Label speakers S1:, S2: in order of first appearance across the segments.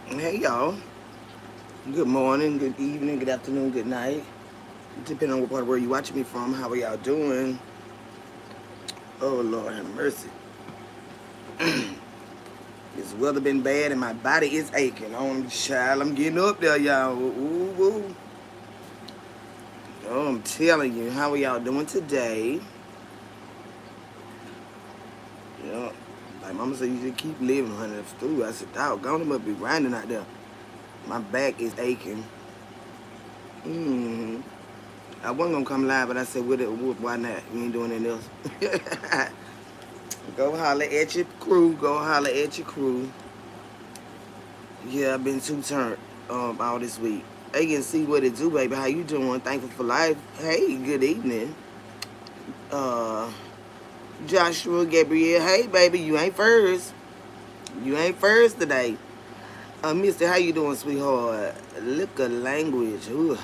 S1: Hey y'all. Good morning, good evening, good afternoon, good night. Depending on what part of the world you're watching me from, how are y'all doing? Oh Lord have mercy. This weather been bad and my body is aching. Child, I'm getting up there, y'all. Ooh, ooh. Oh, I'm telling you, how are y'all doing today? Yeah. Like mama said, you just keep living, honey. It's through. I said, doggone, it must be grinding out there. My back is aching. Hmm. I wasn't gonna come live, but I said, why not? You ain't doing anything else. Go holler at your crew. Go holler at your crew. Yeah, I've been too turned all this week. They can see what it do, baby. How you doing? Thankful for life. Hey, good evening. Uh, Joshua, Gabriel. Hey, baby, you ain't first. You ain't first today. Mister, how you doing, sweetheart? Look at language. Ooh,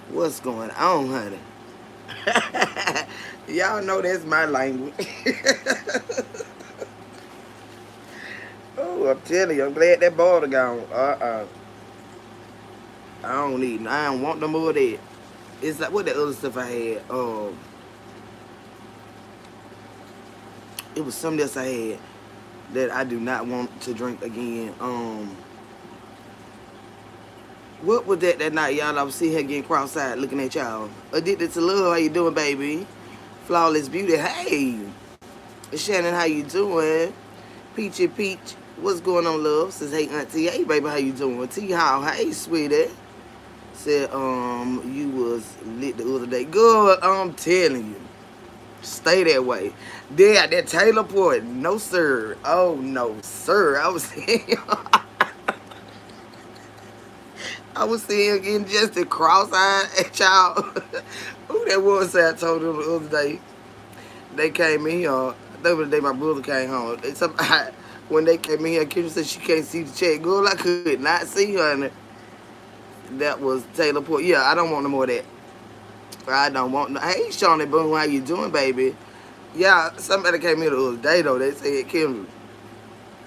S1: what's going on, honey? Y'all know that's my language. Oh, I'm telling you, I'm glad that border gone. I don't need. I don't want no more of that. It's like what the other stuff I had. It was something else I had that I do not want to drink again. What was that night, y'all? I was sitting here getting cross-eyed looking at y'all. Addicted to love. How you doing, baby? Flawless beauty. Hey, Shannon, how you doing? Peachy Peach. What's going on, love? Says, hey, auntie. Hey, baby, how you doing? T How. Hey, sweetie. Said, you was lit the other day. Good, I'm telling you. Stay that way. There, that Taylor Port. No, sir. Oh, no, sir. I was seeing getting just a cross-eyed at y'all. Who that was that I told them the other day? They came in here. That was the day my brother came home. When they came in here, Kendra said she can't see the chat. Girl, I could not see her. And that was Taylor Port. Yeah, I don't want no more of that. I don't want no. Hey, Shawnee Boone, how you doing, baby? Yeah, somebody came here the other day, though. They said, Kendra,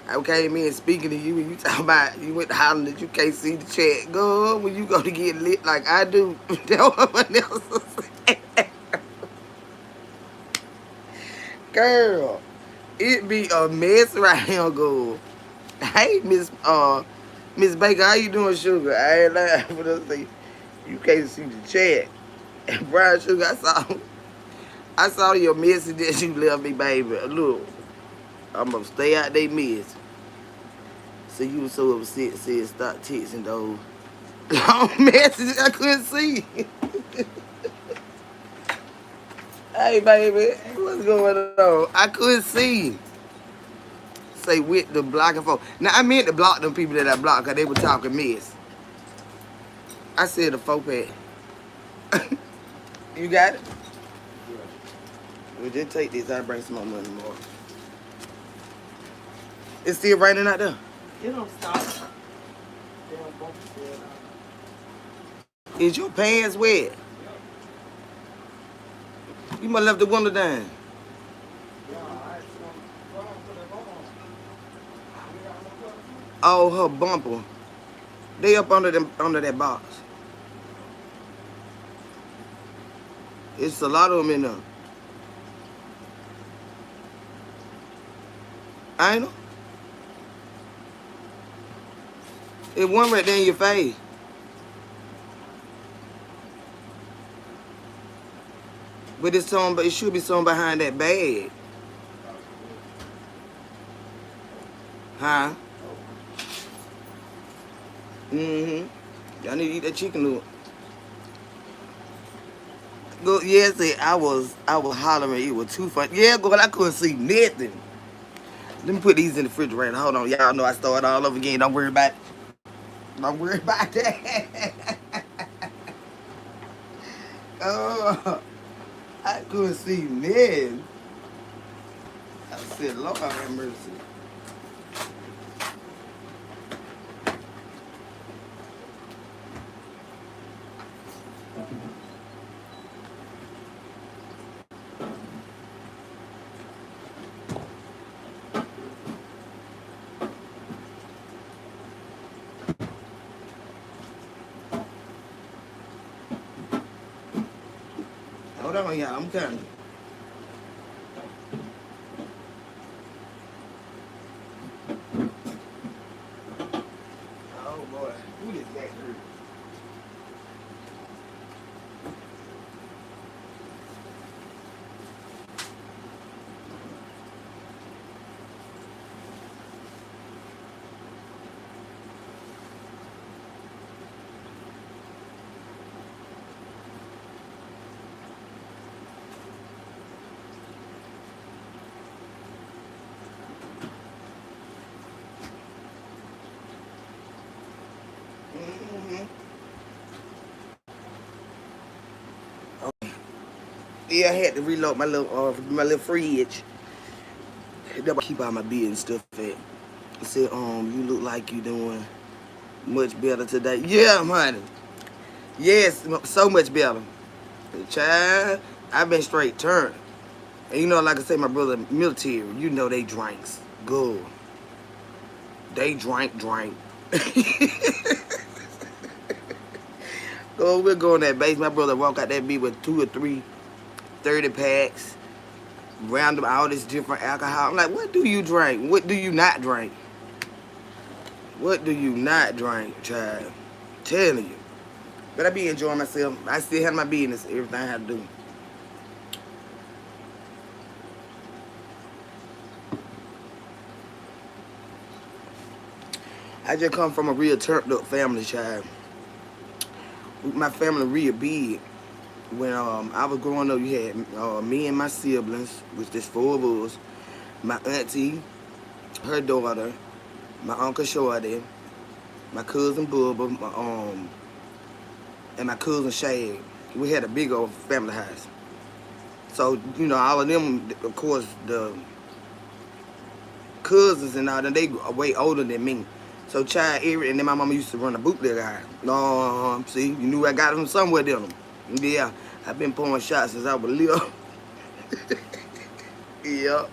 S1: I came in speaking to you, and you talking about you went hollering that you can't see the chat. Girl, when you go to get lit like I do, that one else was saying. Girl, it be a mess right here, girl. Hey, Miss Baker, how you doing, sugar? I ain't lying for to say you can't see the chat. And Brian Sugar, I saw your message that you left me, baby. Look, I'm gonna stay out they mess. So you was so upset, said stop texting those long messages I couldn't see. Hey, baby, what's going on? I couldn't see. Say with the blocking phone. Now I meant to block them people that I blocked because they were talking mess. I said a faux pad. You got it? We just take this. I bring some more money more. It's still raining out there.
S2: You don't stop.
S1: Is your pants wet? You must left the window down. Oh, her bumper. They up under that box. It's a lot of them in there. I know. It one right there in your face. But it should be something behind that bag. Huh? Mm-hmm. Y'all need to eat that chicken noodle. Go, yes, I was hollering. It was too fun. Yeah, girl, I couldn't see nothing. Let me put these in the refrigerator. Hold on, y'all know I started all over again. Don't worry about it. Don't worry about that. Oh, I couldn't see nothing. I said, Lord have mercy. on, y'all. I'm coming. Oh boy, who this back through? Yeah, I had to reload my little fridge. That's why I keep all my beer and stuff at. I said, you look like you doing much better today. Yeah, honey. Yes, so much better. Child, I've been straight turned. And you know, like I say, my brother military, you know they drinks. Good. They drank. Oh, we'll go in that base. My brother walk out that beat with 2 or 3 30 packs. Round up all this different alcohol. I'm like, what do you drink? What do you not drink? What do you not drink, child? Telling you. But I be enjoying myself. I still have my business, everything I have to do. I just come from a real turned up family, child. My family real big. When I was growing up, you had me and my siblings, which there's 4 of us, my auntie, her daughter, my uncle Shorty, my cousin Bubba, and my cousin Shag. We had a big old family house. So, you know, all of them, of course, the cousins and all them, they way older than me. So, child, and then my mama used to run a bootleg house. See, you knew I got them somewhere, didn't them? Yeah, I've been pouring shots since I was little. Yeah.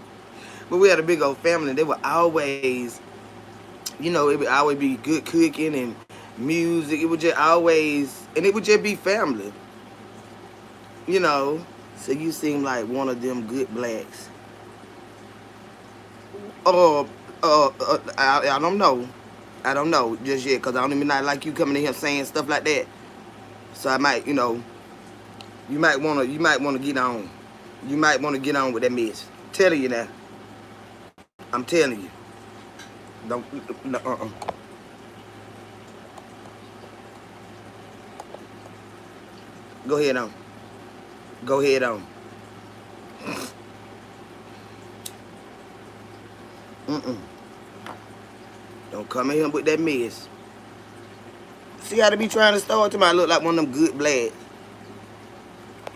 S1: But we had a big old family. They were always, you know, it would always be good cooking and music. It would just always, and it would just be family. You know. So you seem like one of them good blacks. I don't know. I don't know just yet, because I don't even like you coming in here saying stuff like that. So I might, you know, you might wanna get on. You might wanna get on with that mess. Telling you now. I'm telling you. Don't Go ahead on. Go ahead on. Mm-mm. Don't come in here with that mess. See how they be trying to start to me? I look like one of them good blacks.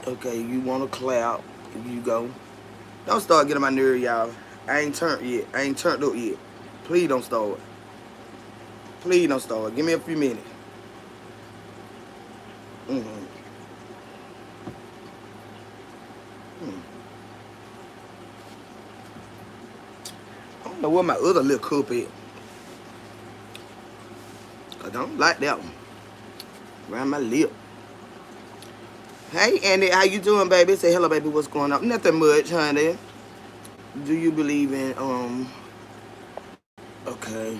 S1: Okay, you want to clap. You go. Don't start getting my nerve, y'all. I ain't turned yet. I ain't turned up yet. Please don't start. Please don't start. Give me a few minutes. Mm-hmm. I don't know where my other little cup is. I don't like that one. Around my lip. Hey, Andy, how you doing, baby? Say hello, baby. What's going on? Nothing much, honey. Do you believe in, okay.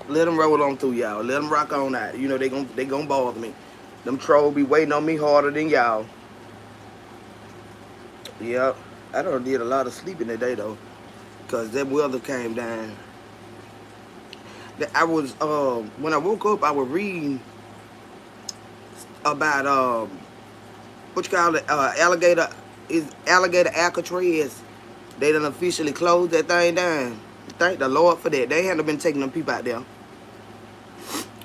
S1: Let them roll on through, y'all. Let them rock on out. You know, they gon' bother me. Them trolls be waiting on me harder than y'all. Yep. I done did a lot of sleeping today, though. Because that weather came down. I was, when I woke up, I was reading about, what you call it, alligator Alcatraz. They done officially closed that thing down. Thank the Lord for that. They hadn't been taking them people out there.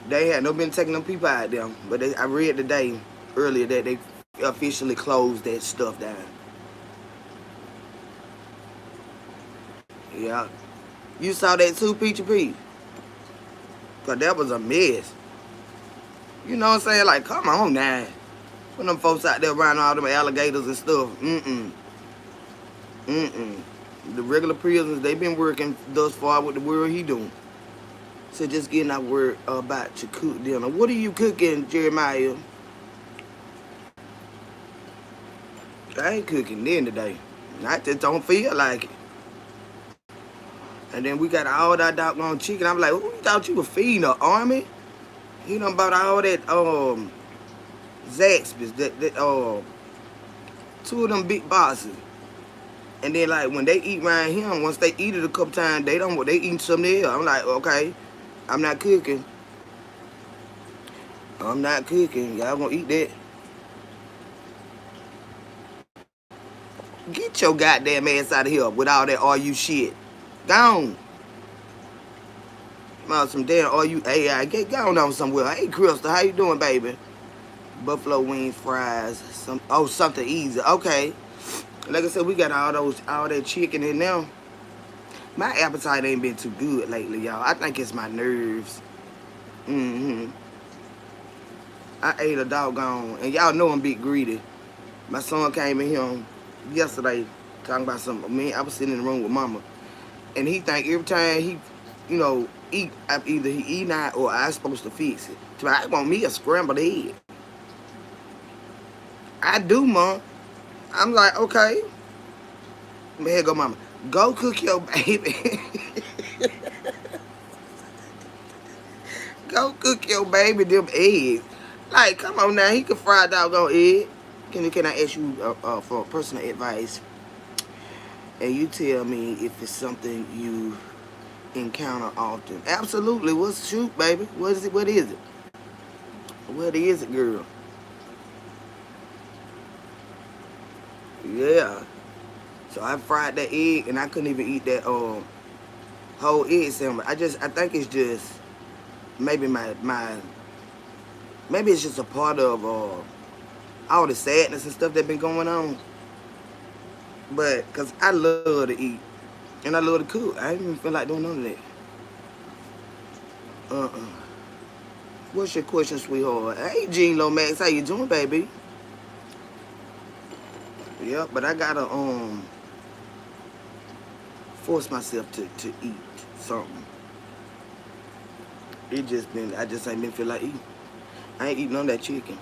S1: They had no been taking them people out there. But I read today, earlier, that they officially closed that stuff down. Yeah. You saw that too, Peachy Pete? Because that was a mess. You know what I'm saying? Like, come on now. When them folks out there around all them alligators and stuff. The regular prisons, they been working thus far with the world he doing. So just getting our word about your cook dinner. What are you cooking, Jeremiah? I ain't cooking then today. I just don't feel like it. And then we got all that doggone chicken. I'm like, who you thought you were feeding the army? He done bought all that Zaxby's, that two of them big boxes. And then like when they eat around him, once they eat it a couple times, they eating something else. I'm like, okay, I'm not cooking. I'm not cooking. Y'all gonna eat that. Get your goddamn ass out of here with all that all you shit. Gone. Some damn all you AI. Get gone on somewhere. Hey Crystal, how you doing, baby? Buffalo wings, fries, something easy. Okay. Like I said, we got all that chicken in there. My appetite ain't been too good lately, y'all. I think it's my nerves. I ate a doggone, and y'all know I'm big greedy. My son came in here yesterday talking about something. Man, I was sitting in the room with mama, and he think every time he, eat, either he eat not or I supposed to fix it. So I want me a scrambled egg. I do, Mom. I'm like, okay. Here go, Mama. Go cook your baby. Go cook your baby them eggs. Like, come on now. He can fry a doggone egg. Can I ask you for personal advice? And you tell me if it's something you encounter often. Absolutely. What's shoot, baby? What is it? What is it? What is it, girl? Yeah. So I fried that egg, and I couldn't even eat that whole egg sandwich. I think it's just maybe maybe it's just a part of all the sadness and stuff that been going on. But cause I love to eat and I love to cook. I didn't even feel like doing none of that. What's your question, sweetheart? Hey, Gene Lomax, how you doing, baby? Yeah, but I gotta force myself to eat something. I just ain't been feel like eating. I ain't eating none of that chicken.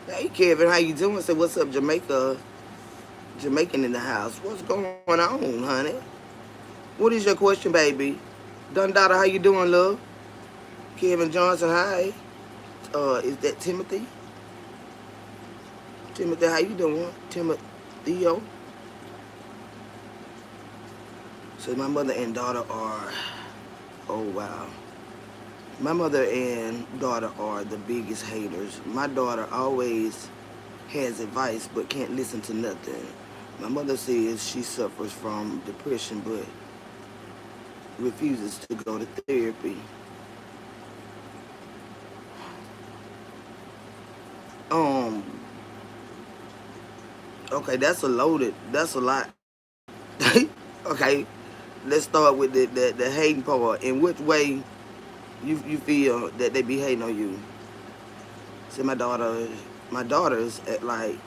S1: Hey Kevin, how you doing? Say what's up, Jamaica? Jamaican in the house. What's going on, honey? What is your question, baby? Dundada, how you doing, love? Kevin Johnson, hi. Is that Timothy? Timothy, how you doing? Theo. So my mother and daughter are, oh wow. My mother and daughter are the biggest haters. My daughter always has advice but can't listen to nothing. My mother says she suffers from depression but refuses to go to therapy. Okay, that's a lot. Okay, let's start with the hating part. In which way you feel that they be hating on you? See, my daughters at like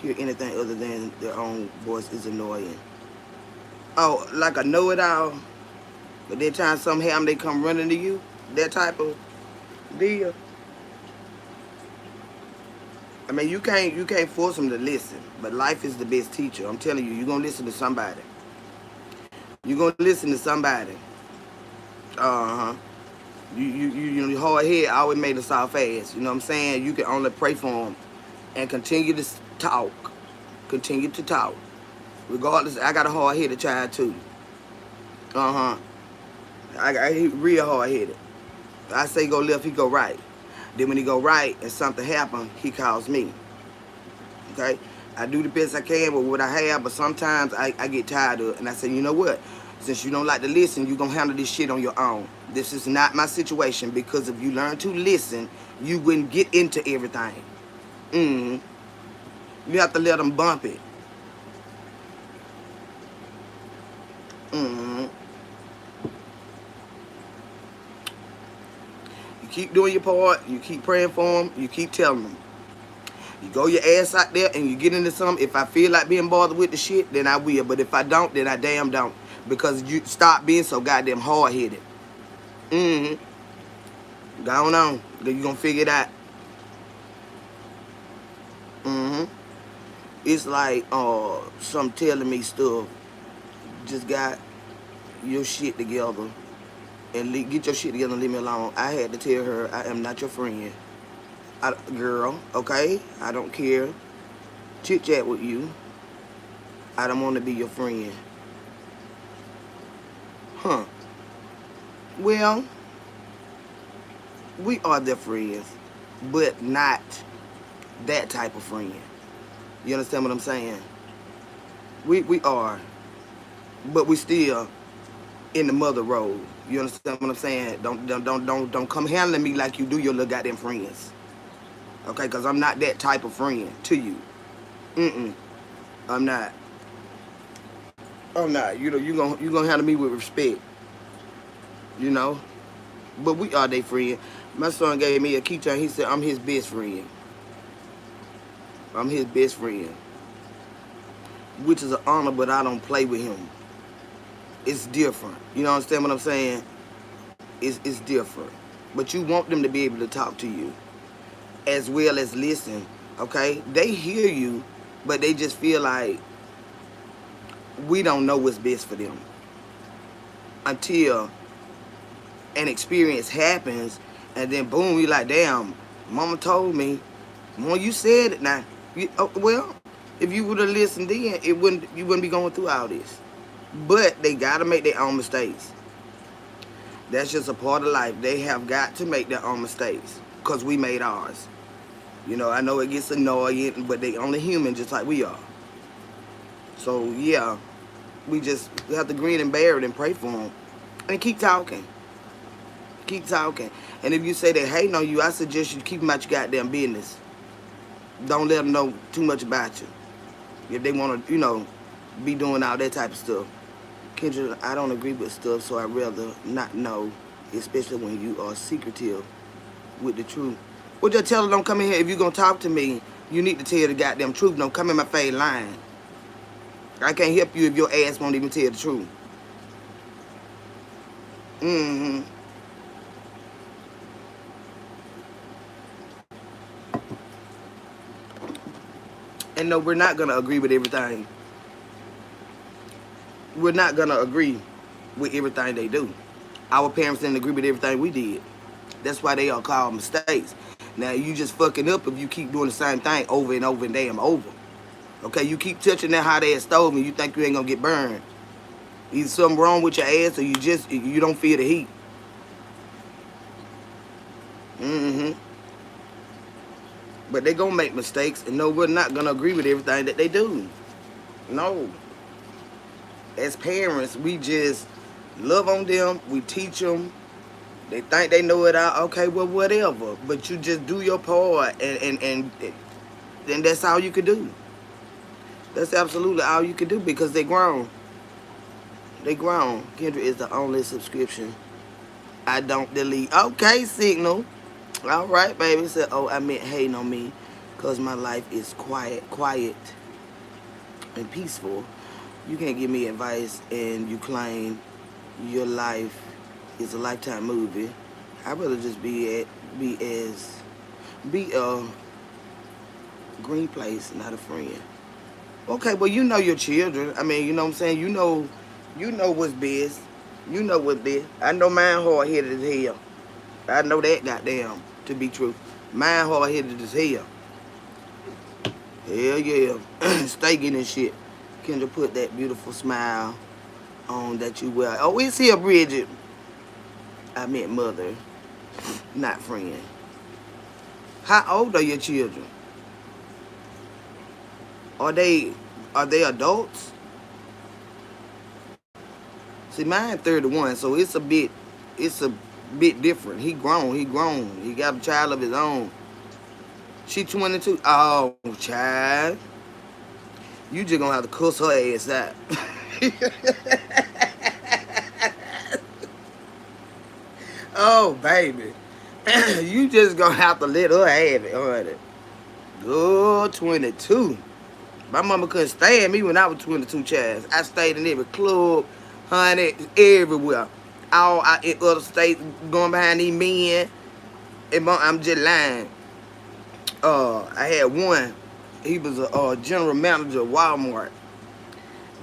S1: hear anything other than their own voice is annoying. Oh, like a know-it-all, but then time something happen, they come running to you. That type of deal. I mean, you can't force them to listen, but life is the best teacher. I'm telling you, you're gonna listen to somebody. You're gonna listen to somebody. Uh huh. Your hard head always made a soft ass. You know what I'm saying? You can only pray for them and continue to talk. Continue to talk. Regardless, I got a hard headed child too. Uh huh. I real hard headed. I say go left, he go right. Then when he go right and something happen, he calls me. Okay? I do the best I can with what I have, but sometimes I get tired of it. And I say, you know what? Since you don't like to listen, you're going to handle this shit on your own. This is not my situation, because if you learn to listen, you wouldn't get into everything. You have to let them bump it. You keep doing your part. You keep praying for them. You keep telling them. You go your ass out there and you get into something. If I feel like being bothered with the shit, then I will. But if I don't, then I damn don't. Because you stop being so goddamn hard-headed. Go on. You're going to figure it out. It's like some telling me stuff. Just got your shit together and get your shit together and leave me alone. I had to tell her I am not your friend. Girl, okay? I don't care. Chit chat with you. I don't want to be your friend. Huh. Well, we are their friends, but not that type of friend. You understand what I'm saying? We are, but we still in the mother role. You understand what I'm saying? Don't come handling me like you do your little goddamn friends. Okay, cause I'm not that type of friend to you. I'm not. I'm not. You know, you gonna handle me with respect. You know, but we are their friend. My son gave me a keychain. He said I'm his best friend. I'm his best friend, which is an honor, but I don't play with him. It's different. You know, understand what I'm saying? It's different. But you want them to be able to talk to you as well as listen. Okay, they hear you, but they just feel like we don't know what's best for them until an experience happens, and then boom, you like, damn, mama told me. When you said it now, well, if you would have listened then, you wouldn't be going through all this. But they gotta make their own mistakes. That's just a part of life. They have got to make their own mistakes because we made ours. You know, I know it gets annoying, but they only human just like we are. So yeah, we have to grin and bear it and pray for them and keep talking. Keep talking. And if you say they hating on you, I suggest you keep them out your goddamn business. Don't let them know too much about you. If they want to, you know, be doing all that type of stuff. Kendra, I don't agree with stuff, so I'd rather not know, especially when you are secretive with the truth. Well, just tell her don't come in here. If you're going to talk to me, you need to tell the goddamn truth. Don't come in my face lying. I can't help you if your ass won't even tell the truth. Mm-hmm. And no, we're not going to agree with everything. We're not going to agree with everything they do. Our parents didn't agree with everything we did. That's why they are called mistakes. Now, you just fucking up if you keep doing the same thing over and over and damn over. Okay, you keep touching that hot ass stove and you think you ain't going to get burned. Either something wrong with your ass or you don't feel the heat. Mm-hmm. But they gonna make mistakes, and no, we're not gonna agree with everything that they do. No. As parents, we just love on them. We teach them. They think they know it all. Okay, well, whatever. But you just do your part, and that's all you could do. That's absolutely all you could do because they grown. They grown. Kendra is the only subscription I don't delete. Okay, Signal. All right, baby. Said, oh, I meant hating on me because my life is quiet and peaceful. You can't give me advice and you claim your life is a Lifetime movie. I'd rather just be a green place, not a friend. Okay, well, you know your children. I mean, you know what I'm saying? You know what's best. You know what's best. I know mine hard-headed as hell. I know that goddamn to be true. Mine hard-headed as hell. Hell yeah. Stay getting shit. Kendra, put that beautiful smile on that you wear. Oh, it's here, Bridget. I meant mother, not friend. How old are your children? Are they adults? See, mine 31, so it's a bit different. He grown. He got a child of his own. She 22. Oh, child. You just gonna have to cuss her ass out. Oh, baby. You just gonna have to let her have it, honey. Good 22. My mama couldn't stand me when I was 22, child. I stayed in every club, honey, everywhere. All in other states, going behind these men. And I'm just lying. I had one He was a general manager of Walmart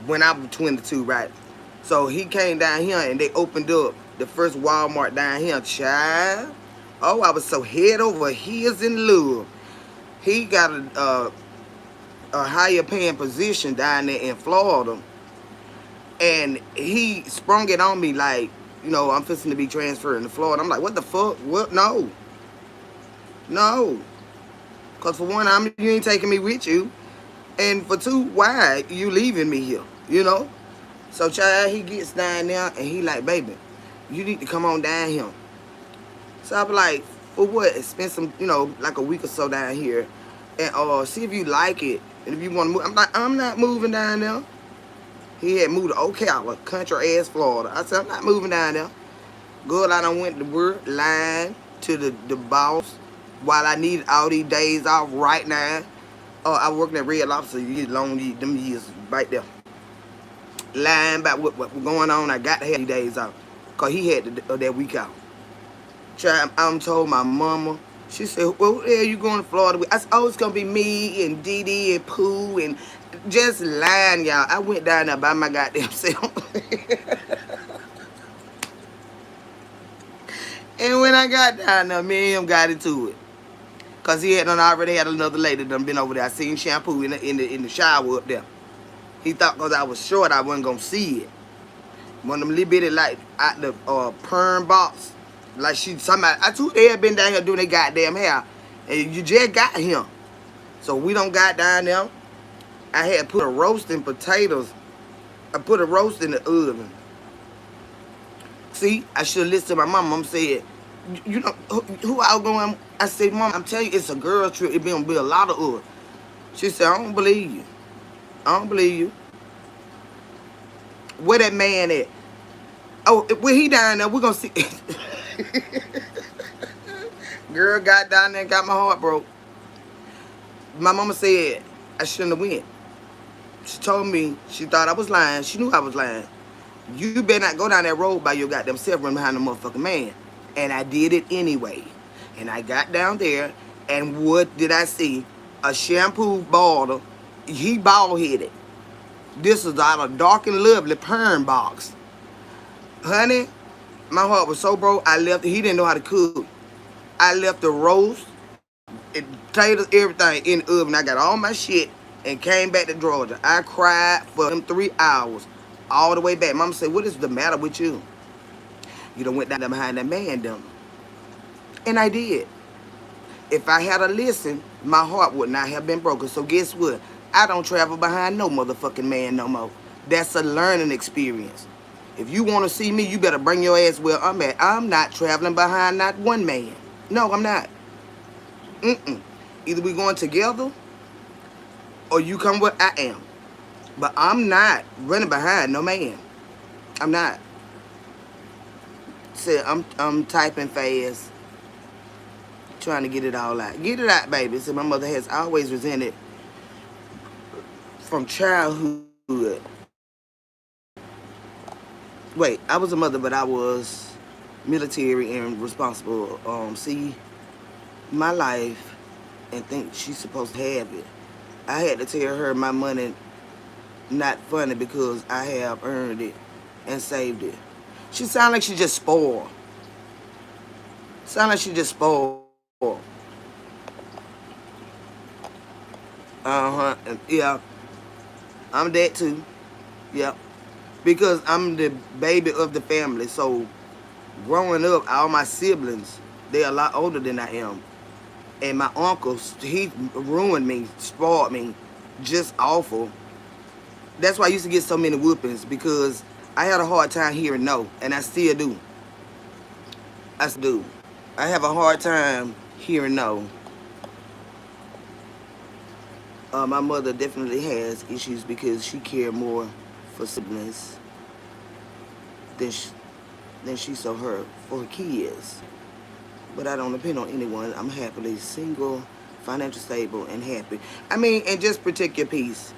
S1: when I was 22, right? So he came down here and they opened up the first Walmart down here, child. Oh, I was so head over heels in love. He got a higher paying position down there in Florida, and he sprung it on me like, I'm fixing to be transferring to Florida. I'm like, what the fuck? What? No, no. Cause for one, you ain't taking me with you, and for two, why you leaving me here? So child, he gets down there and he like, baby, you need to come on down here. So I be like, for what? Spend some, like a week or so down here, and see if you like it, and if you want to move. I'm like, I'm not moving down there. He had moved to Ocala, country ass Florida. I said, I'm not moving down there. Good, I done went to work, lying to the boss while I needed all these days off right now. I worked at Red Lobster them years right there. Lying about what was going on. I got to have these days off. Because he had that week off. I'm told my mama. She said, well, where are you going to Florida with? I said, oh, it's going to be me and Dee Dee and Pooh and just lying, y'all. I went down there by my goddamn self. And when I got down there, me and him got into it. Because he already had another lady done been over there. I seen shampoo in the shower up there. He thought because I was short, I wasn't going to see it. One of them little bitty, like, out the perm box. Like I too, they had been down here doing their goddamn hair. And you just got him. So we don't got down there. I had put a roast in potatoes. I put a roast in the oven. See, I should have listened to my mom. Mom said, who I was going? I said, Mom, I'm telling you, it's a girl trip. It's going to be a lot of us. She said, I don't believe you. I don't believe you. Where that man at? Oh, when he down there, we're going to see. Girl got down there and got my heart broke. My mama said I shouldn't have went. She told me she thought I was lying. She knew I was lying. You better not go down that road by your goddamn self running behind the motherfucking man. And I did it anyway. And I got down there, and what did I see? A shampoo bottle. He bald-headed. This was out of Dark and Lovely perm box. Honey, my heart was so broke, I left. He didn't know how to cook. I left the roast, potatoes, everything in the oven. I got all my shit and came back to Georgia. I cried for them 3 hours all the way back. Mama said, what is the matter with you? You done went down there behind that man, them. And I did. If I had a listen, my heart would not have been broken. So guess what? I don't travel behind no motherfucking man no more. That's a learning experience. If you want to see me, you better bring your ass where I'm at. I'm not traveling behind not one man. No, I'm not. Either we going together or you come where I am. But I'm not running behind no man. I'm not. Said I'm typing fast, trying to get it all out. Get it out, baby. So my mother has always resented from childhood. Wait, I was a mother, but I was military and responsible. See my life and think she's supposed to have it. I had to tell her my money not funny because I have earned it and saved it. She sound like she just spoiled. Sound like she just spoiled. Yeah. I'm that too. Yeah. Because I'm the baby of the family. So growing up, all my siblings, they're a lot older than I am. And my uncle, he ruined me, spoiled me, just awful. That's why I used to get so many whoopings, because I had a hard time hearing no, and I still do. I still do. I have a hard time hearing no. My mother definitely has issues because she cared more for siblings than she saw her for her kids. But I don't depend on anyone. I'm happily single, financially stable, and happy. I mean, and just protect your peace.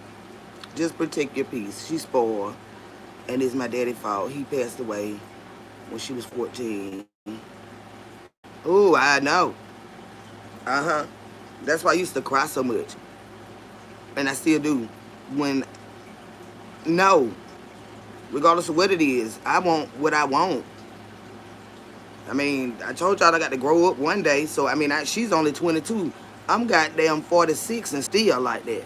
S1: Just protect your peace. She's spoiled, and it's my daddy's fault. He passed away when she was 14. Oh, I know. That's why I used to cry so much. and I still do. When no, regardless of what it is, I want what I want. I mean, I told y'all I got to grow up one day. So I mean, she's only 22. I'm goddamn 46 and still like that.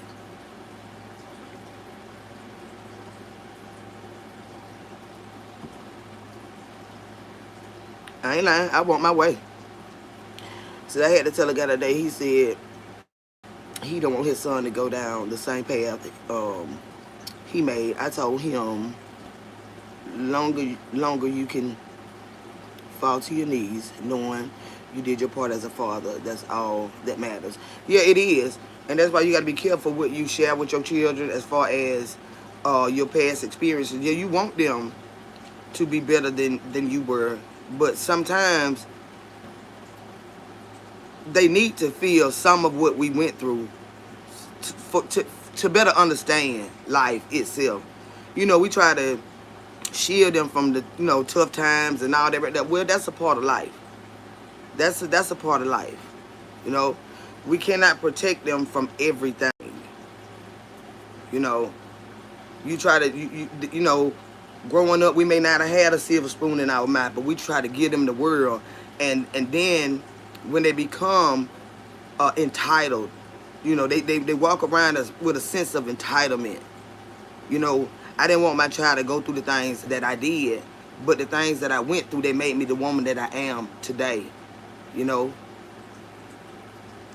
S1: I ain't lying. I want my way. So I had to tell a guy today. He said he don't want his son to go down the same path he made. I told him longer you can fall to your knees knowing you did your part as a father. That's all that matters. Yeah, it is. And that's why you got to be careful what you share with your children as far as your past experiences. Yeah, you want them to be better than you were. But sometimes they need to feel some of what we went through to better understand life itself. You know, we try to shield them from the tough times and all that. Well, that's a part of life. That's a part of life. You know, we cannot protect them from everything. You know, you try to growing up, we may not have had a silver spoon in our mouth, but we try to give them the world, and then when they become entitled, they walk around us with a sense of entitlement. You know, I didn't want my child to go through the things that I did, but the things that I went through, they made me the woman that I am today. You know,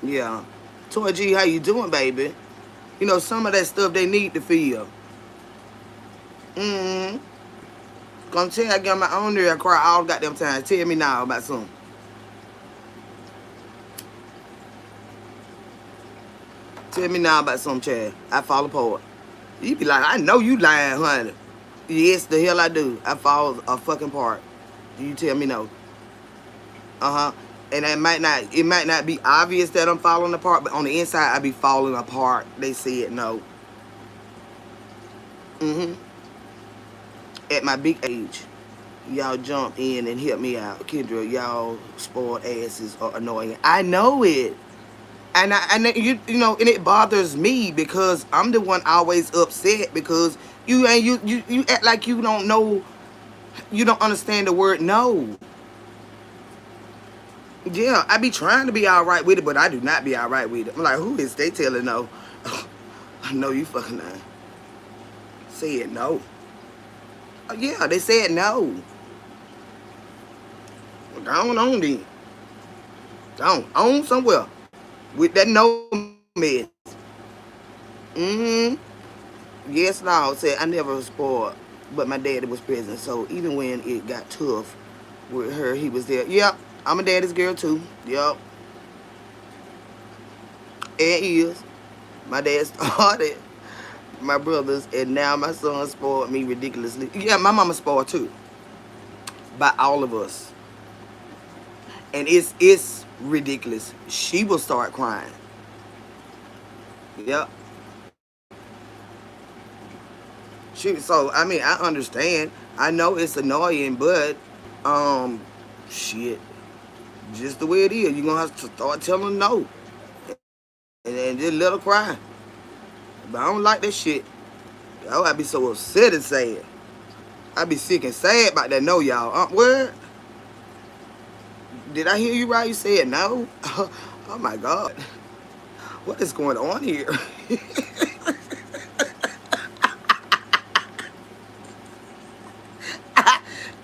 S1: yeah. Toy G, how you doing, baby? You know, some of that stuff they need to feel. Mm-hmm. Gonna tell you, I get my own there, I cry all goddamn time. Tell me now about something. Tell me now about something, Chad. I fall apart. You be like, I know you lying, honey. Yes, the hell I do. I fall a fucking part. You tell me no. Uh-huh. And it might not be obvious that I'm falling apart, but on the inside I be falling apart. They said no. Mm-hmm. At my big age, y'all jump in and help me out. Kendra, y'all spoiled asses are annoying. I know it. And and it bothers me because I'm the one always upset because you act like you don't know, you don't understand the word no. Yeah, I be trying to be all right with it, but I do not be all right with it. I'm like, who is they telling no? I know you fucking lying. Said no. Oh, yeah, they said no. Well, go on then. Go on somewhere with that no mess. Mm-hmm. Yes, no. Said I never was spoiled, but my daddy was present. So even when it got tough with her, he was there. Yep, I'm a daddy's girl too. Yep. And he is. My dad started my brothers, and now my son spoiled me ridiculously. Yeah, my mama spoiled too. By all of us. And it's ridiculous. She will start crying. Yep. So I mean, I understand. I know it's annoying, but shit, just the way it is. You're gonna have to start telling no, and then just let her cry. But I don't like that shit. Oh, I be so upset and sad. I be sick and sad about that no, y'all. What? Did I hear you right? You said no? Oh my God. What is going on here?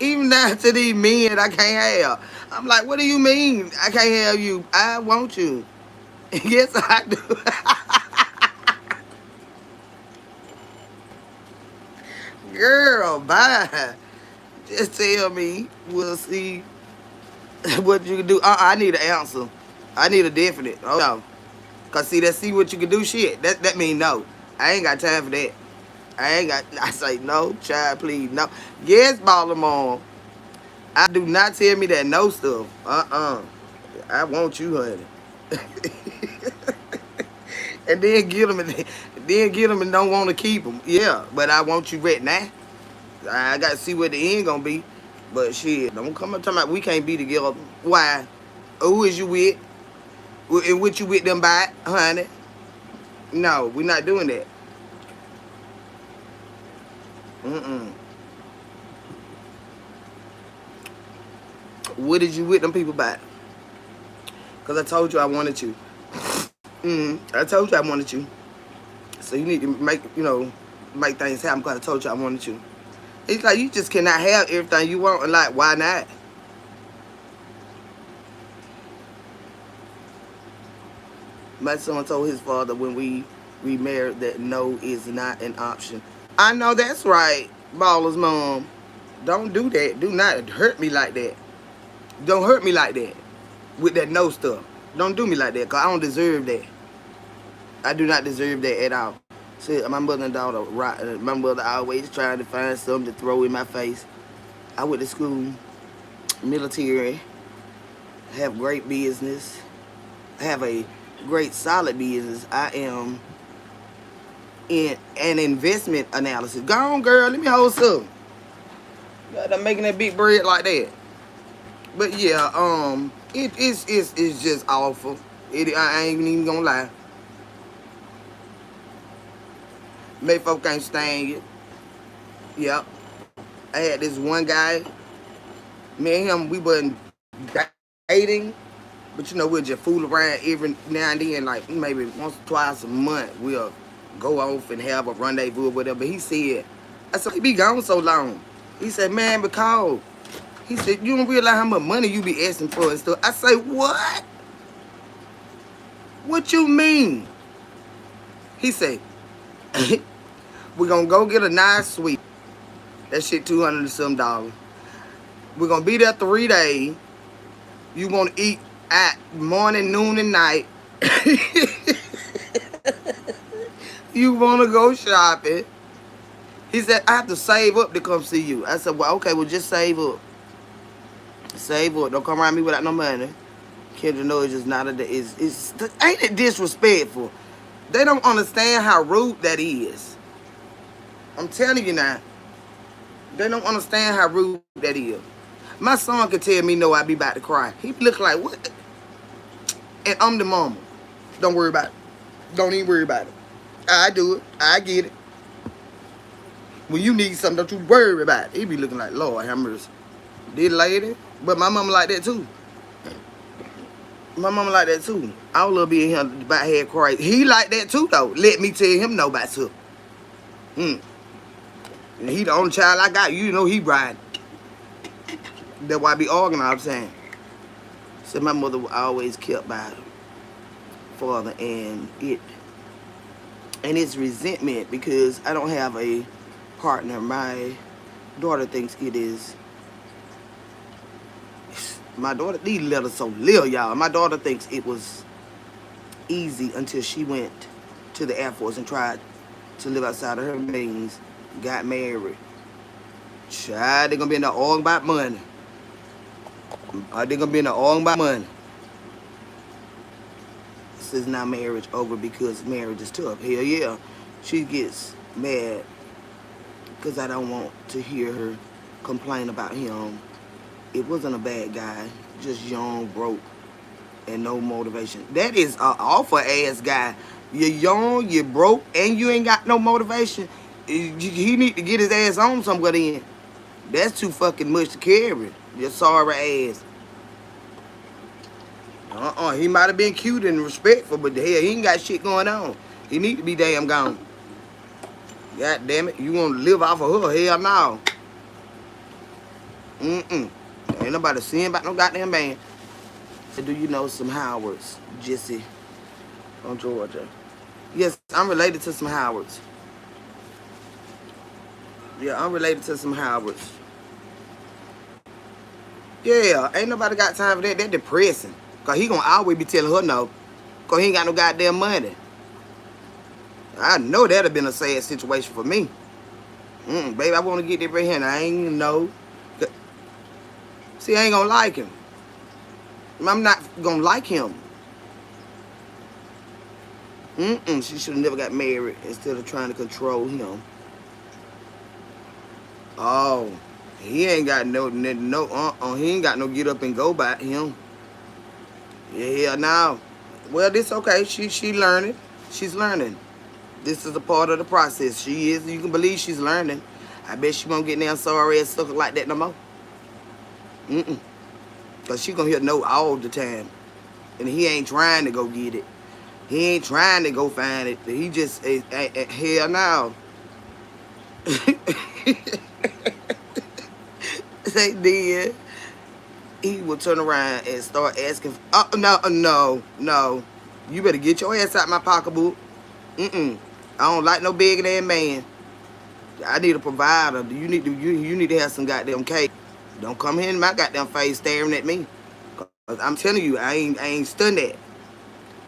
S1: Even now to these men I can't have. I'm like, what do you mean I can't have you? I want you. Yes, I do. Girl, bye. Just tell me. We'll see what you can do. I need an answer. I need a definite. Oh no. Cause see what you can do shit. That mean no. I ain't got time for that. I say no, child, please, no. Yes, Baltimore. I do not tell me that no stuff. I want you, honey. And then get them and don't want to keep them. Yeah, but I want you right now. I got to see what the end gonna be. But shit, don't come up talking about we can't be together. Why? Who is you with? And what you with them by, honey? No, we're not doing that. Mm-mm. What did you with them people about? Because I told you I wanted you. I told you I wanted you. So you need to make things happen because I told you I wanted you. It's like you just cannot have everything you want. And like, why not? My son told his father when we remarried that no is not an option. I know that's right, Baller's mom. Don't do that. Do not hurt me like that. Don't hurt me like that with that no stuff. Don't do me like that because I don't deserve that. I do not deserve that at all. See, my mother and daughter, right? My mother always trying to find something to throw in my face. I went to school, military, have great business, have a great solid business. I am in an investment analysis. Go on, girl, let me hold some. I'm making that big bread like that. But yeah, it's just awful. I ain't even gonna lie. Many folk can't stand you. Yep. I had this one guy. Me and him, we wasn't dating, but we'll just fool around every now and then, like maybe once or twice a month. We'll go off and have a rendezvous or whatever. But he said, I said, he be gone so long. He said, man, because he said, you don't realize how much money you be asking for and stuff. I say, what? What you mean? He said, we're going to go get a nice suite. That shit $200 and some. We're going to be there 3 days. You want to eat at morning, noon, and night. You want to go shopping. He said, I have to save up to come see you. I said, well, okay, well, just save up. Save up. Don't come around me without no money. Kendra knows it's just not ain't it disrespectful? They don't understand how rude that is. I'm telling you now. They don't understand how rude that is. My son could tell me no, I be about to cry. He be looking like, what? And I'm the mama. Don't worry about it. Don't even worry about it. I do it. I get it. When you need something, don't you worry about it. He be looking like, Lord have mercy. This lady. But my mama like that too. My mama like that too. I would love being here about head crazy. He like that too though. Let me tell him no about something. And he the only child I got. You know he riding. That's why I be arguing all the time. So my mother always kept by her father, and it's resentment because I don't have a partner. My daughter thinks it is. My daughter, these letters so little, y'all. My daughter thinks it was easy until she went to the Air Force and tried to live outside of her means, got married. Child, they're gonna be in the all about money. They're gonna be in the all about money. This is now marriage over because marriage is tough. Hell yeah. She gets mad because I don't want to hear her complain about him. It wasn't a bad guy, just young, broke, and no motivation. That is an awful ass guy. You're young, you're broke, and you ain't got no motivation. He need to get his ass on somewhere then. That's too fucking much to carry. Your sorry ass. He might have been cute and respectful, but hell, he ain't got shit going on. He need to be damn gone. God damn it. You want to live off of her? Hell no. Ain't nobody seeing about no goddamn band. So do you know some Howards, Jesse, from Georgia? Yes, I'm related to some Howards. Yeah, I'm related to some Howards. Yeah, ain't nobody got time for that. That depressing. Because he going to always be telling her no. Because he ain't got no goddamn money. I know that would have been a sad situation for me. Baby, I want to get that right here and I ain't know. See, I ain't going to like him. I'm not going to like him. She should have never got married instead of trying to control him. Oh, he ain't got he ain't got no get up and go by him. Yeah, now. Well, this okay. She learning. She's learning. This is a part of the process. She is. You can believe she's learning. I bet she won't get down sorry ass sucker like that no more. Because she gonna hear no all the time. And he ain't trying to go get it. He ain't trying to go find it. He just, hell no. They did. He will turn around and start asking, no. You better get your ass out my pocketbook. I don't like no big ass man. I need a provider. You need to have some goddamn cake. Don't come here in my goddamn face staring at me. Cause I'm telling you, I ain't stunned that.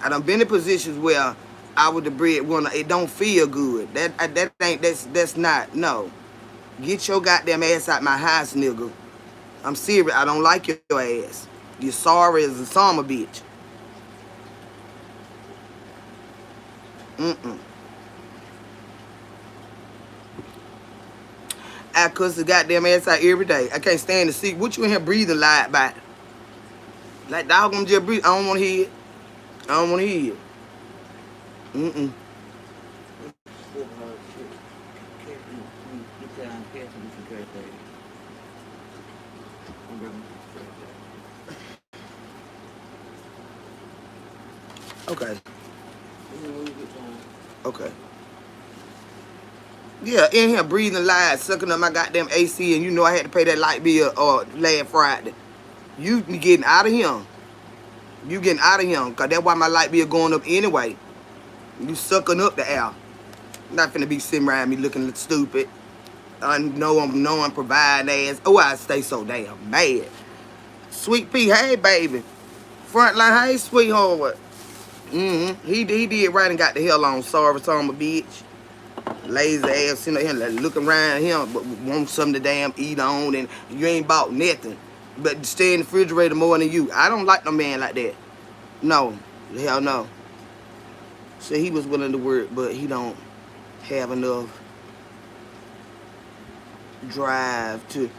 S1: I done been in positions where I was the breadwinner. It don't feel good. That's not, no. Get your goddamn ass out my house, nigga. I'm serious. I don't like your ass. You're sorry as a summer bitch. I cuss the goddamn ass out every day. I can't stand to see what you in here breathing loud about. Like dog, I'm just breathing. I don't want to hear it. I don't want to hear it. Okay. Okay. Yeah, in here breathing loud, sucking up my goddamn AC, and you know I had to pay that light bill last Friday. You getting out of here. You getting out of here, because that's why my light bill going up anyway. You sucking up the air. Not finna be sitting around me looking stupid. Unknowing, providing ass. Oh, I stay so damn mad. Sweet Pea, hey, baby. Frontline, hey, sweetheart. He did right and got the hell on. Sorry, son of a bitch. Lazy ass sitting here looking around him, but want something to damn eat on, and you ain't bought nothing. But stay in the refrigerator more than you. I don't like no man like that. No. Hell no. So he was willing to work, but he don't have enough drive to.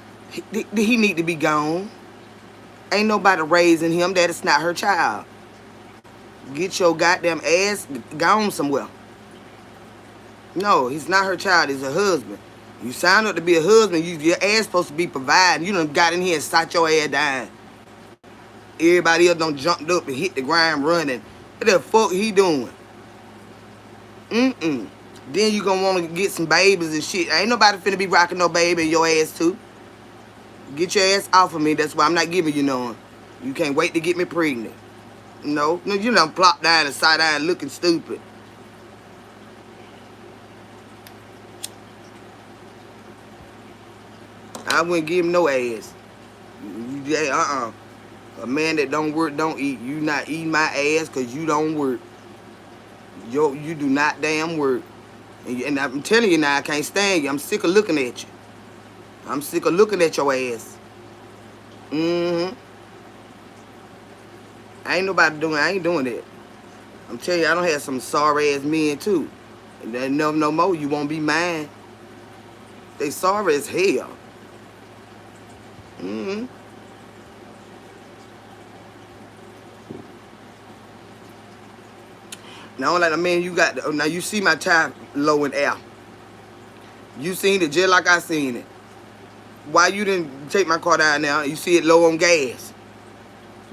S1: He need to be gone. Ain't nobody raising him. That is not her child. Get your goddamn ass gone somewhere. No, he's not her child. He's her husband. You signed up to be a husband. Your ass supposed to be providing. You done got in here and sat your ass down. Everybody else done jumped up and hit the ground running. What the fuck he doing? Then you gonna want to get some babies and shit. Ain't nobody finna be rocking no baby in your ass too. Get your ass off of me. That's why I'm not giving you none. You can't wait to get me pregnant. No, you done plop down and side down looking stupid. I wouldn't give him no ass. A man that don't work don't eat. You not eating my ass because you don't work. You do not damn work. And I'm telling you now, I can't stand you. I'm sick of looking at you. I'm sick of looking at your ass. I ain't doing that. I'm telling you, I don't have some sorry ass men too. And then no more, you won't be mine. They sorry as hell. Now, like, man, you got, now you see my tire low in air. You seen it just like I seen it. Why you didn't take my car down there? You see it low on gas.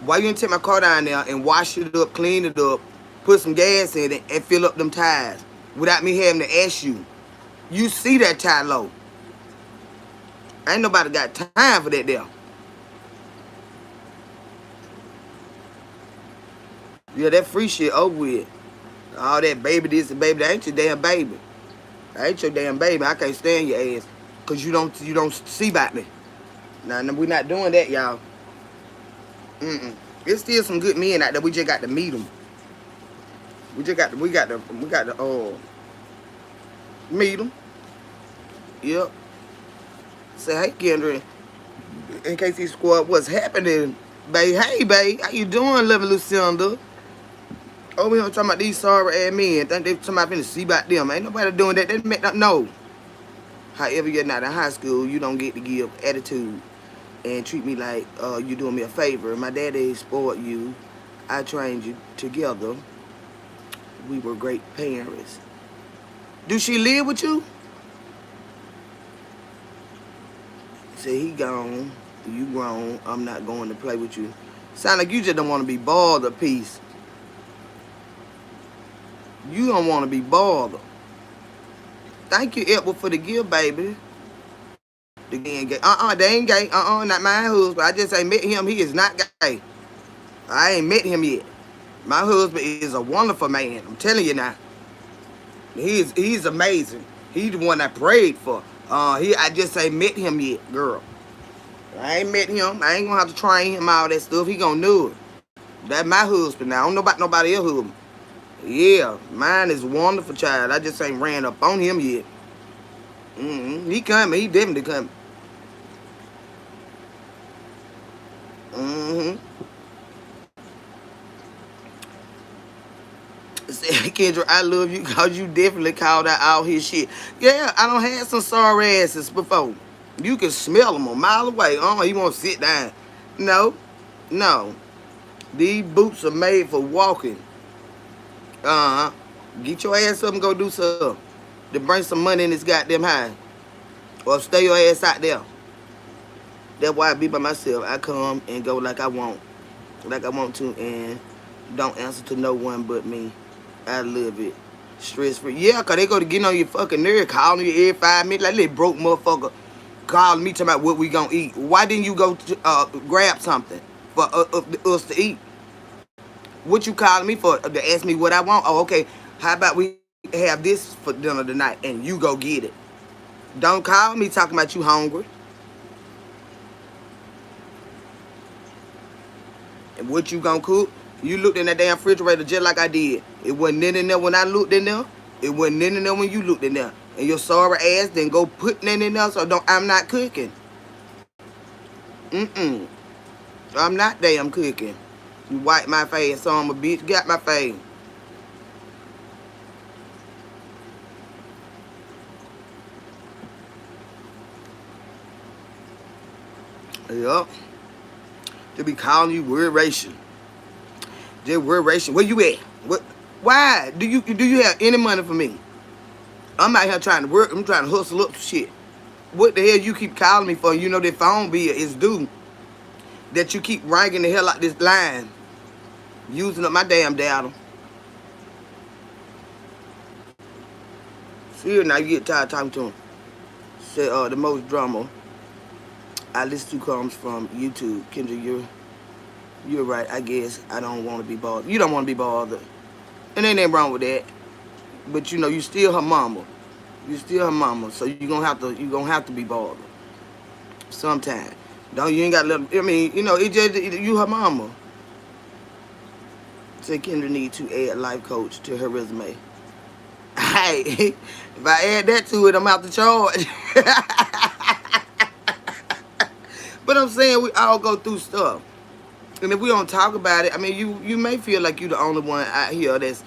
S1: Why you didn't take my car down there and wash it up, clean it up, put some gas in it, and fill up them tires without me having to ask you? You see that tire low. Ain't nobody got time for that there. Yeah, that free shit over with. All that baby this and baby that ain't your damn baby. I ain't your damn baby. I can't stand your ass. Cause you don't see about me. Nah, we're not doing that, y'all. There's still some good men out there. We just got to meet them. We got to meet them. Yep. Say, hey, Kendra. In case he squad, what's happening, babe? Hey, babe. How you doing, lovely Lucinda? Oh, we don't talking about these sorry ass men. Think they talking about finna see about them. Ain't nobody doing that. They make not know. However, you're not in high school, you don't get to give attitude and treat me like you doing me a favor. My daddy spoiled you. I trained you together. We were great parents. Do she live with you? Say he gone. You grown. I'm not going to play with you. Sound like you just don't want to be bothered, peace. You don't want to be bothered. Thank you, Edward, for the gift, baby. The gay ain't gay. They ain't gay. Not my husband. I just ain't met him. He is not gay. I ain't met him yet. My husband is a wonderful man. I'm telling you now. He's amazing. He's the one I prayed for. I just ain't met him yet, girl. I ain't met him. I ain't gonna have to train him all that stuff. He gonna know it. That's my husband now. I don't know about nobody else's husband. Yeah, mine is a wonderful child. I just ain't ran up on him yet. He coming. He definitely coming. Kendra, I love you because you definitely called out all his shit. Yeah, I don't have some sorry asses before. You can smell them a mile away. He won't sit down. No. These boots are made for walking. Get your ass up and go do something to bring some money in this goddamn house. Or stay your ass out there. That's why I be by myself. I come and go like I want to, and don't answer to no one but me. I love it. Stress free. Yeah, because they go to get on your fucking nerve, calling you every 5 minutes like little broke motherfucker calling me talking about what we gonna eat. Why didn't you go to, grab something for us to eat? What you calling me for? To ask me what I want? Oh, okay. How about we have this for dinner tonight and you go get it? Don't call me talking about you hungry. And what you gonna cook? You looked in that damn refrigerator just like I did. It wasn't in there when I looked in there. It wasn't in there when you looked in there. And your sorry ass then go put that in there, so I'm not cooking. I'm not damn cooking. You wipe my face, so I'm a bitch. Got my face. Yup. They be calling you word ration. Just word ration. Where you at? What? Why? Do you have any money for me? I'm out here trying to work. I'm trying to hustle up shit. What the hell you keep calling me for? You know that phone bill is due. That you keep ringing the hell out this line. Using up my damn data. See, now you get tired talking to him. Say, the most drama I listen to comes from YouTube. Kendra, you're right. I guess I don't want to be bothered. You don't want to be bothered. And ain't nothing wrong with that. But you know, you still her mama. You still her mama. So you gonna have to be bothered. Sometime. You ain't gotta let I mean, you know, you her mama. Say Kendra need to add life coach to her resume. Hey, if I add that to it, I'm out to charge. But I'm saying we all go through stuff. And if we don't talk about it, I mean, you may feel like you're the only one out here that's,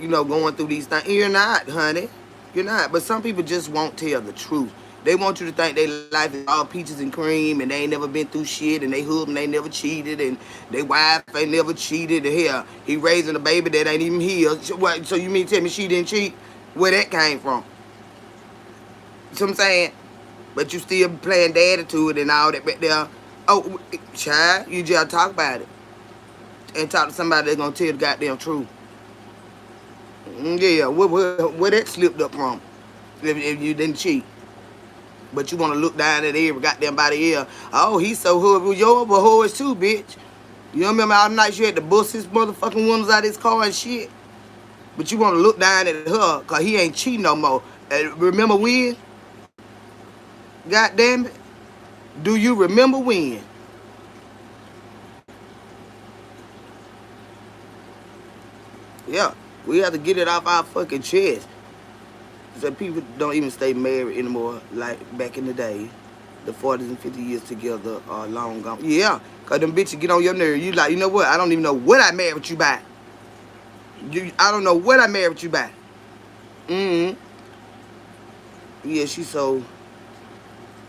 S1: you know, going through these things. You're not, honey. You're not. But some people just won't tell the truth. They want you to think their life is all peaches and cream and they ain't never been through shit and they husband ain't never cheated and their wife ain't never cheated. And hell, he raising a baby that ain't even his. So you mean tell me she didn't cheat? Where that came from? You know what I'm saying? But you still playing daddy to it and all that back there. Oh, child, you just talk about it. And talk to somebody that's going to tell the goddamn truth. Yeah, where that slipped up from? If you didn't cheat. But you want to look down at every goddamn body here. Oh, he's so hood. Well, you're over hood too, bitch. You remember all the nights you had to bust his motherfucking windows out of his car and shit? But you want to look down at her because he ain't cheating no more. Remember when? God damn it. Do you remember when? Yeah, we have to get it off our fucking chest. So people don't even stay married anymore like back in the day. The 40s and 50 years together are long gone. Yeah, because them bitches get on your nerve. You like, you know what? I don't even know what I married you by. I don't know what I married you by.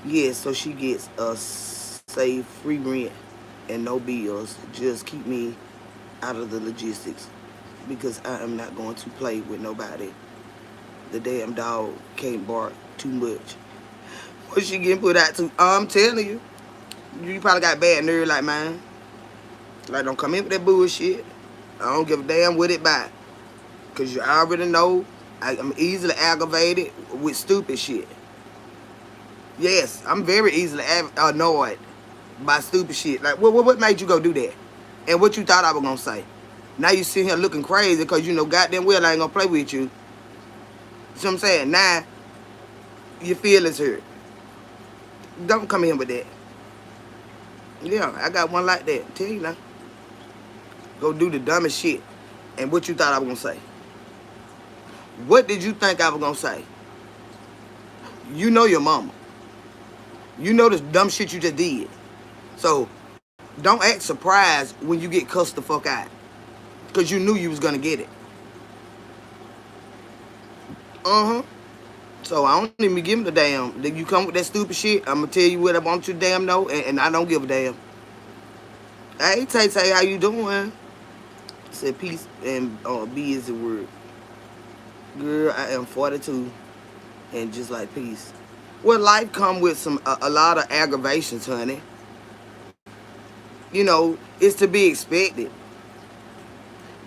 S1: Yeah, so she gets a save free rent and no bills. Just keep me out of the logistics. because I am not going to play with nobody. The damn dog can't bark too much. What she getting put out to? I'm telling you, you probably got bad nerve like mine. Like, don't come in with that bullshit. I don't give a damn what it by. Because you already know I'm easily aggravated with stupid shit. Yes, I'm very easily annoyed by stupid shit. Like, what made you go do that? And what you thought I was going to say? Now you sitting here looking crazy because you know goddamn well I ain't going to play with you. See what I'm saying? Now, your feelings hurt. Don't come in with that. Yeah, I got one like that. Tell you now. Go do the dumbest shit. And what you thought I was going to say? What did you think I was going to say? You know your mama. You know the dumb shit you just did. So, don't act surprised when you get cussed the fuck out. Because you knew you was going to get it. Uh-huh. So, I don't even give him the damn. If you come with that stupid shit, I'm going to tell you what I want you to damn know, and I don't give a damn. Hey, Tay, how you doing? Said peace and be is the word. Girl, I am 42 and just like peace. Well, life come with a lot of aggravations, honey. You know, it's to be expected.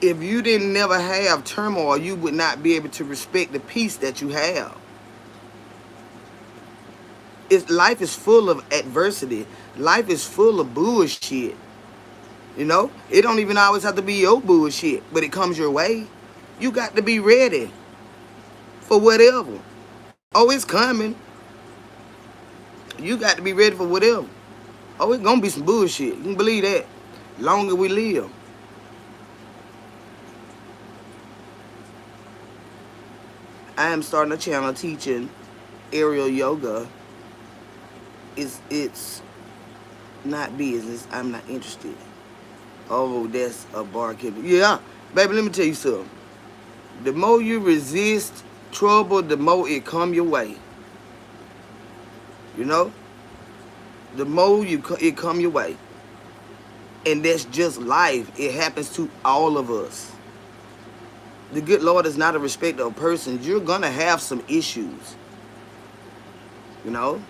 S1: If you didn't never have turmoil, you would not be able to respect the peace that you have. Life is full of adversity. Life is full of bullshit. You know, it don't even always have to be your bullshit, but it comes your way. You got to be ready for whatever. Oh, it's coming. You got to be ready for whatever. Oh, it's going to be some bullshit. You can believe that. Longer we live. I am starting a channel teaching aerial yoga. It's not business. I'm not interested. Oh, that's a barkeeper. Yeah, baby, let me tell you something. The more you resist trouble, the more it come your way. You know? The more it come your way. And that's just life. It happens to all of us. The good Lord is not a respecter of persons. You're going to have some issues. You know?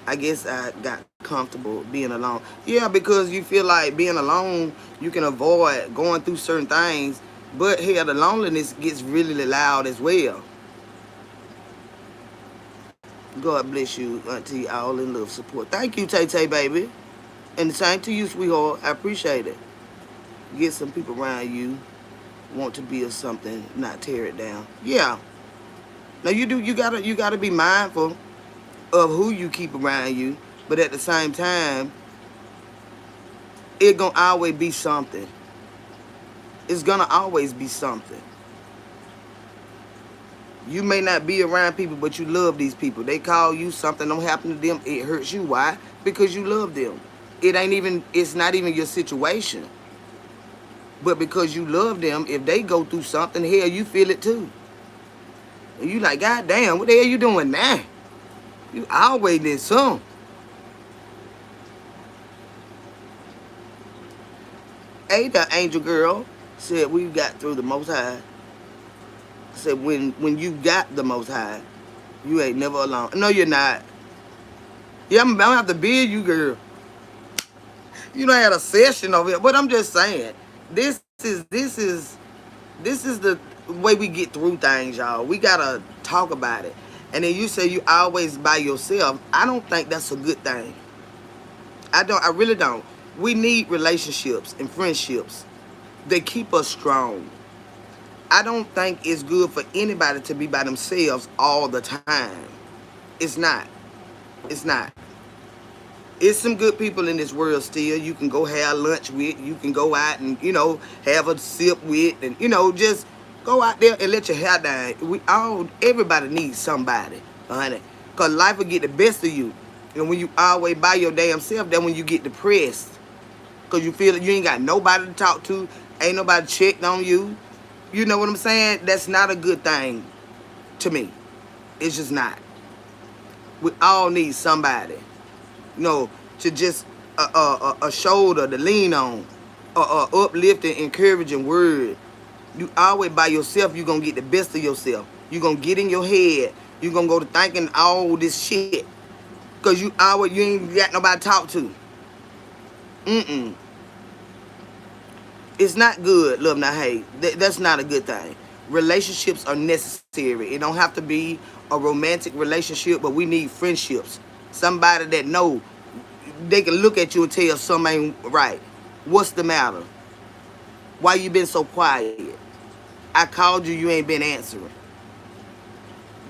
S1: I guess I got comfortable being alone. Yeah, because you feel like being alone, you can avoid going through certain things. But hell, the loneliness gets really loud as well. God bless you, Auntie. All in love, support. Thank you, Tay, baby. And the same to you, sweetheart. I appreciate it. Get some people around you want to build something, not tear it down. Yeah. Now you gotta be mindful of who you keep around you, but at the same time, it's gonna always be something. It's gonna always be something. You may not be around people, but you love these people. They call you, something don't happen to them, it hurts you. Why? Because you love them. It's not even your situation. But because you love them, if they go through something, hell, you feel it too. And you like, God damn, what the hell you doing now? You always did some. Ada, angel girl, said we got through the Most High. Said when you got the Most High, you ain't never alone. No, you're not. Yeah, I'm gonna have to bid you, girl. You know, I had a session over here, but I'm just saying, this is the way we get through things, y'all. We gotta talk about it. And then you say you always by yourself. I don't think that's a good thing. I really don't. We need relationships and friendships. They keep us strong. I don't think it's good for anybody to be by themselves all the time. It's not. It's not. It's some good people in this world still. You can go have lunch with. You can go out and, you know, have a sip with. And, you know, just go out there and let your hair down. Everybody needs somebody, honey. Because life will get the best of you. And when you always by your damn self, then when you get depressed. Because you feel that you ain't got nobody to talk to. Ain't nobody checked on you. You know what I'm saying? That's not a good thing to me. It's just not. We all need somebody. You know, to just a shoulder to lean on. uplifting, encouraging word. You always by yourself, you're going to get the best of yourself. You're going to get in your head. You're going to go to thinking all this shit. Because you ain't got nobody to talk to. Mm-mm. It's not good, love, not hate. That's not a good thing. Relationships are necessary. It don't have to be a romantic relationship, but we need friendships. Somebody that know they can look at you and tell something ain't right. What's the matter? Why you been so quiet? I called you, you ain't been answering.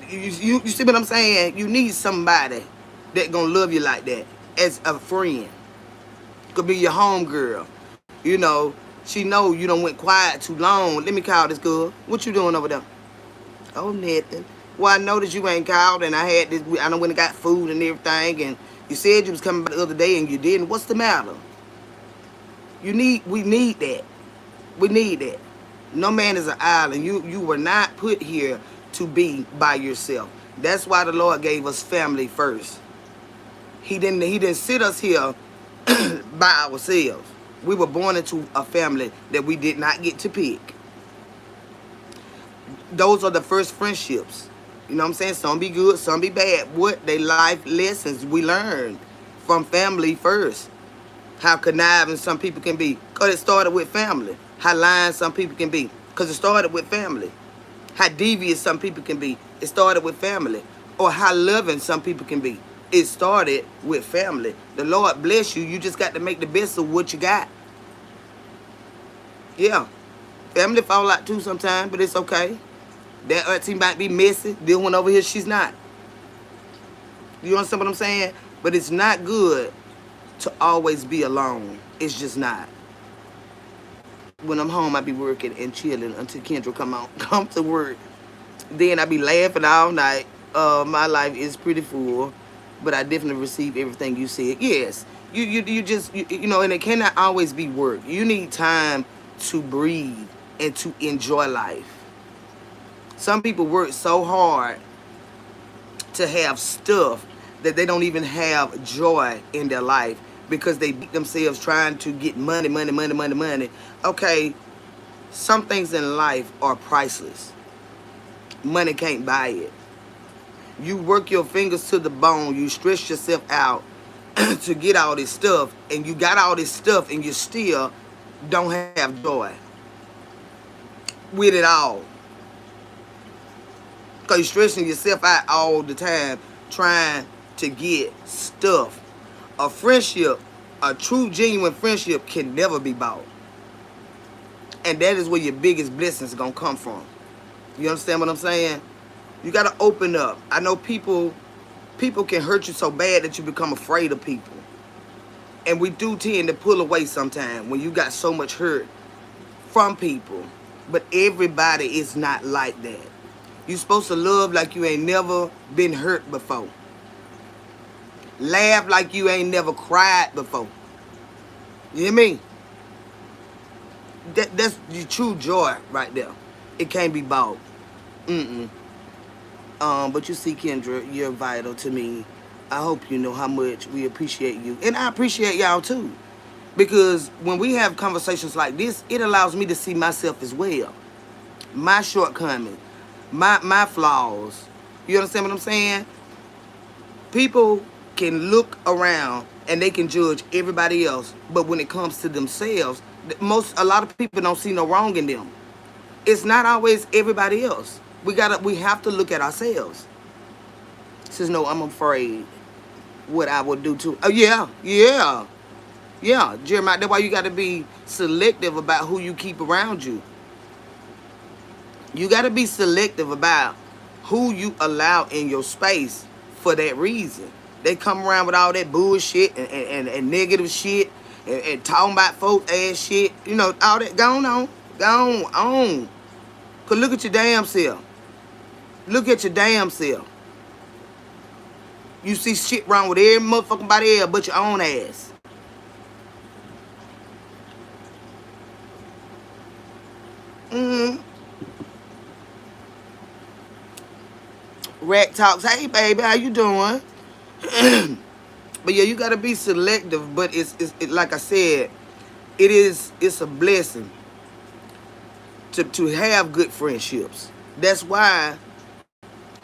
S1: You see what I'm saying? You need somebody that gonna love you like that as a friend. Could be your home girl. You know, she know you done went quiet too long. Let me call this girl. What you doing over there? Oh, nothing. Well, I noticed you ain't called, and I had this. I done went and got food and everything, and you said you was coming back the other day, and you didn't. What's the matter? We need that. We need that. No man is an island. You were not put here to be by yourself. That's why the Lord gave us family first. He didn't sit us here by ourselves. We were born into a family that we did not get to pick. Those are the first friendships. You know what I'm saying? Some be good, some be bad. What? They life lessons we learned from family first. How conniving some people can be. Because it started with family. How lying some people can be. Because it started with family. How devious some people can be. It started with family. Or how loving some people can be. It started with family. The Lord bless you. You just got to make the best of what you got. Yeah. Family fall out too sometimes, but it's okay. That auntie might be messy. This one over here, she's not. You understand what I'm saying? But it's not good to always be alone. It's just not. When I'm home, I be working and chilling until Kendra come to work. Then I be laughing all night. My life is pretty full, but I definitely receive everything you said. Yes, you just you know, and it cannot always be work. You need time to breathe and to enjoy life. Some people work so hard to have stuff that they don't even have joy in their life because they beat themselves trying to get money. Okay, some things in life are priceless. Money can't buy it. You work your fingers to the bone. You stress yourself out to get all this stuff, and you got all this stuff, and you still don't have joy with it all. Because you're stressing yourself out all the time trying to get stuff. A friendship, a true, genuine friendship can never be bought. And that is where your biggest blessings are going to come from. You understand what I'm saying? You got to open up. I know people can hurt you so bad that you become afraid of people. And we do tend to pull away sometimes when you got so much hurt from people. But everybody is not like that. You're supposed to love like you ain't never been hurt before. Laugh like you ain't never cried before. You hear me? That's the true joy right there. It can't be bought. But you see, Kendra, you're vital to me. I hope you know how much we appreciate you. And I appreciate y'all too. Because when we have conversations like this, it allows me to see myself as well. My shortcomings. My flaws. You understand what I'm saying? People can look around and they can judge everybody else, but when it comes to themselves, a lot of people don't see no wrong in them. It's not always everybody else. We have to look at ourselves. Says no, I'm afraid what I would do too. Oh yeah. Jeremiah, that's why you got to be selective about who you keep around you. You got to be selective about who you allow in your space for that reason. They come around with all that bullshit and negative shit and talking about folk ass shit. You know, all that. Go on. Because look at your damn self. Look at your damn self. You see shit wrong with every motherfucking body else but your own ass. Rack talks, hey baby, how you doing? But yeah, you gotta be selective. But it's like I said, it's a blessing to have good friendships. That's why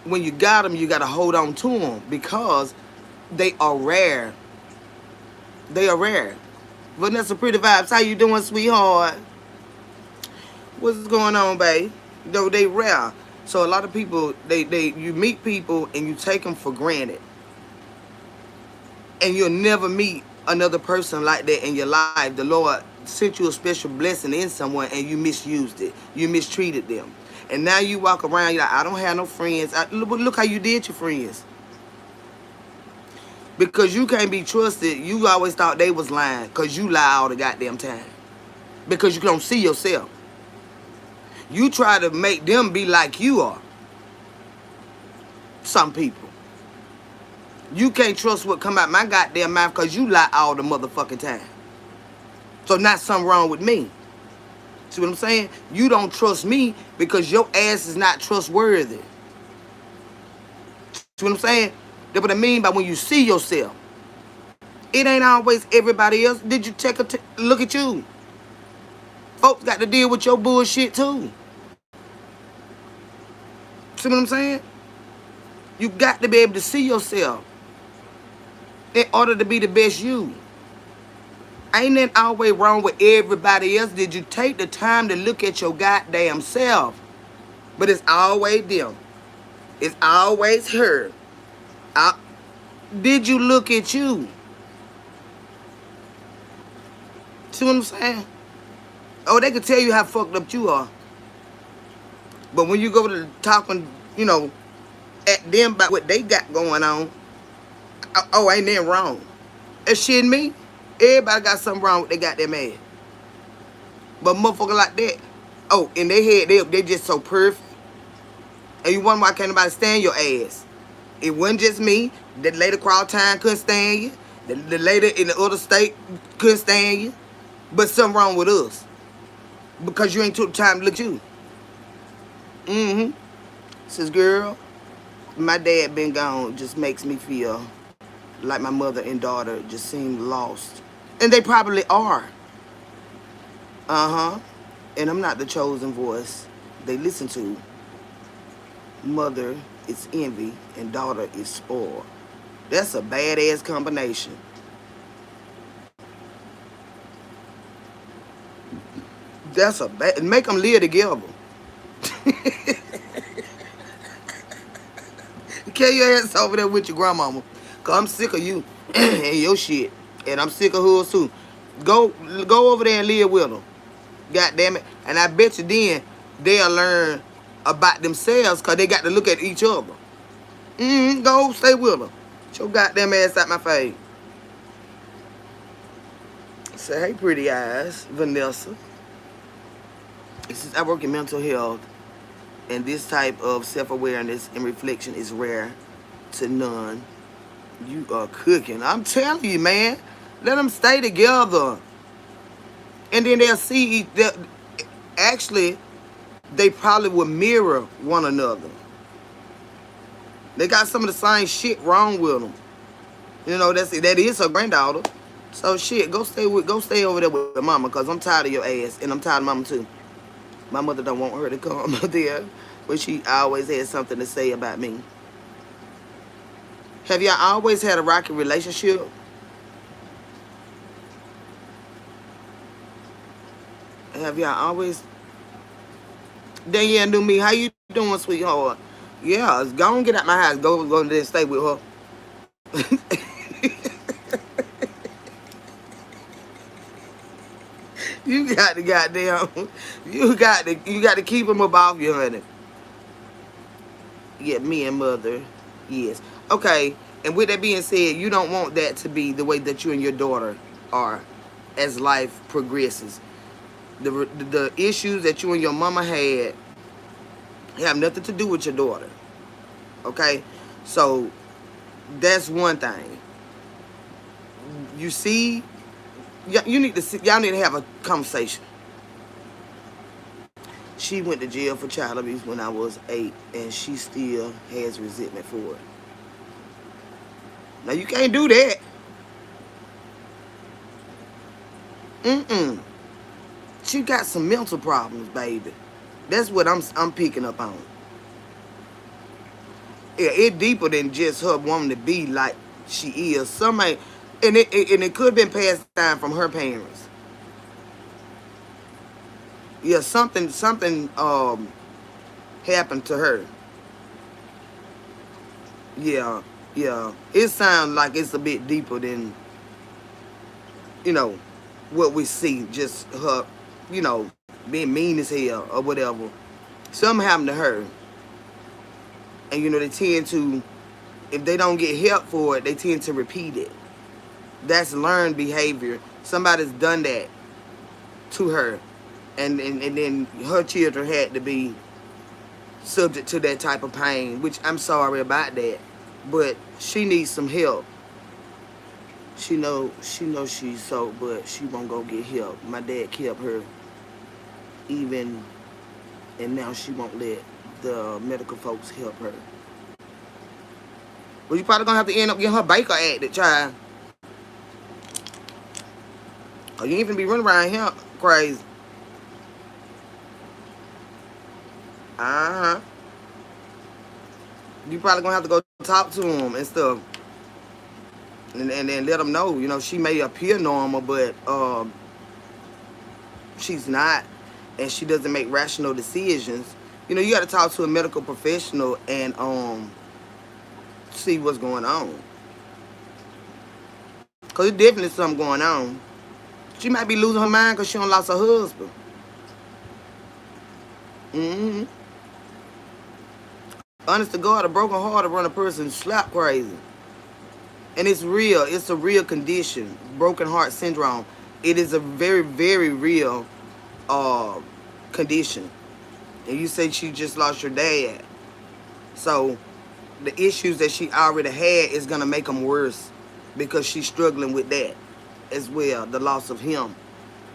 S1: when you got them, you got to hold on to them because they are rare. They are rare. Vanessa Pretty Vibes, how you doing, sweetheart? What's going on, babe? Though they rare. So a lot of people, they you meet people and you take them for granted. And you'll never meet another person like that in your life. The Lord sent you a special blessing in someone and you misused it. You mistreated them. And now you walk around, you're like, I don't have no friends. Look how you did your friends. Because you can't be trusted. You always thought they was lying because you lie all the goddamn time. Because you don't see yourself. You try to make them be like you are. Some people. You can't trust what come out my goddamn mouth because you lie all the motherfucking time. So not something wrong with me. See what I'm saying? You don't trust me because your ass is not trustworthy. See what I'm saying? That's what I mean by when you see yourself. It ain't always everybody else. Did you take a look at you? Folks got to deal with your bullshit too. See what I'm saying? You got to be able to see yourself in order to be the best you. Ain't that always wrong with everybody else? Did you take the time to look at your goddamn self? But it's always them. It's always her. Did you look at you? See what I'm saying? Oh, they can tell you how fucked up you are. But when you go to talking, at them about what they got going on, oh, ain't that wrong? That shit me. Everybody got something wrong with they goddamn ass. But motherfucker like that, oh, in their head, they just so perfect. And you wonder why can't nobody stand your ass. It wasn't just me. The lady across town couldn't stand you. The lady in the other state couldn't stand you. But something wrong with us. Because you ain't took the time to look at you. Says, girl, my dad been gone just makes me feel like my mother and daughter just seem lost. And they probably are. And I'm not the chosen voice they listen to. Mother is envy and daughter is spoiled. That's a badass combination. That's a bad. Make them live together. Carry your ass over there with your grandmama. Cause I'm sick of you and your shit. And I'm sick of hers too. Go over there and live with them. God damn it. And I bet you then they'll learn about themselves because they got to look at each other. Go stay with them. Get your goddamn ass out my face. Say, hey, pretty eyes, Vanessa. Since I work in mental health, and this type of self-awareness and reflection is rare to none. You are cooking. I'm telling you, man. Let them stay together. And then they'll see, actually, they probably will mirror one another. They got some of the same shit wrong with them. That is her granddaughter. So shit, go stay over there with mama, cause I'm tired of your ass, and I'm tired of mama too. My mother don't want her to come there, but she always had something to say about me. Have y'all always had a rocky relationship? Have y'all always? Danielle knew me. How you doing, sweetheart? Yeah, go and get out my house. Go there and stay with her. You got to goddamn. You got to keep them up off you, honey. Yeah, me and mother. Yes. Okay. And with that being said, you don't want that to be the way that you and your daughter are as life progresses. The issues that you and your mama had have nothing to do with your daughter. Okay? So, that's one thing. You see, y'all need to have a conversation. She went to jail for child abuse when I was 8, and she still has resentment for it. Now, you can't do that. Mm-mm. She got some mental problems, baby. That's what I'm picking up on. Yeah, it deeper than just her wanting to be like she is. Somebody, and it could have been passed down from her parents. Yeah, something happened to her. Yeah, yeah. It sounds like it's a bit deeper than you know what we see. Just her, you know, being mean as hell or whatever. Something happened to her, and you know they tend to, if they don't get help for it, they tend to repeat it. That's learned behavior. Somebody's done that to her, and then her children had to be subject to that type of pain, which I'm sorry about that, but she needs some help. She knows she's so, but she won't go get help. My dad kept her even, and now she won't let the medical folks help her. Well, you probably gonna have to end up getting her baker acted, child. Or you ain't even be running around here crazy. Uh huh. You probably gonna have to go talk to him and stuff, and then let them know. You know, she may appear normal, but she's not, and she doesn't make rational decisions. You know, you got to talk to a medical professional and see what's going on, cause it's definitely something going on. She might be losing her mind cause she don't lost her husband. Mm-hmm. Honest to God, a broken heart to run a person slap crazy. And it's real. It's a real condition. Broken heart syndrome. It is a very, very real uh, condition. And you say she just lost your dad. So the issues that she already had is going to make them worse because she's struggling with that as well, the loss of him.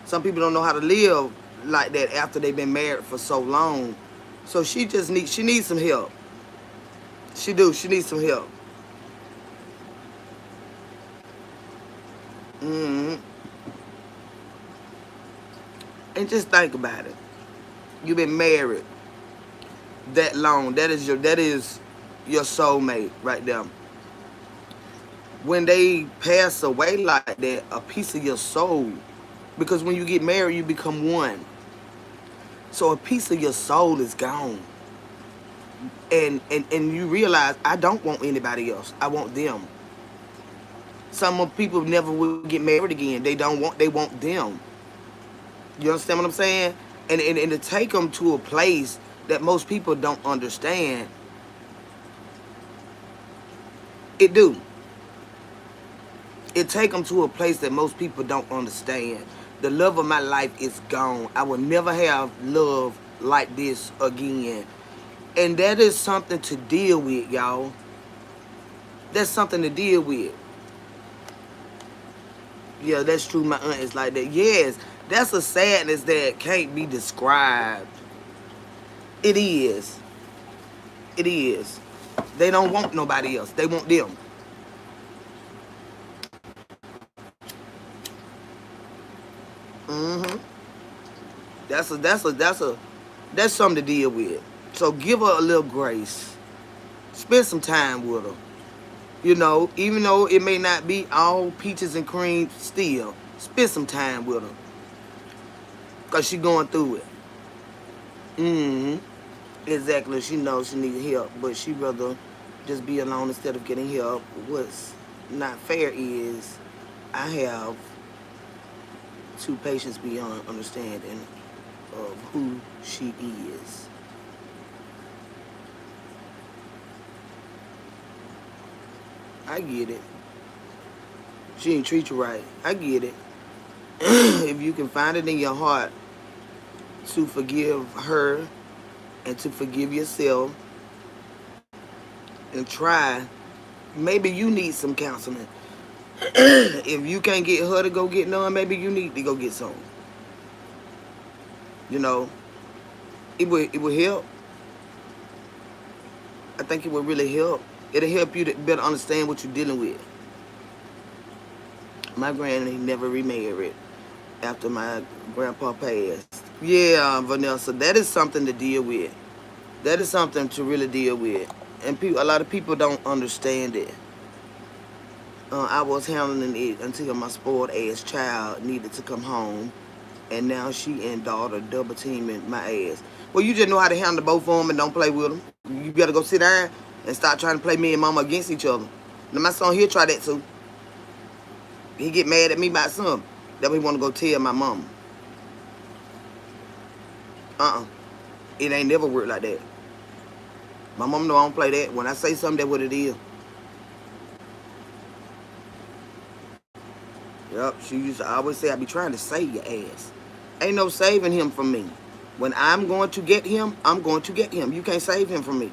S1: Some people don't know how to live like that after they've been married for so long. So she needs some help. She needs some help. Hmm. And just think about it. You've been married that long. That is your soulmate right there. When they pass away like that, a piece of your soul, because when you get married, you become one. So a piece of your soul is gone. And you realize I don't want anybody else. I want them. Some people never will get married again. They want them. You understand what I'm saying? And to take them to a place that most people don't understand, it do. It take them to a place that most people don't understand. The love of my life is gone. I will never have love like this again. And that is something to deal with, y'all. That's something to deal with. Yeah, that's true. My aunt is like that. Yes, that's a sadness that can't be described. It is. It is. They don't want nobody else. They want them. Hmm. That's something to deal with. So give her a little grace. Spend some time with her. You know, even though it may not be all peaches and cream, still spend some time with her, cause she going through it. Hmm. Exactly. She knows she needs help, but she rather just be alone instead of getting help. What's not fair is I have two patients beyond understanding of who she is. I get it. She ain't treat you right. I get it. If you can find it in your heart to forgive her and to forgive yourself and try, maybe you need some counseling. If you can't get her to go get none, maybe you need to go get some. You know, it would help. I think it would really help. It'll help you to better understand what you're dealing with. My granny never remarried, after my grandpa passed. Yeah, Vanessa, that is something to deal with. That is something to really deal with. And people, a lot of people don't understand it. I was handling it until my spoiled ass child needed to come home, and now she and daughter double teaming my ass. Well, you just know how to handle both of them and don't play with them. You better go sit down and stop trying to play me and mama against each other. Now my son, he'll try that too. He get mad at me about something that we want to go tell my mama. It ain't never worked like that. My mom know I don't play that. When I say something, that's what it is. Yep, she used to always say, I be trying to save your ass. Ain't no saving him from me. When I'm going to get him, I'm going to get him. You can't save him from me.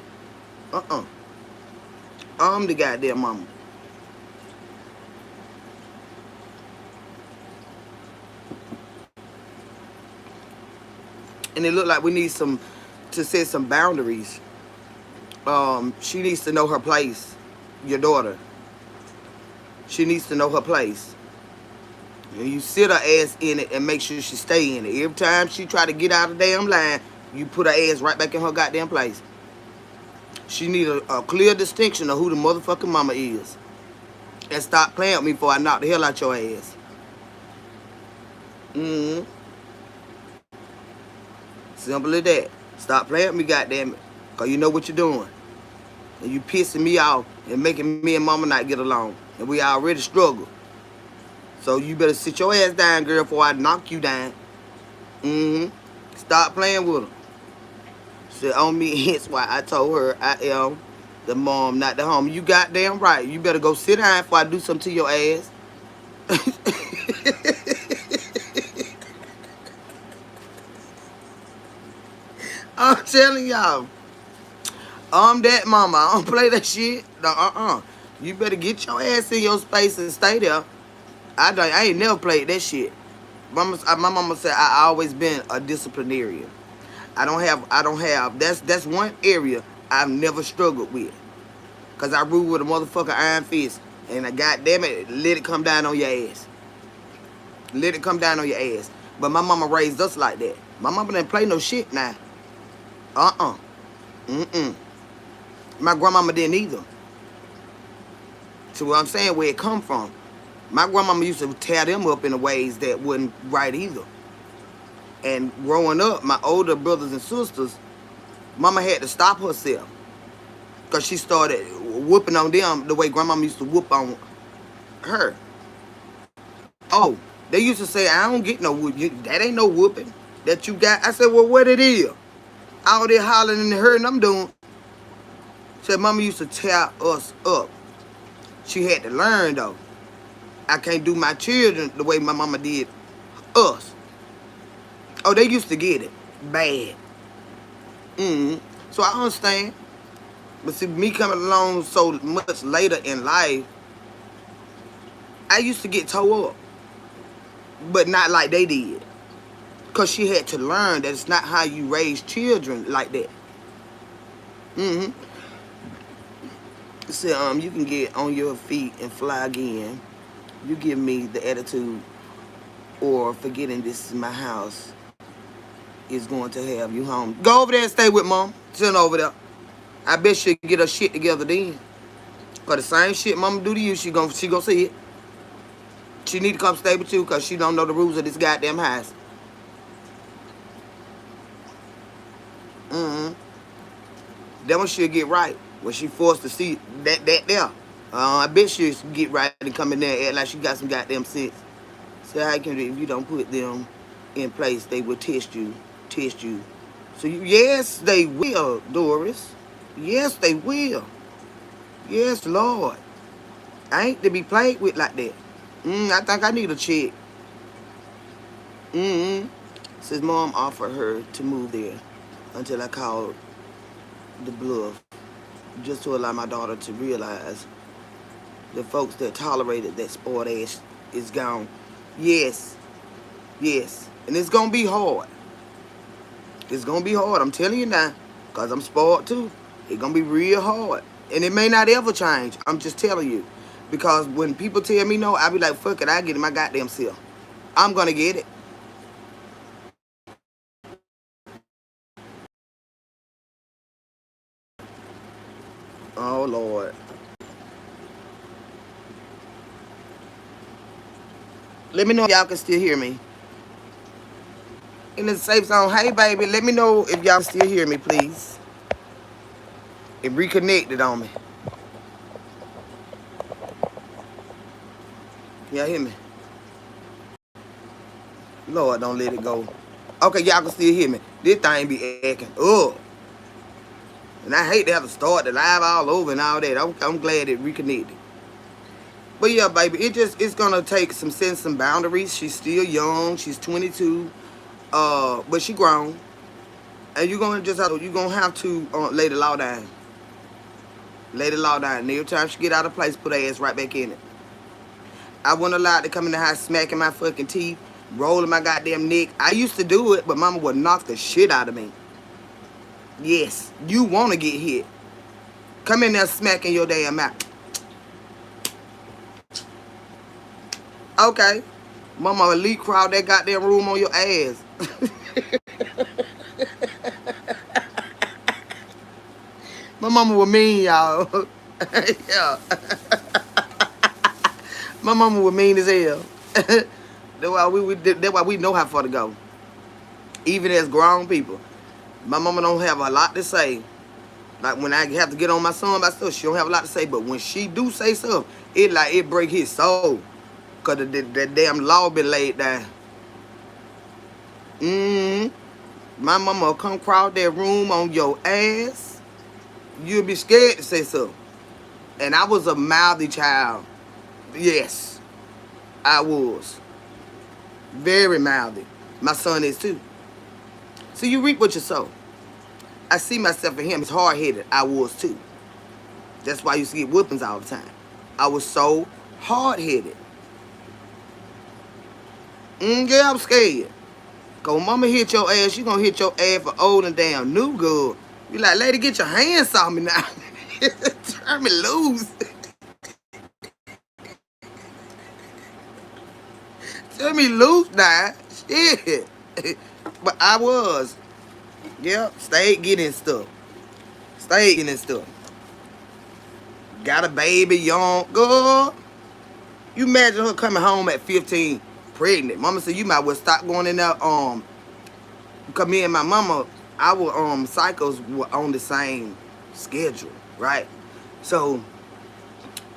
S1: I'm the goddamn mama. And it look like we need to set some boundaries. She needs to know her place. Your daughter. She needs to know her place. And you sit her ass in it and make sure she stay in it. Every time she try to get out of the damn line, you put her ass right back in her goddamn place. She need a clear distinction of who the motherfucking mama is. And stop playing with me before I knock the hell out your ass. Simple as that. Stop playing with me, goddamn it. Cause you know what you're doing. And you pissing me off and making me and mama not get along. And we already struggle. So you better sit your ass down, girl, before I knock you down. Stop playing with her. Said on me, hence why I told her I am the mom, not the home. You goddamn right. You better go sit down before I do something to your ass. I'm telling y'all. I'm that mama. I don't play that shit. No, You better get your ass in your space and stay there. I ain't never played that shit. My mama said I always been a disciplinarian. I don't have. That's one area I've never struggled with. Cause I rule with a motherfucking iron fist, and goddamn it, let it come down on your ass. Let it come down on your ass. But my mama raised us like that. My mama didn't play no shit now. My grandmama didn't either. So what I'm saying, where it come from. My grandmama used to tear them up in the ways that wasn't right either. And growing up, my older brothers and sisters, mama had to stop herself. Because she started whooping on them the way grandmama used to whoop on her. Oh, they used to say, I don't get no whooping. That ain't no whooping that you got. I said, well, what it is? All that hollering and hurting I'm doing. Said mama used to tear us up. She had to learn, though. I can't do my children the way my mama did us. Oh, they used to get it bad. So I understand. But see, me coming along so much later in life, I used to get tore up. But not like they did. Because she had to learn that it's not how you raise children like that. So, you can get on your feet and fly again. You give me the attitude or forgetting this is my house is going to have you home. Go over there and stay with mom. Sit over there. I bet she'll get her shit together then. Cause the same shit mama do to you, she gonna see it. She need to come stay with you cause she don't know the rules of this goddamn house. Then when she'll get right. When she forced to see that there. I bet she'll get right and come in there and act like she got some goddamn sense. So how can if you don't put them in place, they will test you. So yes, they will, Doris. Yes, they will. Yes, Lord. I ain't to be played with like that. I think I need a check. Says mom offered her to move there until I called the bluff, just to allow my daughter to realize the folks that tolerated that spoiled ass is gone. Yes. And it's gonna be hard. It's gonna be hard, I'm telling you now. Cause I'm spoiled too. It's gonna be real hard. And it may not ever change. I'm just telling you. Because when people tell me no, I be like, fuck it, I get it my goddamn self. I'm gonna get it. Let me know if y'all can still hear me. In the safe zone, hey baby, let me know if y'all still hear me, please. It reconnected on me. Y'all hear me? Lord, don't let it go. Okay, y'all can still hear me. This thing be acting up. And I hate to have to start the live all over and all that. I'm glad it reconnected. But yeah, baby, it's gonna take some sense, some boundaries. She's still young. She's 22. But she grown. And you're gonna have to lay the law down. Lay the law down. And every time she get out of place, put her ass right back in it. I wasn't allowed to come in the house smacking my fucking teeth, rolling my goddamn neck. I used to do it, but mama would knock the shit out of me. Yes, you want to get hit. Come in there smacking your damn mouth. Okay. Mama elite crowd that goddamn room on your ass. My mama was mean, y'all. Yeah. My mama was mean as hell. That's why we know how far to go. Even as grown people. My mama don't have a lot to say. Like when I have to get on my son by stuff, she don't have a lot to say. But when she do say something, it break his soul. Cause the damn law been laid down. My mama will come crowd that room on your ass. You'll be scared to say something. And I was a mouthy child. Yes, I was. Very mouthy. My son is too. So you reap what you sow. I see myself in him. He's hard-headed. I was too. That's why I used to get whoopings all the time. I was so hard-headed. Yeah, I'm scared. Cause when mama hit your ass, she gonna hit your ass for old and damn new good. You like, lady, get your hands off me now. Turn me loose. Turn me loose now. Shit. But I was. Yep, stayed getting stuff. Stayed getting stuff. Got a baby, young girl. You imagine her coming home at 15, pregnant. Mama said, you might well stop going in there. Cause me and my mama, our cycles were on the same schedule, right? So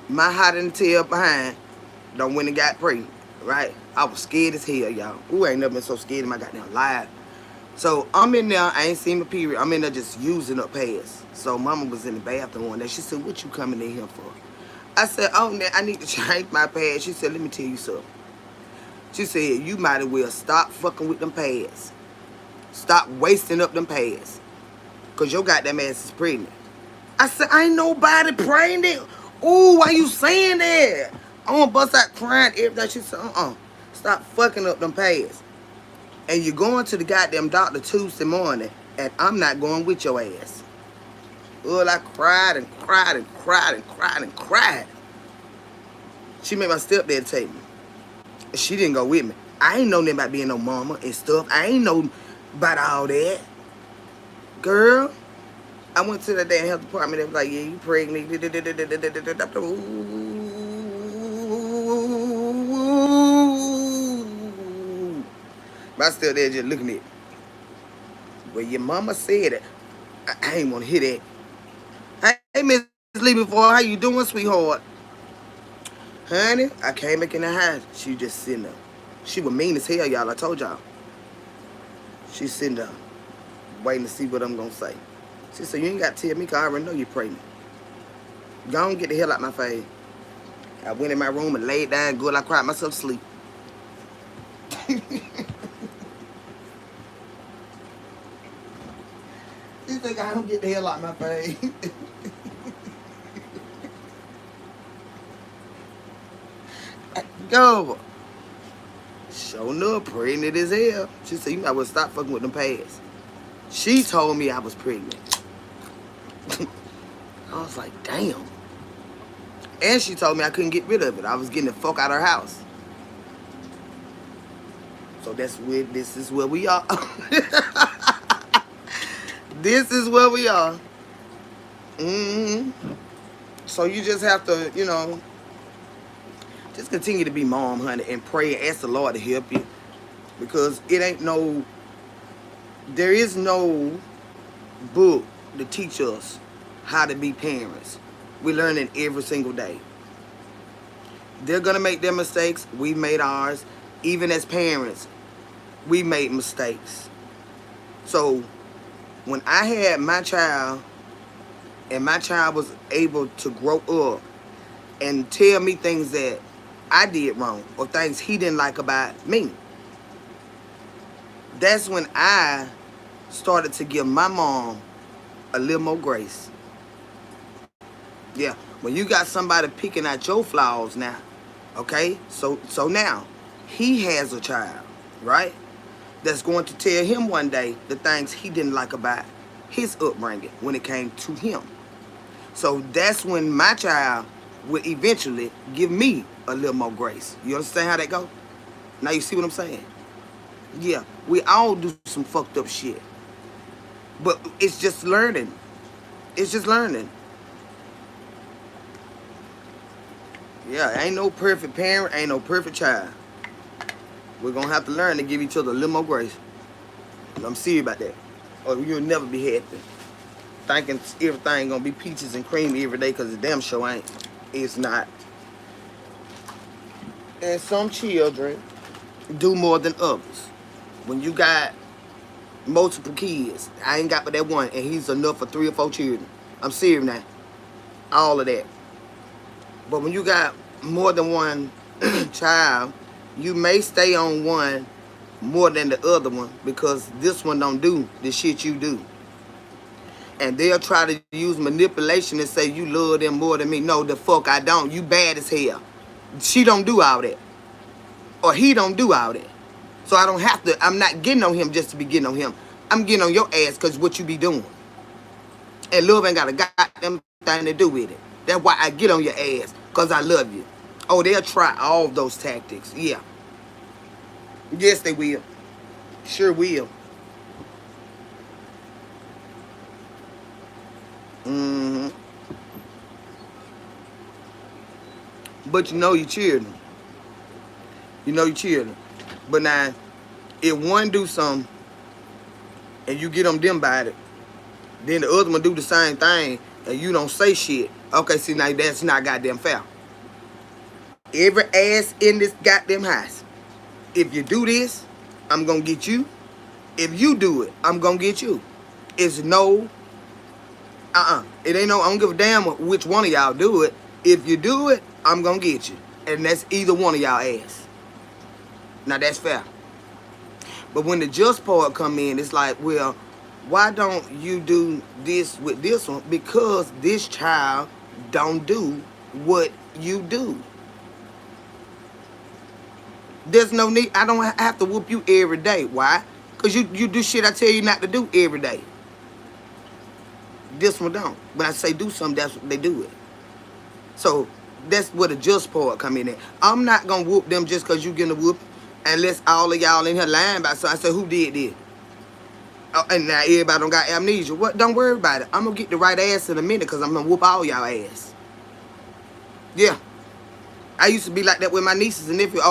S1: my hot in the tail behind done went and got pregnant, right? I was scared as hell, y'all. Ooh, I ain't never been so scared in my goddamn life. So I'm in there, I ain't seen my period. I'm in there just using up pads. So mama was in the bathroom one day. She said, what you coming in here for? I said, oh, I need to change my pads. She said, let me tell you something. She said, you might as well stop fucking with them pads. Stop wasting up them pads. Because your goddamn ass is pregnant. I said, ain't nobody pregnant. Ooh, why you saying that? I'm gonna bust out crying everything. She said, stop fucking up them pads. And you're going to the goddamn doctor Tuesday morning, and I'm not going with your ass. Well, I cried and cried and cried and cried and cried. She made my stepdad take me. She didn't go with me. I ain't know nothing about being no mama and stuff. I ain't know about all that. Girl, I went to the damn health department. They was like, yeah, you pregnant. My stepdad just looking at me. Well, your mama said it. I ain't want to hear that. Hey, Miss Lee, before, how you doing, sweetheart? Honey, I came back in the house. She was just sitting there. She was mean as hell, y'all. I told y'all. She's sitting there, waiting to see what I'm going to say. She said, you ain't got to tell me because I already know you're pregnant. Go on, get the hell out my face. I went in my room and laid down good. I cried myself to sleep. You think I don't get the hell out my face? Go. Showing up, pregnant as hell. She said, you might well stop fucking with them pads. She told me I was pregnant. I was like, damn. And she told me I couldn't get rid of it. I was getting the fuck out of her house. So this is where we are. This is where we are. So you just have to, Just continue to be mom, honey, and pray and ask the Lord to help you. Because it ain't no, there is no book to teach us how to be parents. We learn it every single day. They're going to make their mistakes. We made ours. Even as parents, we made mistakes. So when I had my child and my child was able to grow up and tell me things that I did wrong or things he didn't like about me, that's when I started to give my mom a little more grace. Yeah, when you got somebody picking out your flaws now, okay? So now he has a child, right? That's going to tell him one day the things he didn't like about his upbringing when it came to him. So that's when my child will eventually give me a little more grace. You understand how that go? Now you see what I'm saying? Yeah, we all do some fucked up shit. But it's just learning. It's just learning. Yeah, ain't no perfect parent, ain't no perfect child. We're going to have to learn to give each other a little more grace. I'm serious about that. Or you'll never be happy. Thinking everything going to be peaches and cream every day because the damn show ain't. It's not. And some children do more than others. When you got multiple kids, I ain't got but that one, and he's enough for 3 or 4 children. I'm serious now. All of that. But when you got more than one child, you may stay on one more than the other one because this one don't do the shit you do. And they'll try to use manipulation and say you love them more than me. No, the fuck I don't. You bad as hell. She don't do all that. Or he don't do all that. So I don't have to, I'm not getting on him just to be getting on him. I'm getting on your ass because what you be doing. And love ain't got a goddamn thing to do with it. That's why I get on your ass, because I love you. Oh, they'll try all those tactics. Yeah. Yes, they will. Sure will. Mm-hmm. But you know your children. You know your children. But now, if one do something and you get on them by it, then the other one do the same thing and you don't say shit. Okay, see, now that's not goddamn fair. Every ass in this goddamn house, if you do this, I'm gonna get you. If you do it, I'm gonna get you. It's no, it ain't no, I don't give a damn which one of y'all do it. If you do it, I'm gonna get you. And that's either one of y'all ass. Now that's fair. But when the just part come in, it's like, well, why don't you do this with this one? Because this child don't do what you do. There's no need. I don't have to whoop you every day. Why? Because you do shit I tell you not to do every day. This one don't. When I say do something, that's what they do it. So that's where the just part come in at. I'm not going to whoop them just because you getting a whoop unless all of y'all in here lying about. So I said, who did this? Oh, and now everybody don't got amnesia. What? Don't worry about it. I'm going to get the right ass in a minute because I'm going to whoop all y'all ass. Yeah. I used to be like that with my nieces and nephews.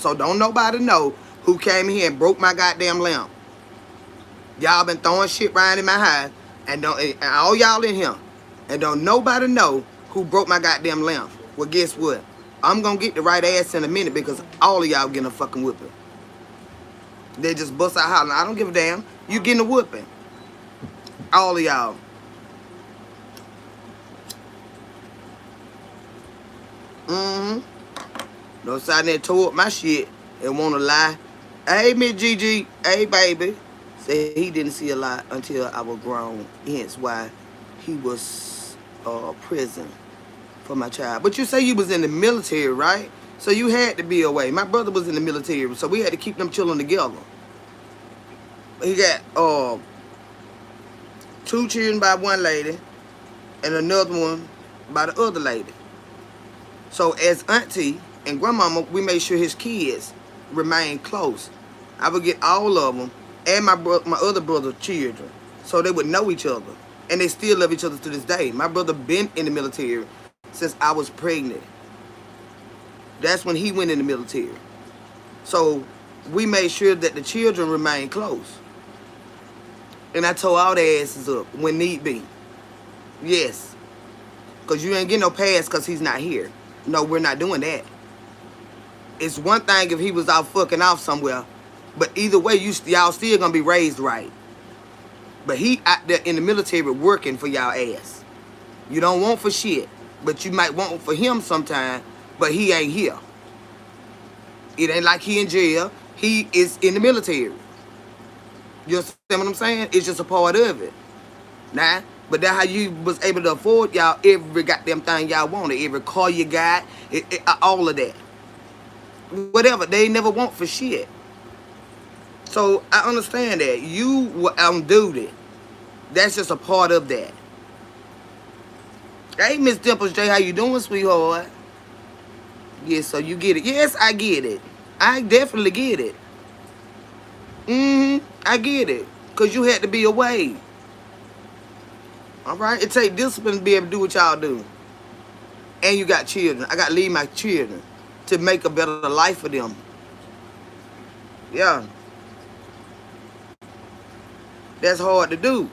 S1: So don't nobody know who came here and broke my goddamn lamp. Y'all been throwing shit around in my house, and all y'all in here, and don't nobody know who broke my goddamn lamp. Well, guess what? I'm gonna get the right ass in a minute because all of y'all getting a fucking whooping. They just bust out hollering. I don't give a damn. You getting a whooping. All of y'all. Don't sit there and tore up my shit and want to lie. Hey, Miss Gigi. Hey, baby. Say he didn't see a lot until I was grown. Hence why he was prison for my child. But you say you was in the military, right? So you had to be away. My brother was in the military, so we had to keep them children together. He got 2 children by one lady and another one by the other lady. So as auntie and grandmama, we made sure his kids remained close. I would get all of them and my other brother's children so they would know each other. And they still love each other to this day. My brother been in the military since I was pregnant. That's when he went in the military. So we made sure that the children remained close. And I tore all their asses up when need be. Yes. Because you ain't getting no pass because he's not here. No, we're not doing that. It's one thing if he was out fucking off somewhere. But either way, y'all still going to be raised right. But he out there in the military working for y'all ass. You don't want for shit. But you might want for him sometime. But he ain't here. It ain't like he in jail. He is in the military. You understand what I'm saying? It's just a part of it. Nah, but that's how you was able to afford y'all every goddamn thing y'all wanted. Every car you got, all of that. Whatever, they never want for shit. So I understand that. You were on duty. That's just a part of that. Hey, Miss Dimples J, how you doing, sweetheart? Yes, so you get it. Yes, I get it. I definitely get it. I get it. Because you had to be away. All right? It takes discipline to be able to do what y'all do. And you got children. I got to leave my children to make a better life for them. Yeah. That's hard to do.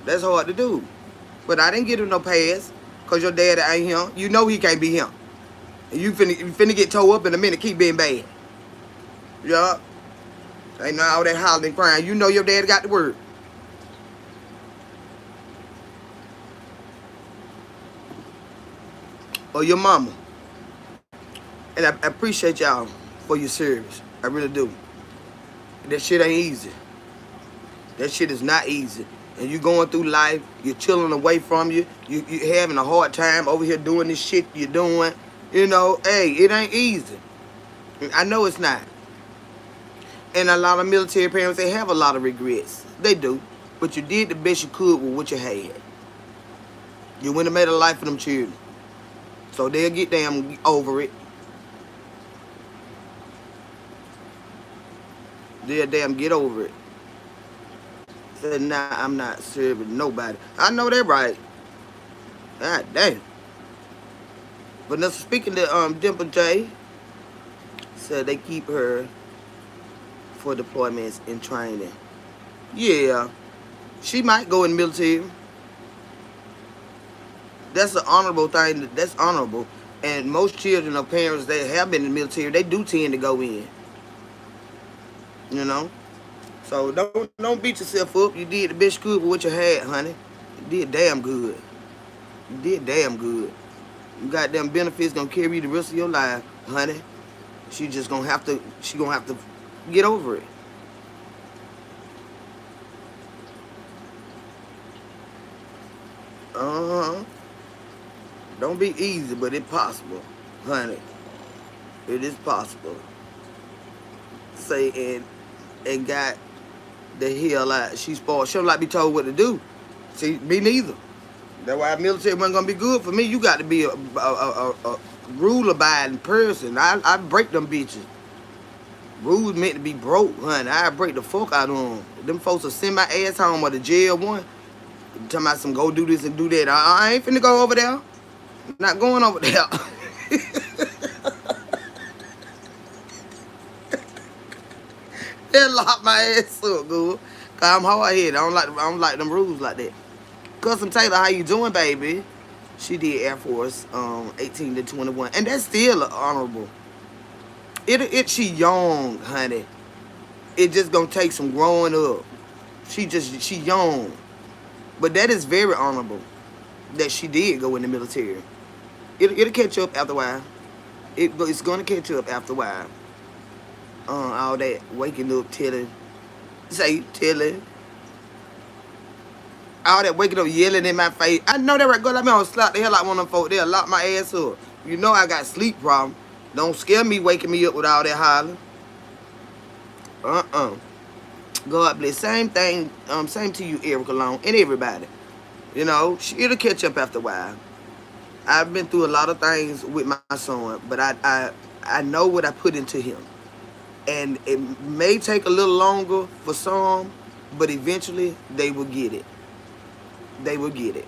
S1: That's hard to do. But I didn't get him no pass because your daddy ain't him. You know he can't be him. And you finna get towed up in a minute. Keep being bad. Yeah. Ain't no all that hollering and crying. You know your daddy got the word. Or your mama. And I appreciate y'all for your service. I really do. That shit ain't easy. That shit is not easy. And you going through life, you're chilling away from you having a hard time over here doing this shit you're doing. You know, hey, it ain't easy. I know it's not. And a lot of military parents, they have a lot of regrets. They do. But you did the best you could with what you had. You went and made a life for them children. So they'll get damn over it. They'll damn get over it. Said, nah, I'm not serving nobody. I know that right. God damn. But now speaking to Dimple J, said they keep her for deployments and training. Yeah. She might go in the military. That's an honorable thing. That's honorable. And most children of parents that have been in the military, they do tend to go in. You know? So don't beat yourself up. You did the best you could with what you had, honey. You did damn good. You did damn good. You got them benefits gonna carry you the rest of your life, honey. She gonna have to get over it. Don't be easy, but it's possible, honey. It is possible. Say and got the hell out. She spoiled. She don't like be told what to do. See, me neither. That's why military wasn't gonna be good for me. You got to be a rule-abiding person. I break them bitches. Rules meant to be broke, honey. I break the fuck out of them. Them folks will send my ass home or the jail one. Talking about some go do this and do that. I ain't finna go over there. I'm not going over there. They lock my ass up, good. Cause I'm hard-headed. I don't like them rules like that. Custom Taylor, how you doing, baby? She did Air Force 18 to 21. And that's still honorable. She young, honey. It just gonna take some growing up. She young. But that is very honorable that she did go in the military. It'll catch up after a while. It's gonna catch up after a while. All that waking up, telling. All that waking up, yelling in my face. I know that right, girl. Let me on slap the hell out one of them folks. They'll lock my ass up. You know I got sleep problem. Don't scare me waking me up with all that hollering. God bless. Same thing. Same to you, Erica Long, and everybody. You know, it'll catch up after a while. I've been through a lot of things with my son, but I know what I put into him. And it may take a little longer for some, but eventually they will get it. They will get it.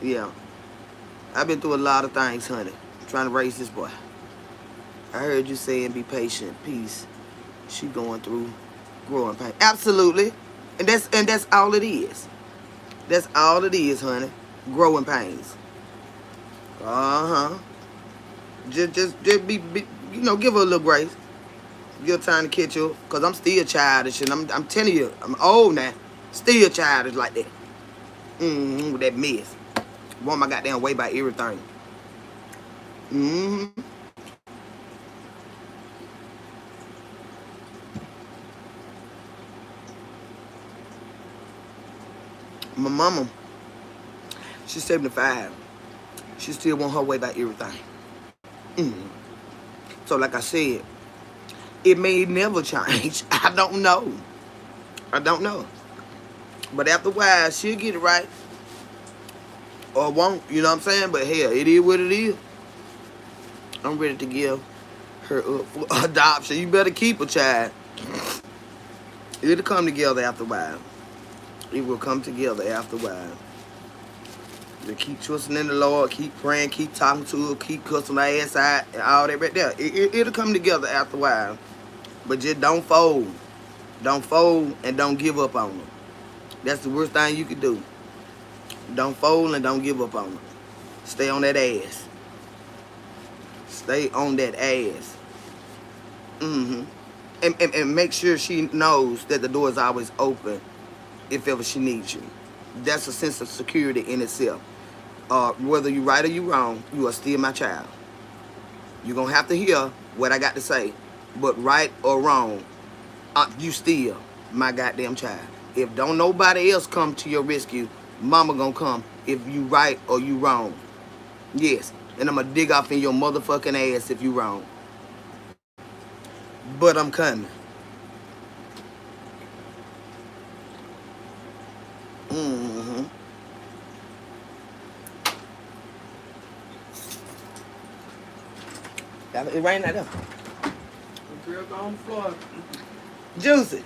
S1: Yeah. I've been through a lot of things, honey, trying to raise this boy. I heard you saying be patient, peace. She going through growing pain. Absolutely. And that's all it is. That's all it is, honey. Growing pains. Uh-huh. Just be give her a little grace. Give her time to catch up. Cause I'm still childish and I'm telling you, I'm old now. Still childish like that. With that mess. Want my goddamn way by everything. My mama, she's 75. She still want her way by everything. So like I said, it may never change. I don't know. I don't know. But after a while, she'll get it right. Or won't, you know what I'm saying? But hell, it is what it is. I'm ready to give her up for adoption. You better keep a child. It'll come together after a while. It will come together after a while. You keep trusting in the Lord, keep praying, keep talking to her, keep cussing her ass out, and all that right there. It'll come together after a while. But just don't fold. Don't fold and don't give up on her. That's the worst thing you could do. Don't fold and don't give up on her. Stay on that ass. Stay on that ass. And make sure she knows that the door is always open if ever she needs you. That's a sense of security in itself. Whether you right or you wrong, you are still my child. You're going to have to hear what I got to say. But right or wrong, you still my goddamn child. If don't nobody else come to your rescue, mama gonna come if you right or you wrong. Yes, and I'm gonna dig off in your motherfucking ass if you wrong. But I'm coming. It rained out there.
S2: The girl go on the floor.
S1: Juicy.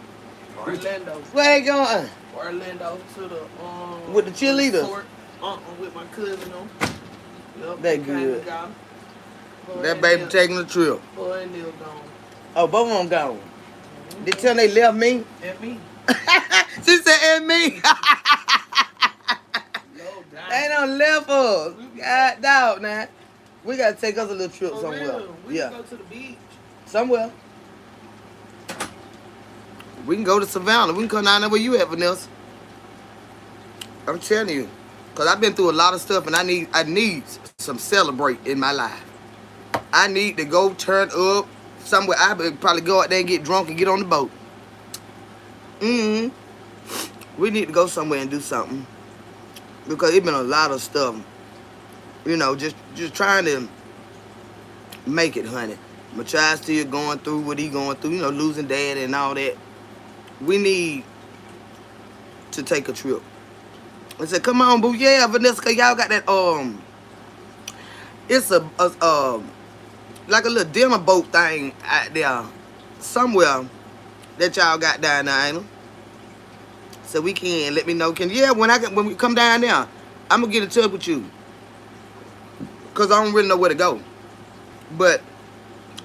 S2: Orlando.
S1: Where you going?
S2: Orlando to the
S1: with the cheerleaders.
S2: With my cousin on. Yep,
S1: That good. That
S2: baby
S1: baby taking a trip.
S2: Boy and Neil gone.
S1: Oh, both of them gone. They tell they left me.
S2: And me.
S1: She said and me.
S2: No,
S1: They done left us. God dog now. We gotta take us a little trip somewhere.
S2: Real. We can go to the beach.
S1: Somewhere. We can go to Savannah. We can come down there where you at, Vanessa. I'm telling you. Because I've been through a lot of stuff and I need some celebrate in my life. I need to go turn up somewhere. I would probably go out there and get drunk and get on the boat. We need to go somewhere and do something. Because it's been a lot of stuff. You know, just trying to make it, honey. My child still going through what he going through, you know, losing dad and all that. We need to take a trip. I said, come on, boo. Yeah, Vanessa, cause y'all got that, it's like a little dinner boat thing out there somewhere that y'all got down there, ain't it? So we can let me know. When we come down there, I'm gonna get in touch with you. Cause I don't really know where to go. But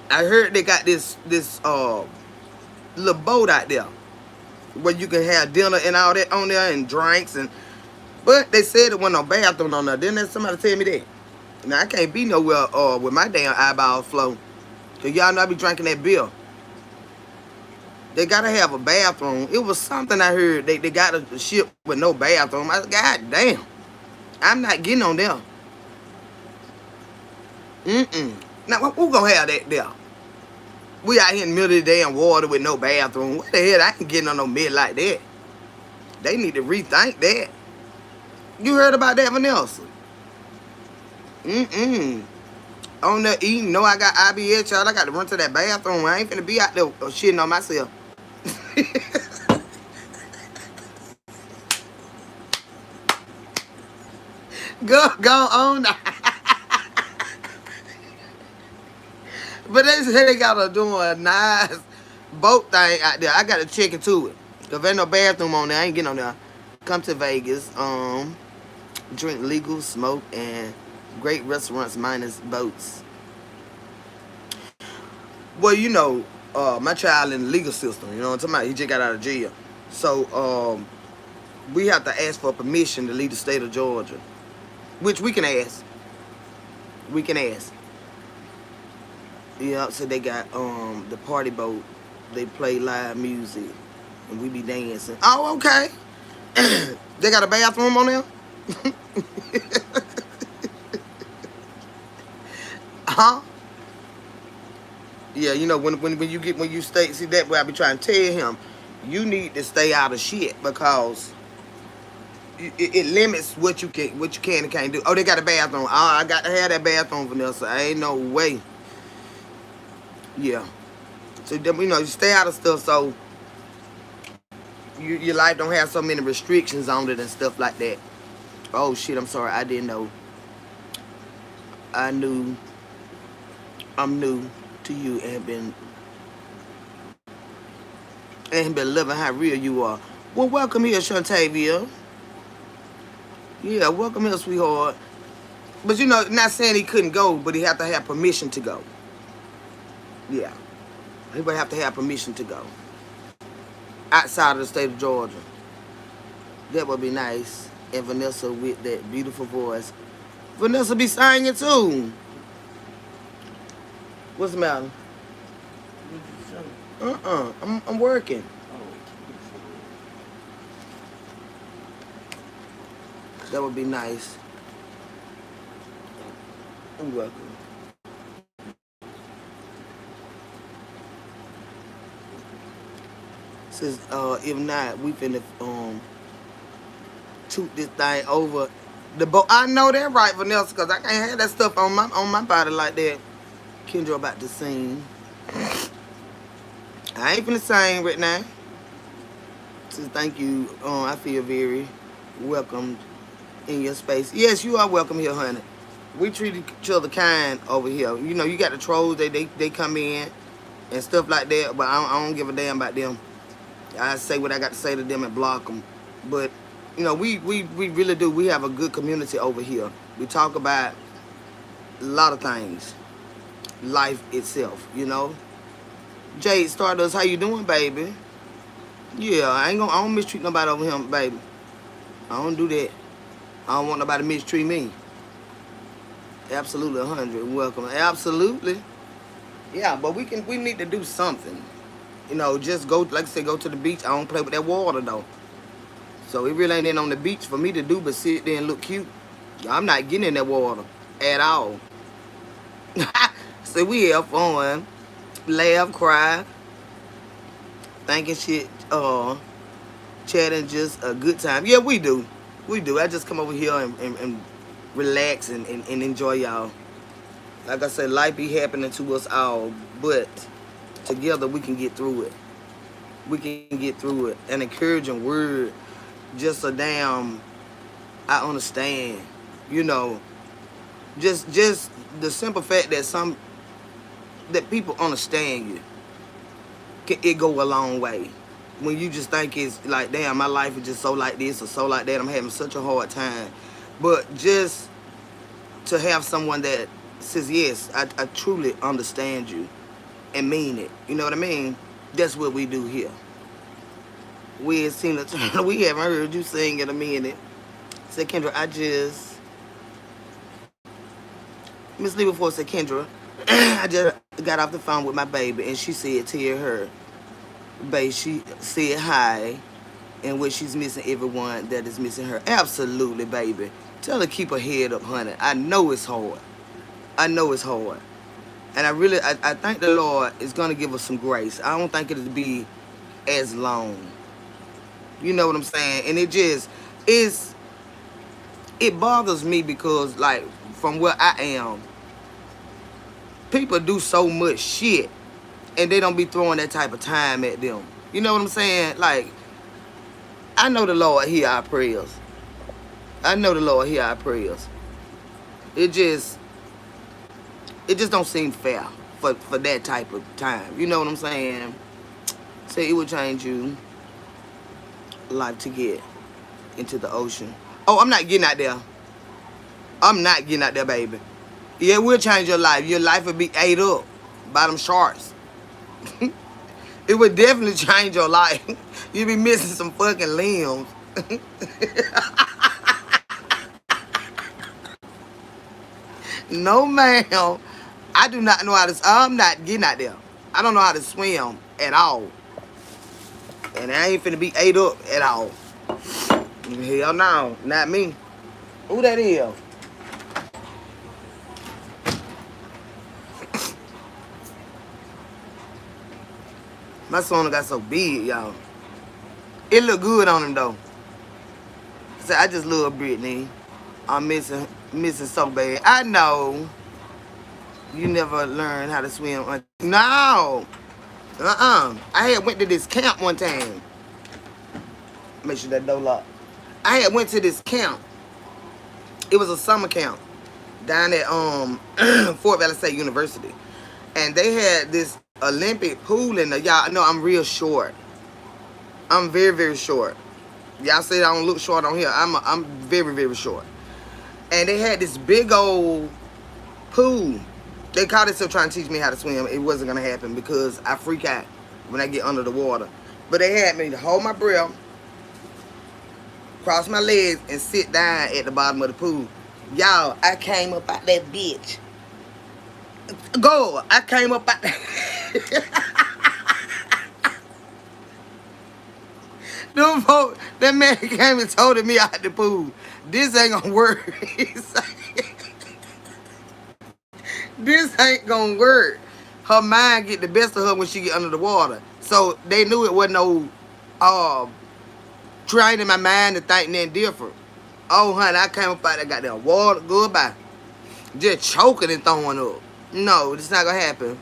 S1: I heard they got this little boat out there where you can have dinner and all that on there and drinks but they said there wasn't no bathroom on there. Didn't somebody tell me that? Now I can't be nowhere with my damn eyeballs flow. Cause y'all know I be drinking that beer. They gotta have a bathroom. It was something I heard they got a ship with no bathroom. I said, God damn. I'm not getting on there. Now who gonna have that there? We out here in the middle of the damn water with no bathroom. What the hell? I ain't getting on no bed like that. They need to rethink that. You heard about that, Vanessa? On there eating. No, I got IBS, y'all. I got to run to that bathroom. I ain't finna be out there shitting on myself. Go on now. But they say they got a nice boat thing out there. I got to check into it. If there's no bathroom on there, I ain't getting on there. Come to Vegas. Drink legal, smoke, and great restaurants minus boats. Well, you know, my child in the legal system. You know what I'm talking about? He just got out of jail, so we have to ask for permission to leave the state of Georgia, which we can ask. We can ask. Yeah, so they got the party boat. They play live music, and we be dancing. Oh, okay. They got a bathroom on there. Huh? Yeah, you know when you stay, see that way I be trying to tell him, you need to stay out of shit because it limits what you can and can't do. Oh, they got a bathroom. Oh, I got to have that bathroom, Vanessa. Ain't no way. Yeah. So you know you stay out of stuff so your life don't have so many restrictions on it and stuff like that. Oh shit, I'm sorry, I didn't know. I knew I'm new to you and been loving how real you are. Well, welcome here, Shantavia. Yeah, welcome here, sweetheart. But you know, not saying he couldn't go, but he have to have permission to go. Yeah, he would have to have permission to go outside of the state of Georgia. That would be nice. And Vanessa with that beautiful voice. Vanessa be singing too. What's the matter? I'm working. That would be nice. You're welcome. Says if not, we finna toot this thing over the boat. I know that right, Vanessa, cause I can't have that stuff on my body like that. Kendra about to sing. I ain't finna sing right now. Says thank you. I feel very welcomed in your space. Yes, you are welcome here, honey. We treat each other kind over here. You know, you got the trolls. They come in and stuff like that, but I don't give a damn about them. I say what I got to say to them and block them. But you know, we really do. We have a good community over here. We talk about a lot of things, life itself. You know, Jade Stardust, how you doing, baby? Yeah, I don't mistreat nobody over here, baby. I don't do that. I don't want nobody to mistreat me. Absolutely, 100. Welcome. Absolutely. Yeah, but we need to do something. You know, just go, like I said, go to the beach. I don't play with that water, though. So it really ain't on the beach for me to do but sit there and look cute. I'm not getting in that water at all. So we have fun, laugh, cry, thinking shit, chatting, just a good time. Yeah, we do. We do. I just come over here and relax and enjoy y'all. Like I said, life be happening to us all, but together we can get through it. We can get through it. An encouraging word, just a damn, I understand. You know, just the simple fact that people understand you, it go a long way. When you just think it's like, damn, my life is just so like this or so like that, I'm having such a hard time. But just to have someone that says, yes, I truly understand you and mean it. You know what I mean? That's what we do here. We ain't seen it. We haven't heard you sing in a minute. Said Kendra, Miss Lee before said, Kendra, I just got off the phone with my baby and she said, tell her, babe, she said hi and what she's missing everyone that is missing her. Absolutely, baby. Tell her keep her head up, honey. I know it's hard. I know it's hard. And I think the Lord is going to give us some grace. I don't think it'll be as long. You know what I'm saying? And it bothers me because, like, from where I am, people do so much shit and they don't be throwing that type of time at them. You know what I'm saying? Like, I know the Lord hear our prayers. I know the Lord hear our prayers. It just don't seem fair for that type of time. You know what I'm saying? Say it would change you life to get into the ocean. Oh, I'm not getting out there. I'm not getting out there, baby. Yeah, it will change your life. Your life will be ate up by them sharks. It would definitely change your life. You'd be missing some fucking limbs. No, ma'am. I do not know how to. I'm not getting out there. I don't know how to swim at all. And I ain't finna be ate up at all. Hell no, not me. Who that is? My son got so big, y'all. It look good on him though. So I just love Brittany. I'm missing so bad. I know you never learned how to swim. No. I had went to this camp one time. Make sure that door locked. I had went to this camp. It was a summer camp down at Fort Valley State University. And they had this Olympic pool in there. Y'all know I'm real short. I'm very, very short. Y'all say I don't look short on here. I'm very, very short. And they had this big old pool. They called themselves trying to teach me how to swim. It wasn't gonna happen because I freak out when I get under the water. But they had me to hold my breath, cross my legs, and sit down at the bottom of the pool. Y'all, I came up out that bitch. Go! I came up out Them folks, that man came and told me out the pool, this ain't gonna work. This ain't gonna work. Her mind get the best of her when she get under the water. So they knew it wasn't no training my mind to think nothing different. Oh honey, I came up out that goddamn water, goodbye. Just choking and throwing up. No, it's not gonna happen.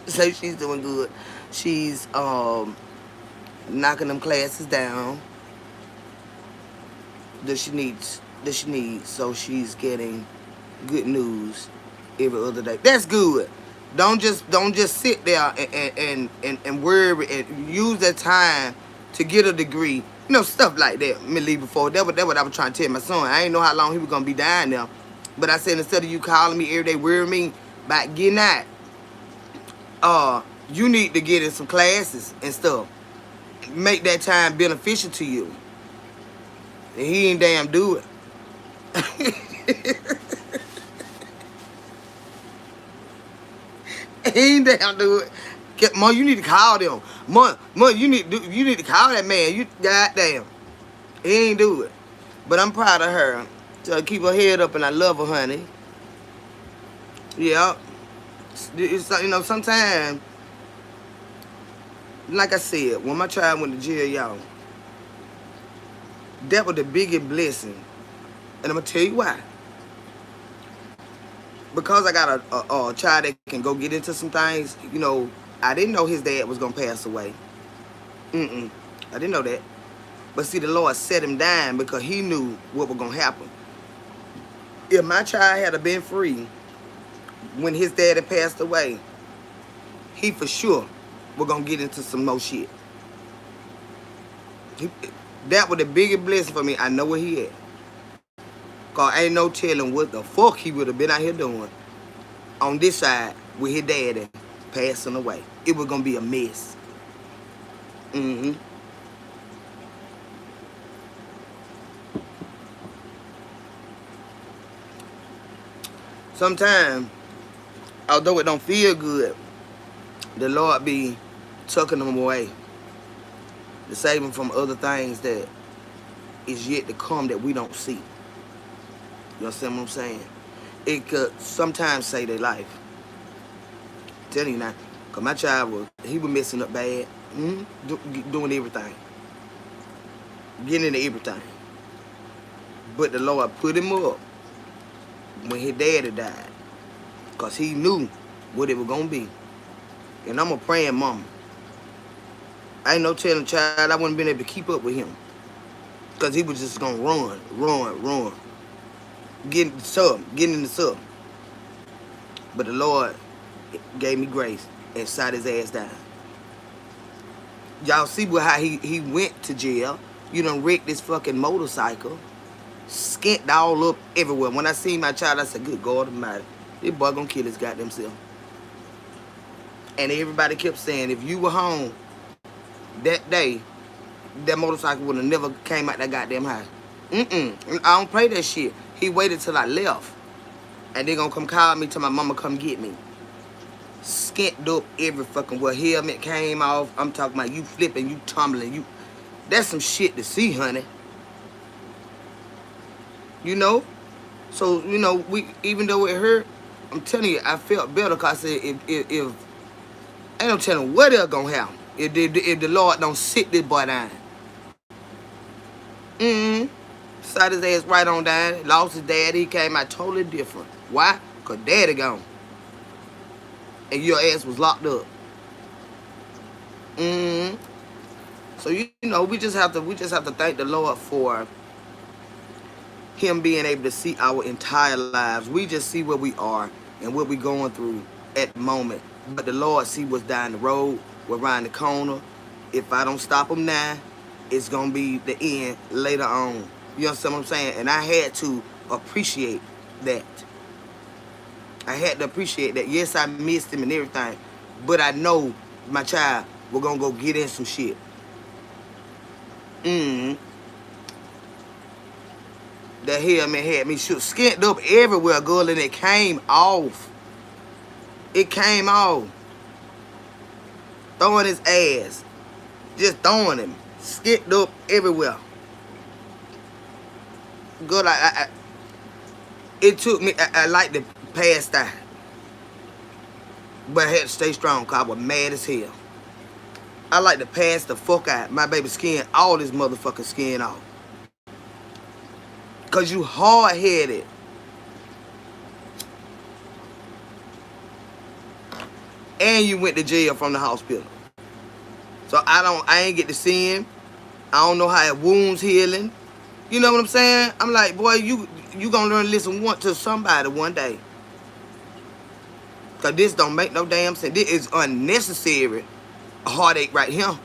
S1: So she's doing good. She's knocking them classes down that she needs. So she's getting good news every other day. That's good. Don't just sit there and worry and use that time to get a degree. You know, stuff like that. Me leave before. That what I was trying to tell my son. I ain't know how long he was gonna be down there. But I said, instead of you calling me every day, worrying me about getting out, you need to get in some classes and stuff. Make that time beneficial to you. And he ain't damn do it. He ain't damn do it. Mom, you need to call them. Mom, you need to call that man. You goddamn. He ain't do it. But I'm proud of her. So keep her head up, and I love her, honey. Yeah. It's, you know, sometimes, like I said, when my child went to jail, y'all, that was the biggest blessing. And I'm going to tell you why. Because I got a child that can go get into some things, you know, I didn't know his dad was going to pass away. I didn't know that. But see, the Lord set him down because he knew what was going to happen. If my child had been free when his dad had passed away, he for sure was going to get into some more shit. That was the biggest blessing for me. I know where he at. Because ain't no telling what the fuck he would have been out here doing on this side with his daddy passing away. It was going to be a mess. Sometimes, although it don't feel good, the Lord be tucking them away to save them from other things that is yet to come that we don't see. You understand what I'm saying? It could sometimes save their life. I'm telling you now, because my child he was messing up bad, doing everything, getting into everything. But the Lord put him up when his daddy died, because he knew what it was going to be. And I'm a praying mama. I ain't no telling child I wouldn't been able to keep up with him, because he was just going to run. Getting in the sub. But the Lord gave me grace and sat his ass down. Y'all see how he went to jail. You done wrecked this fucking motorcycle. Skint all up everywhere. When I seen my child, I said, good God Almighty, this boy gonna kill his goddamn self. And everybody kept saying, if you were home that day, that motorcycle would have never came out that goddamn house. I don't play that shit. He waited till I left. And they gonna come call me till my mama come get me. Skint up every fucking where helmet came off. I'm talking about you flipping, you tumbling, you. That's some shit to see, honey. You know? So, you know, we even though it hurt, I'm telling you, I felt better because I said if ain't no telling what else gonna happen if the Lord don't sit this boy down. Sat his ass right on down, lost his daddy, he came out totally different. Why? Because daddy gone. And your ass was locked up. So you know, we just have to thank the Lord for him being able to see our entire lives. We just see where we are and what we're going through at the moment. But the Lord see what's down the road, what's around the corner. If I don't stop him now, it's gonna be the end later on. You understand what I'm saying? And I had to appreciate that. I had to appreciate that. Yes, I missed him and everything, but I know my child, we're gonna go get in some shit. That helmet had me skint up everywhere, girl, and it came off. It came off. Throwing his ass. Just throwing him. Skint up everywhere. Girl, it took me, I like to pass that. But I had to stay strong because I was mad as hell. I like to pass the fuck out. My baby skin, all this motherfucking skin off. Because you hard-headed. And you went to jail from the hospital. So I ain't get to see him. I don't know how his wounds healing. You know what I'm saying? I'm like, boy, you gonna learn to listen to somebody one day. Because this don't make no damn sense. This is unnecessary heartache right here.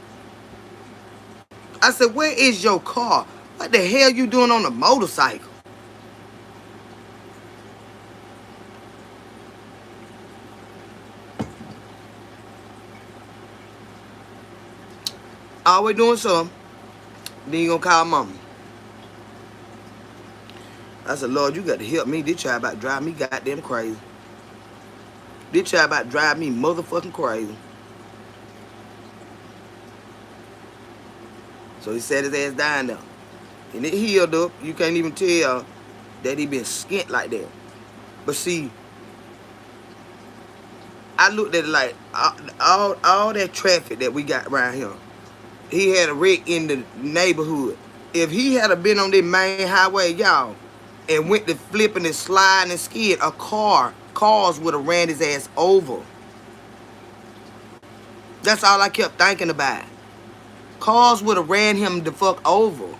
S1: I said, where is your car? What the hell you doing on a motorcycle? Always doing something. Then you gonna call mama. I said, Lord, you got to help me. This child about to drive me goddamn crazy. This child about to drive me motherfucking crazy. So he sat his ass down there. And it healed up. You can't even tell that he been skint like that. But see, I looked at it like all that traffic that we got around here. He had a wreck in the neighborhood. If he had been on the main highway, y'all, and went to flipping and sliding and skid, cars would have ran his ass over. That's all I kept thinking about. Cars would have ran him the fuck over.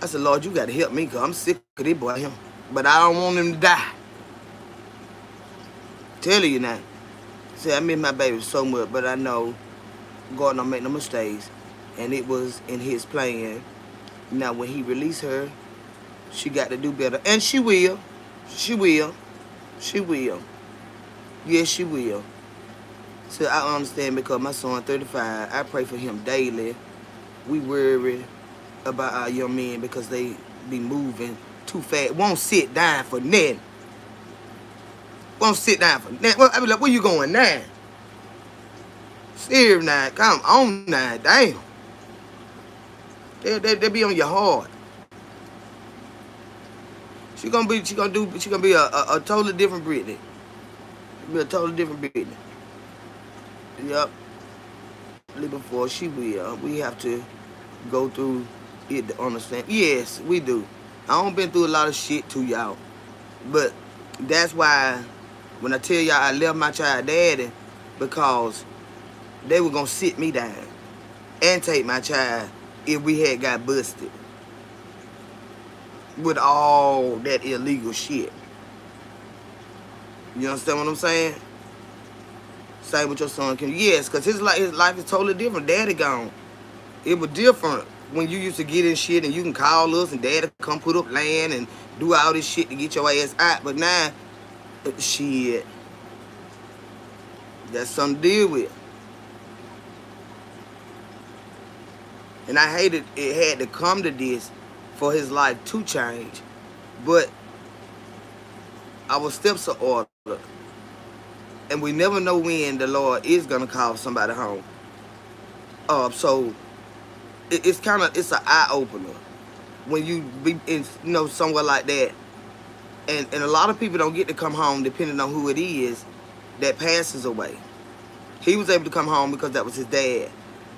S1: I said, Lord, you got to help me because I'm sick of this boy here. But I don't want him to die. Telling you now. See, I miss my baby so much, but I know God don't make no mistakes. And it was in his plan. Now, when he released her, she got to do better. And she will. She will. She will. Yes, she will. So I understand because my son 35, I pray for him daily. We worry about our young men because they be moving too fast. Won't sit down for nothing. Won't sit down for nothing. Well, I be like, where you going now? Serious now. Come on now. Damn. They be on your heart. She gonna be a totally different Britney. Be a totally different Britney. Yep. Before she will. We have to go through it to understand. Yes, we do. I don't been through a lot of shit to y'all. But that's why when I tell y'all I left my child daddy, because they were gonna sit me down and take my child if we had got busted with all that illegal shit. You understand what I'm saying? Same with your son Kim. Yes, because his life is totally different. Daddy gone. It was different when you used to get in shit and you can call us and daddy come put up land and do all this shit to get your ass out. But now, shit. That's something to deal with. And I hated it had to come to this for his life to change. But our steps are ordered. And we never know when the Lord is going to call somebody home. So it's kind of, it's an eye-opener when you be in, somewhere like that. And a lot of people don't get to come home depending on who it is that passes away. He was able to come home because that was his dad.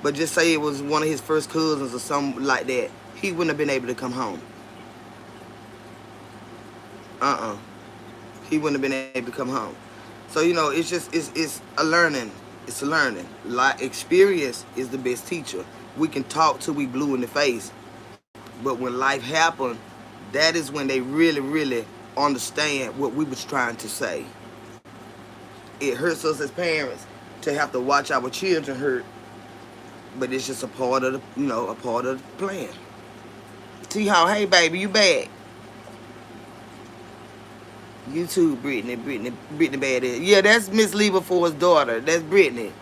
S1: But just say it was one of his first cousins or something like that, he wouldn't have been able to come home. He wouldn't have been able to come home. So, it's just, it's a learning. It's a learning. Like, experience is the best teacher. We can talk till we blue in the face. But when life happened, that is when they really, really understand what we was trying to say. It hurts us as parents to have to watch our children hurt. But it's just a part of the, a part of the plan. See how, hey baby, you back. You too, Brittany bad. Yeah, that's Miss Lieberfor's daughter. That's Brittany.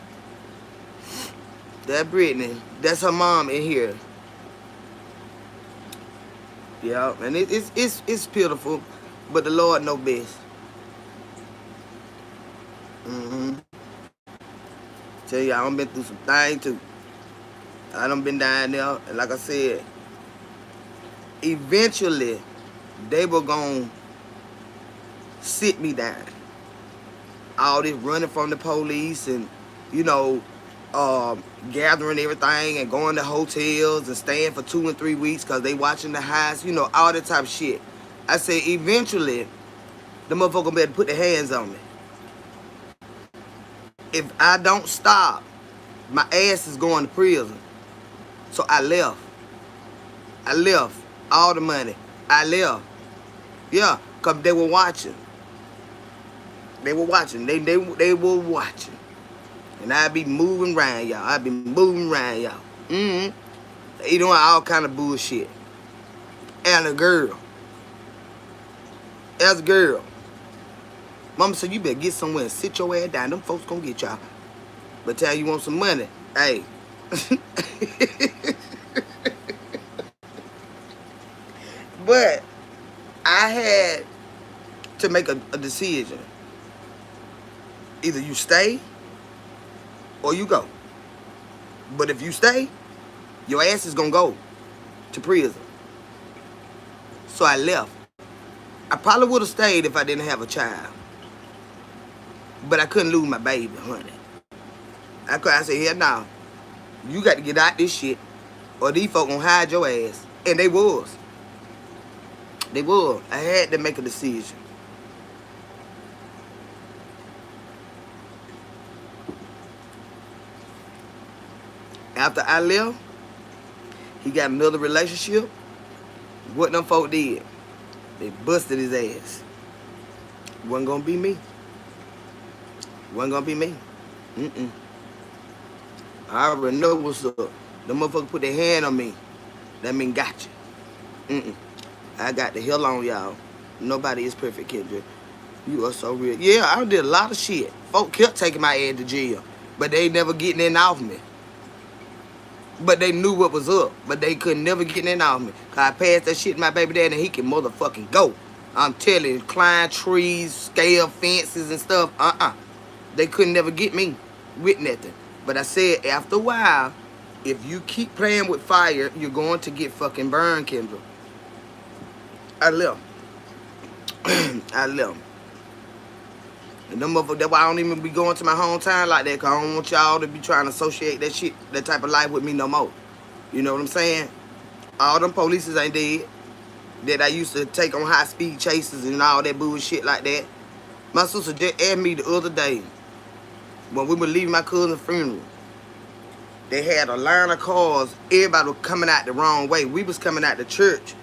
S1: That's Brittany. That's her mom in here. Yeah, and it's pitiful, but the Lord knows best. Tell you, I done been through some things too. I done been down there, and like I said, eventually they were gonna sit me down. All this running from the police and, gathering everything and going to hotels and staying for 2 and 3 weeks because they watching the highs, all that type of shit. I said, eventually, the motherfucker better put their hands on me. If I don't stop, my ass is going to prison. So I left. I left. All the money. I left. Yeah, because they were watching. They were watching. They were watching. And I'd be moving around, y'all. I'd be moving around, y'all. They doing all kind of bullshit. And a girl. As a girl. Mama said, you better get somewhere and sit your ass down. Them folks gonna get y'all. But tell you want some money. Hey. But I had to make a decision. Either you stay or you go. But if you stay, your ass is gonna go to prison. So I left. I probably would have stayed if I didn't have a child. But I couldn't lose my baby, honey. I said, hell no. You got to get out this shit or these folk gonna hide your ass. And they was. They was. I had to make a decision. After I left, he got another relationship. What them folk did? They busted his ass. Wasn't gonna be me. Wasn't gonna be me. I already know what's up. The motherfucker put their hand on me. That mean got you. I got the hell on y'all. Nobody is perfect, Kendra. You are so real. Yeah, I did a lot of shit. Folk kept taking my ass to jail. But they never getting in off me. But they knew what was up. But they could never get in off me. Cause I passed that shit to my baby daddy and he can motherfucking go. I'm telling you, climb trees, scale fences and stuff. They couldn't never get me with nothing. But I said, after a while, if you keep playing with fire, you're going to get fucking burned, Kendra. I left. I left. And them motherfuckers, that's why I don't even be going to my hometown like that, because I don't want y'all to be trying to associate that shit, that type of life with me no more. You know what I'm saying? All them polices ain't dead. That I used to take on high-speed chases and all that bullshit like that. My sister just asked me the other day, when we were leaving my cousin's funeral, they had a line of cars. Everybody was coming out the wrong way. We was coming out the church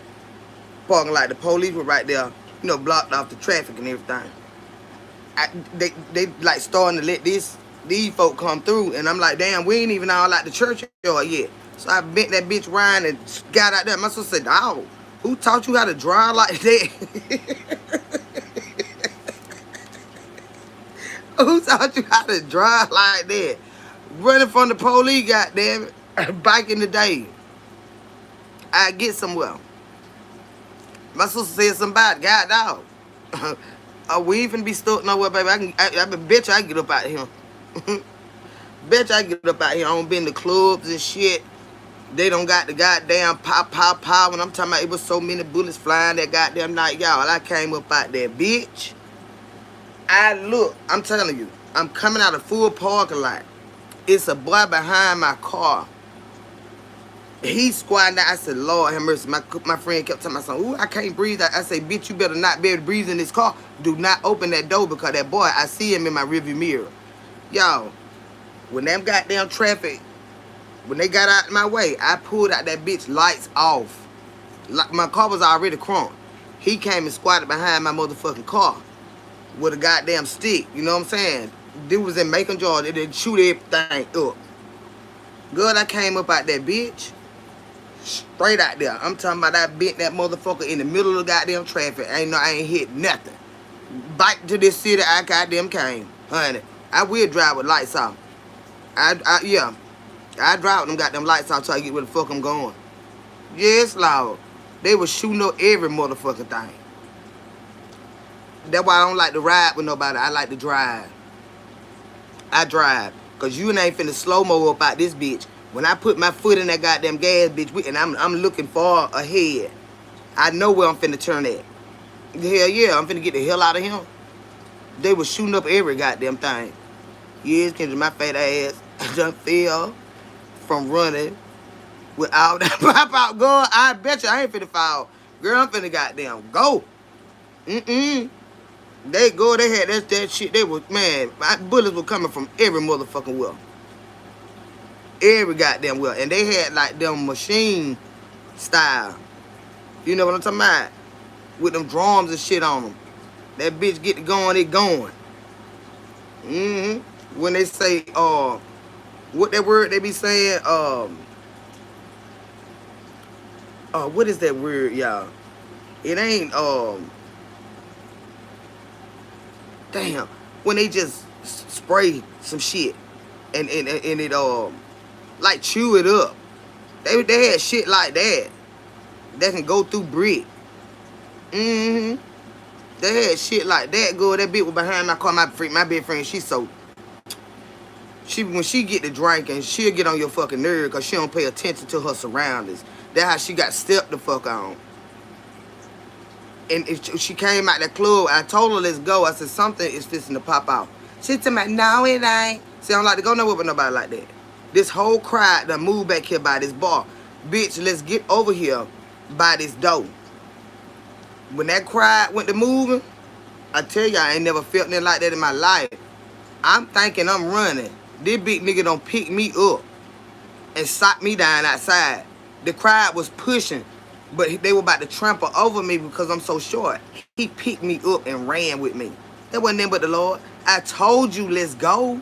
S1: parking lot. The police were right there, blocked off the traffic and everything. They like starting to let these folk come through, and I'm like, damn, we ain't even all out the church yet. So I bent that bitch around and got out there. My sister said, dawg, who taught you how to drive like that? Who taught you how to drive like that? Running from the police, goddamn it. Back in the day. I get somewhere. My sister said something about it. God dog. We ain't finna be stuck nowhere, baby. I bet you I get up out of here. Bet you I get up out here. I don't be in the clubs and shit. They don't got the goddamn pop, pop, pop. When I'm talking about it was so many bullets flying that goddamn night, y'all. I came up out there, bitch. I'm telling you, I'm coming out of full parking lot. It's a boy behind my car. He's squatting down. I said, Lord have mercy. My friend kept telling my son, ooh, I can't breathe. I say, bitch, you better not be able to breathe in this car. Do not open that door because that boy, I see him in my rearview mirror. Y'all, when them goddamn traffic, when they got out of my way, I pulled out that bitch lights off. My car was already crunked. He came and squatted behind my motherfucking car with a goddamn stick. You know what I'm saying? Dude was in Macon, Georgia. They shoot everything up. Good, I came up out that bitch. Straight out there. I'm talking about I bent that motherfucker in the middle of the goddamn traffic. I ain't hit nothing. Back to this city I goddamn came. Honey, I will drive with lights off. Yeah. I drive with them goddamn lights off till I get where the fuck I'm going. Yes, Lord. They was shooting up every motherfucking thing. That's why I don't like to ride with nobody. I like to drive. I drive. Because you ain't finna slow-mo up out this bitch. When I put my foot in that goddamn gas, bitch, and I'm looking far ahead, I know where I'm finna turn at. Hell yeah, I'm finna get the hell out of him. They was shooting up every goddamn thing. Yes, Kendra, my fat ass done fell from running without that pop-out gun. I bet you I ain't finna fall. Girl, I'm finna goddamn go. They go, they had that shit. They was, man, my bullets were coming from every motherfucking well. Every goddamn well. And they had like them machine style. You know what I'm talking about? With them drums and shit on them. That bitch get to going, it going. When they say, what that word they be saying, what is that word, y'all? It ain't, damn. When they just spray some shit and it, like chew it up. They had shit like that. That can go through brick. They had shit like that. Girl, that bitch was behind my car. My best friend, when she get to drinking, she'll get on your fucking nerve because she don't pay attention to her surroundings. That's how she got stepped the fuck on. And if she came out the club, I told her, let's go. I said, something is fixing to pop out. She told me, no, it ain't. See, I don't like to go nowhere with nobody like that. This whole crowd done moved back here by this bar. Bitch, let's get over here by this door. When that crowd went to moving, I tell you, I ain't never felt nothing like that in my life. I'm thinking I'm running. This big nigga done pick me up and sock me down outside. The crowd was pushing, but they were about to trample over me because I'm so short. He picked me up and ran with me. That wasn't nothing but the Lord. I told you, let's go.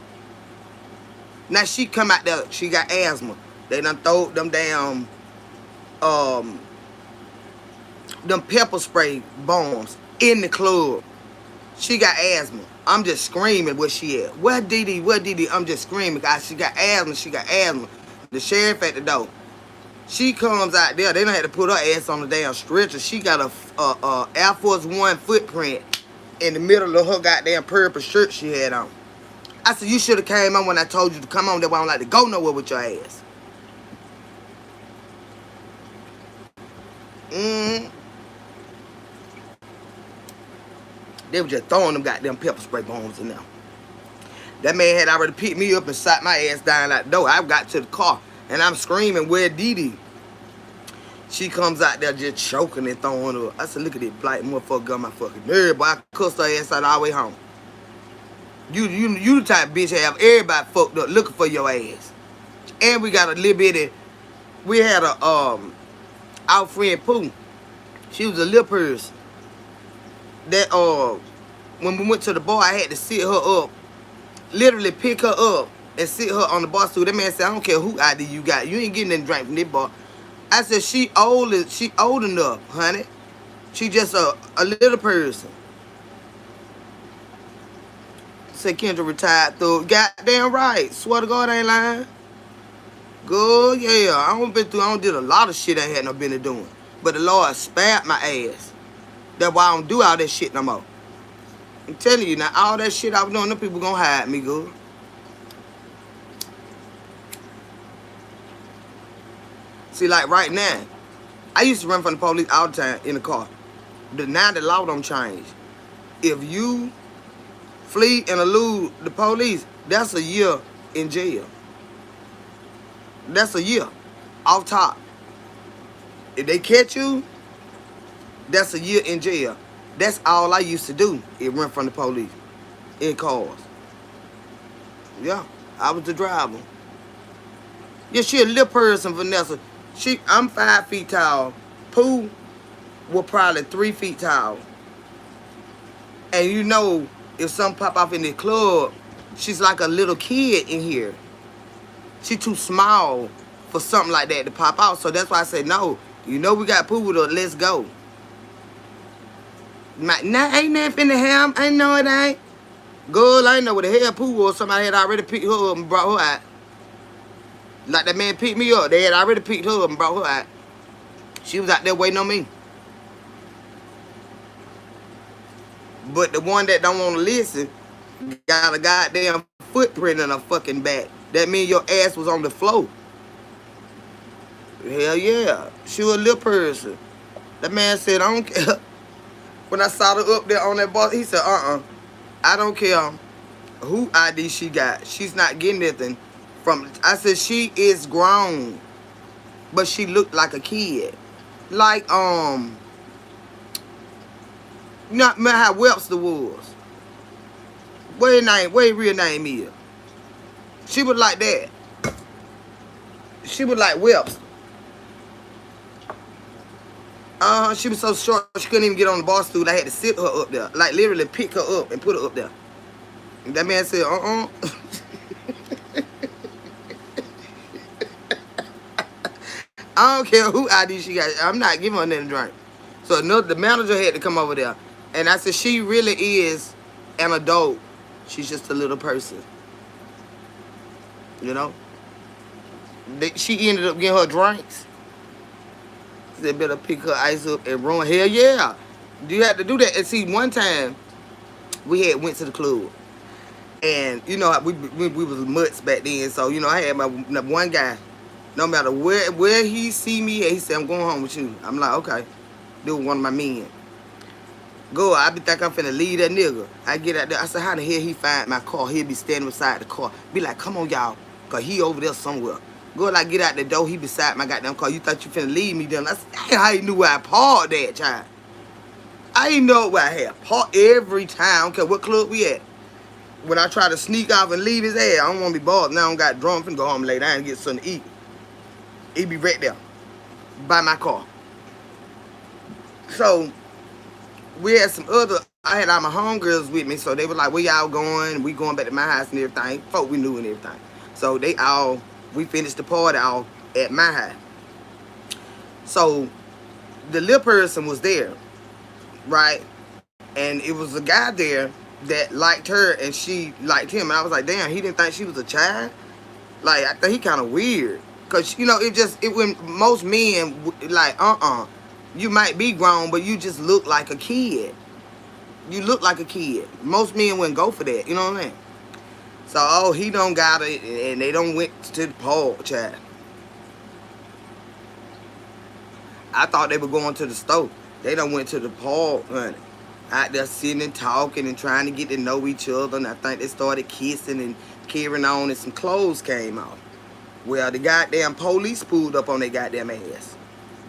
S1: Now she come out there, she got asthma. They done throw them damn, them pepper spray bombs in the club. She got asthma. I'm just screaming where she at. Where Didi? Where Didi? I'm just screaming. She got asthma. She got asthma. The sheriff at the door. She comes out there. They done had to put her ass on the damn stretcher. She got a Air Force One footprint in the middle of her goddamn purple shirt she had on. I said, you should have came on when I told you to come on. That's why I don't like to go nowhere with your ass. They were just throwing them goddamn pepper spray bombs in there. That man had already picked me up and sat my ass down out the door. I got to the car, and I'm screaming, where Didi? She comes out there just choking and throwing her. I said, look at this black motherfucker got my fucking nerve, boy. I cussed her ass out all the way home. You the type of bitch have everybody fucked up looking for your ass. And we got a little bitty, we had a, our friend Pooh. She was a little person. That, when we went to the bar, I had to sit her up. Literally pick her up and sit her on the bar stool. That man said, I don't care who ID you got. You ain't getting any drink from this bar. I said, she old enough, honey. She just a little person. Say Kendra retired through. Goddamn right. Swear to God, I ain't lying. Good, yeah. I don't did a lot of shit I had no business doing. But the Lord spared my ass. That's why I don't do all that shit no more. I'm telling you now, all that shit I was doing, them people gonna hide me, good. See, like right now, I used to run from the police all the time in the car. Now the law don't change. If you flee and elude the police, that's a year in jail. That's a year off top. If they catch you, that's a year in jail. That's all I used to do, is run from the police in cars. Yeah, I was the driver. Yeah, she a little person, Vanessa. I'm 5 feet tall. Pooh was probably 3 feet tall. And you know, if something pop off in the club, she's like a little kid in here. She too small for something like that to pop out. So that's why I said, no, you know we got Pooh with her, let's go. Nah, ain't nothing finna happen. I know it ain't. Girl, I ain't know what the hell Pooh was. Somebody had already picked her up and brought her out. Like that man picked me up. They had already picked her up and brought her out. She was out there waiting on me. But the one that don't want to listen got a goddamn footprint in her fucking back. That means your ass was on the floor. Hell yeah. She was a little person. That man said, I don't care. When I saw her up there on that bus, he said, I don't care who ID she got. She's not getting anything from it. I said, she is grown. But she looked like a kid. Like, you know how Webster was. What his real name is? She was like that. She was like Webster. She was so short she couldn't even get on the bar stool. I had to sit her up there. Like literally pick her up and put her up there. And that man said, I don't care who ID she got. I'm not giving her nothing to drink. So the manager had to come over there. And I said, she really is an adult. She's just a little person. You know? She ended up getting her drinks. They better pick her ice up and run. Hell yeah. You had to do that. And see, one time, we had went to the club. And, you know, we was mutts back then. So, you know, I had my one guy. No matter where he see me at, he said, I'm going home with you. I'm like, okay. This was one of my men. Go, I be think I'm finna leave that nigga. I get out there. I said, how the hell he find my car? He'll be standing beside the car. Be like, come on, y'all. Because he over there somewhere. Go, like, get out the door. He beside my goddamn car. You thought you finna leave me then? I said, damn, how you knew where I parked that, child? I didn't know where I had parked every time. I don't care what club we at. When I try to sneak off and leave his ass, I don't want to be bothered. Now I don't got drunk. I'm finna go home and lay down and get something to eat. He be right there. By my car. So, we had some other, I had all my homegirls with me, so they were like, where y'all going? We going back to my house and everything. Folk we knew and everything. So we finished the party all at my house. So the little person was there, right? And it was a guy there that liked her and she liked him. And I was like, damn, he didn't think she was a child? Like, I think he kind of weird. Because, you know, when most men, like, you might be grown, but you just look like a kid. You look like a kid. Most men wouldn't go for that, you know what I mean? So, he don't got it, and they don't went to the park, child. I thought they were going to the store. They done went to the park, honey. Out there sitting and talking and trying to get to know each other, and I think they started kissing and carrying on, and some clothes came off. Well, the goddamn police pulled up on their goddamn ass.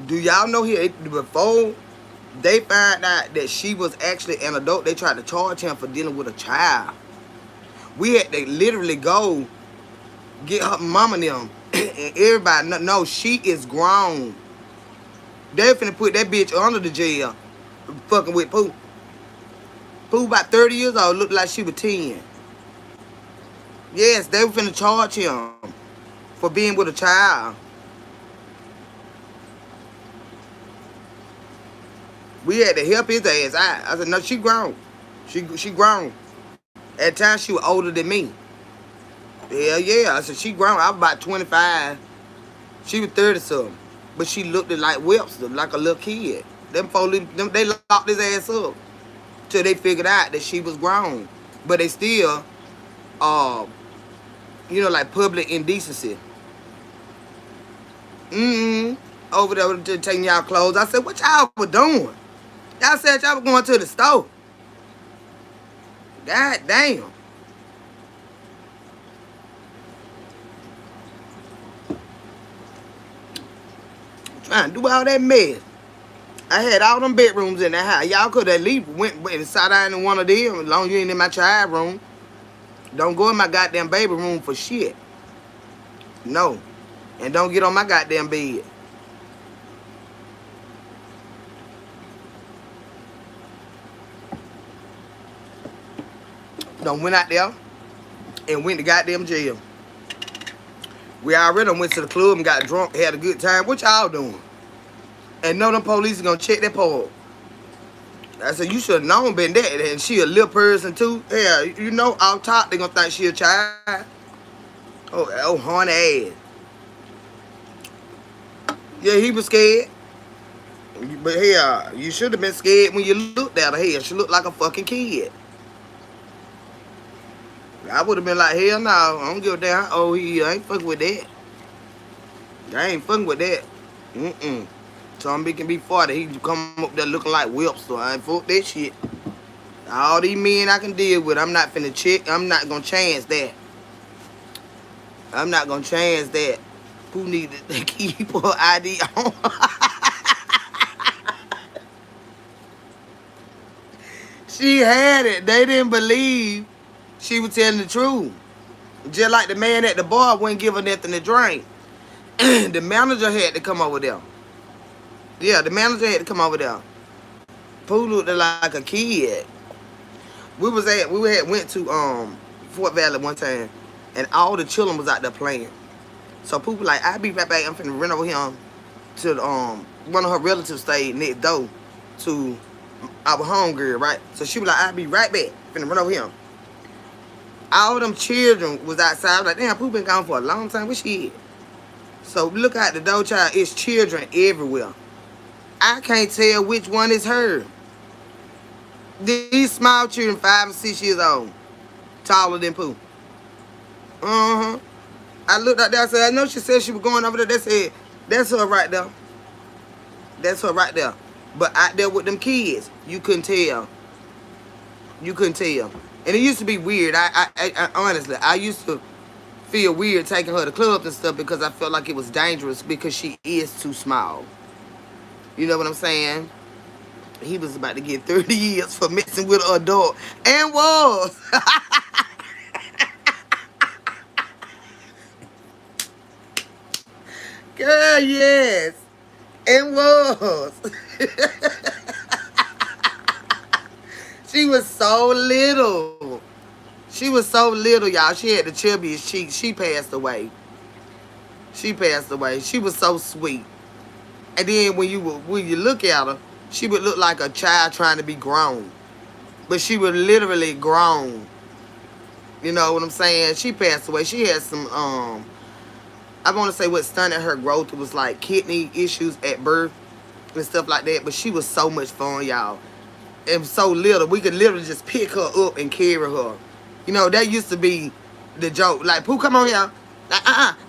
S1: Do y'all know here, before they found out that she was actually an adult, they tried to charge him for dealing with a child. We had to literally go get her mama and them. And everybody, no, she is grown. They finna put that bitch under the jail fucking with Pooh. Pooh about 30 years old, looked like she was 10. Yes, they were finna charge him for being with a child. We had to help his ass out. I said, no, she grown. She grown. At times she was older than me. Hell yeah. I said she grown. I was about 25. She was 30 something. But she looked like Webster, like a little kid. Them folks, they locked his ass up till they figured out that she was grown. But they still, you know, like public indecency. Over there taking y'all clothes. I said, what y'all were doing? Y'all said y'all were going to the store. God damn. Trying to do all that mess. I had all them bedrooms in that house. Y'all could at least went and sat down in one of them as long as you ain't in my child room. Don't go in my goddamn baby room for shit. No. And don't get on my goddamn bed. Done went out there and went to goddamn jail. We already went to the club and got drunk, had a good time. What y'all doing? And know them police is gonna check that pole. I said, you should have known been that. And she a little person too. Yeah, you know, off top, they gonna think she a child. Oh, horny ass. Yeah, he was scared. But hell, you should have been scared when you looked at her. Hell, she looked like a fucking kid. I would have been like, hell no, I don't give a damn. Oh, I ain't fucking with that. I ain't fucking with that. Somebody can be 40. He come up there looking like Webster. I ain't fuck that shit. All these men I can deal with, I'm not finna check. I'm not gonna chance that. I'm not gonna chance that. Who need to keep her ID on? She had it. They didn't believe she was telling the truth. Just like the man at the bar wouldn't give her nothing to drink. The manager had to come over there. Yeah, the manager had to come over there. Pooh looked like a kid. We had went to Fort Valley one time, and all the children was out there playing. So Pooh was like, I'll be right back. I'm finna run over here to one of her relatives stayed next door to our homegirl, right? So she was like, I'll be right back. Finna run over here. All them children was outside. I was like, damn, Pooh been gone for a long time. Where she at? So look out the door, child. It's children everywhere. I can't tell which one is her. These small children, 5 and 6 years old, taller than Pooh. I looked out there. I said, I know she said she was going over there. They said, that's her right there. That's her right there. But out there with them kids, you couldn't tell. You couldn't tell. And it used to be weird. I honestly, I used to feel weird taking her to clubs and stuff because I felt like it was dangerous because she is too small. You know what I'm saying? He was about to get 30 years for messing with an adult. And was. Girl, yes. And was. She was so little. She was so little, y'all. She had the chubbiest cheeks. She passed away. She passed away. She was so sweet. And then when you look at her, she would look like a child trying to be grown. But she was literally grown. You know what I'm saying? She passed away. She had some, I want to say what stunted her growth was like kidney issues at birth and stuff like that. But she was so much fun, y'all. And so little. We could literally just pick her up and carry her. You know, that used to be the joke. Like, Pooh, come on here.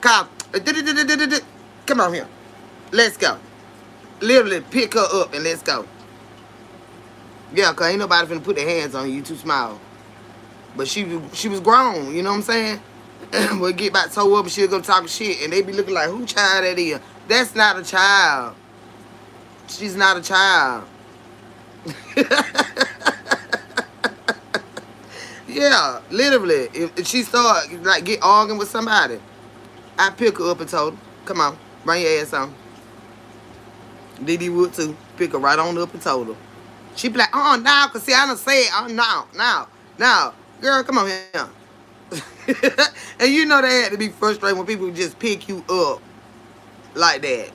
S1: Come. Come on here. Let's go. Literally pick her up and let's go. Yeah, because ain't nobody finna put their hands on you. You too small. But she was grown, you know what I'm saying? We'll get back to her up and she'll go talk shit. And they be looking like, who child that is? That's not a child. She's not a child. Yeah, literally. If she start, like, get arguing with somebody, I pick her up and told her, come on, bring your ass on. Didi would too. Pick her right on up and told her. She be like, oh, now, because see, I done said, oh, now. Girl, come on here. And you know they had to be frustrated when people just pick you up like that.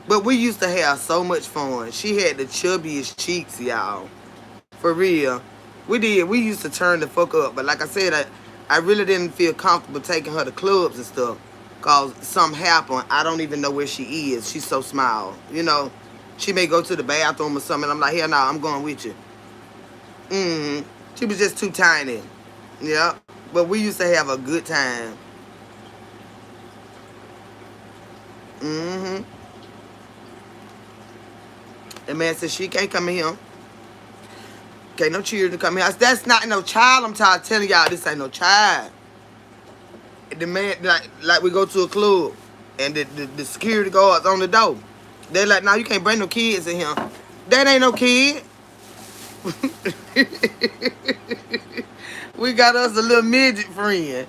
S1: But we used to have so much fun. She had the chubbiest cheeks, y'all. For real. We did. We used to turn the fuck up. But like I said, I really didn't feel comfortable taking her to clubs and stuff. Cause something happened. I don't even know where she is. She's so small. You know, she may go to the bathroom or something. I'm like, hell no, I'm going with you. She was just too tiny. Yeah. But we used to have a good time. The man said she can't come in here. Can't no children come here. That's not no child. I'm telling y'all, this ain't no child. The man, like we go to a club, and the security guards on the door. They're like, no, you can't bring no kids in here. That ain't no kid. We got us a little midget friend.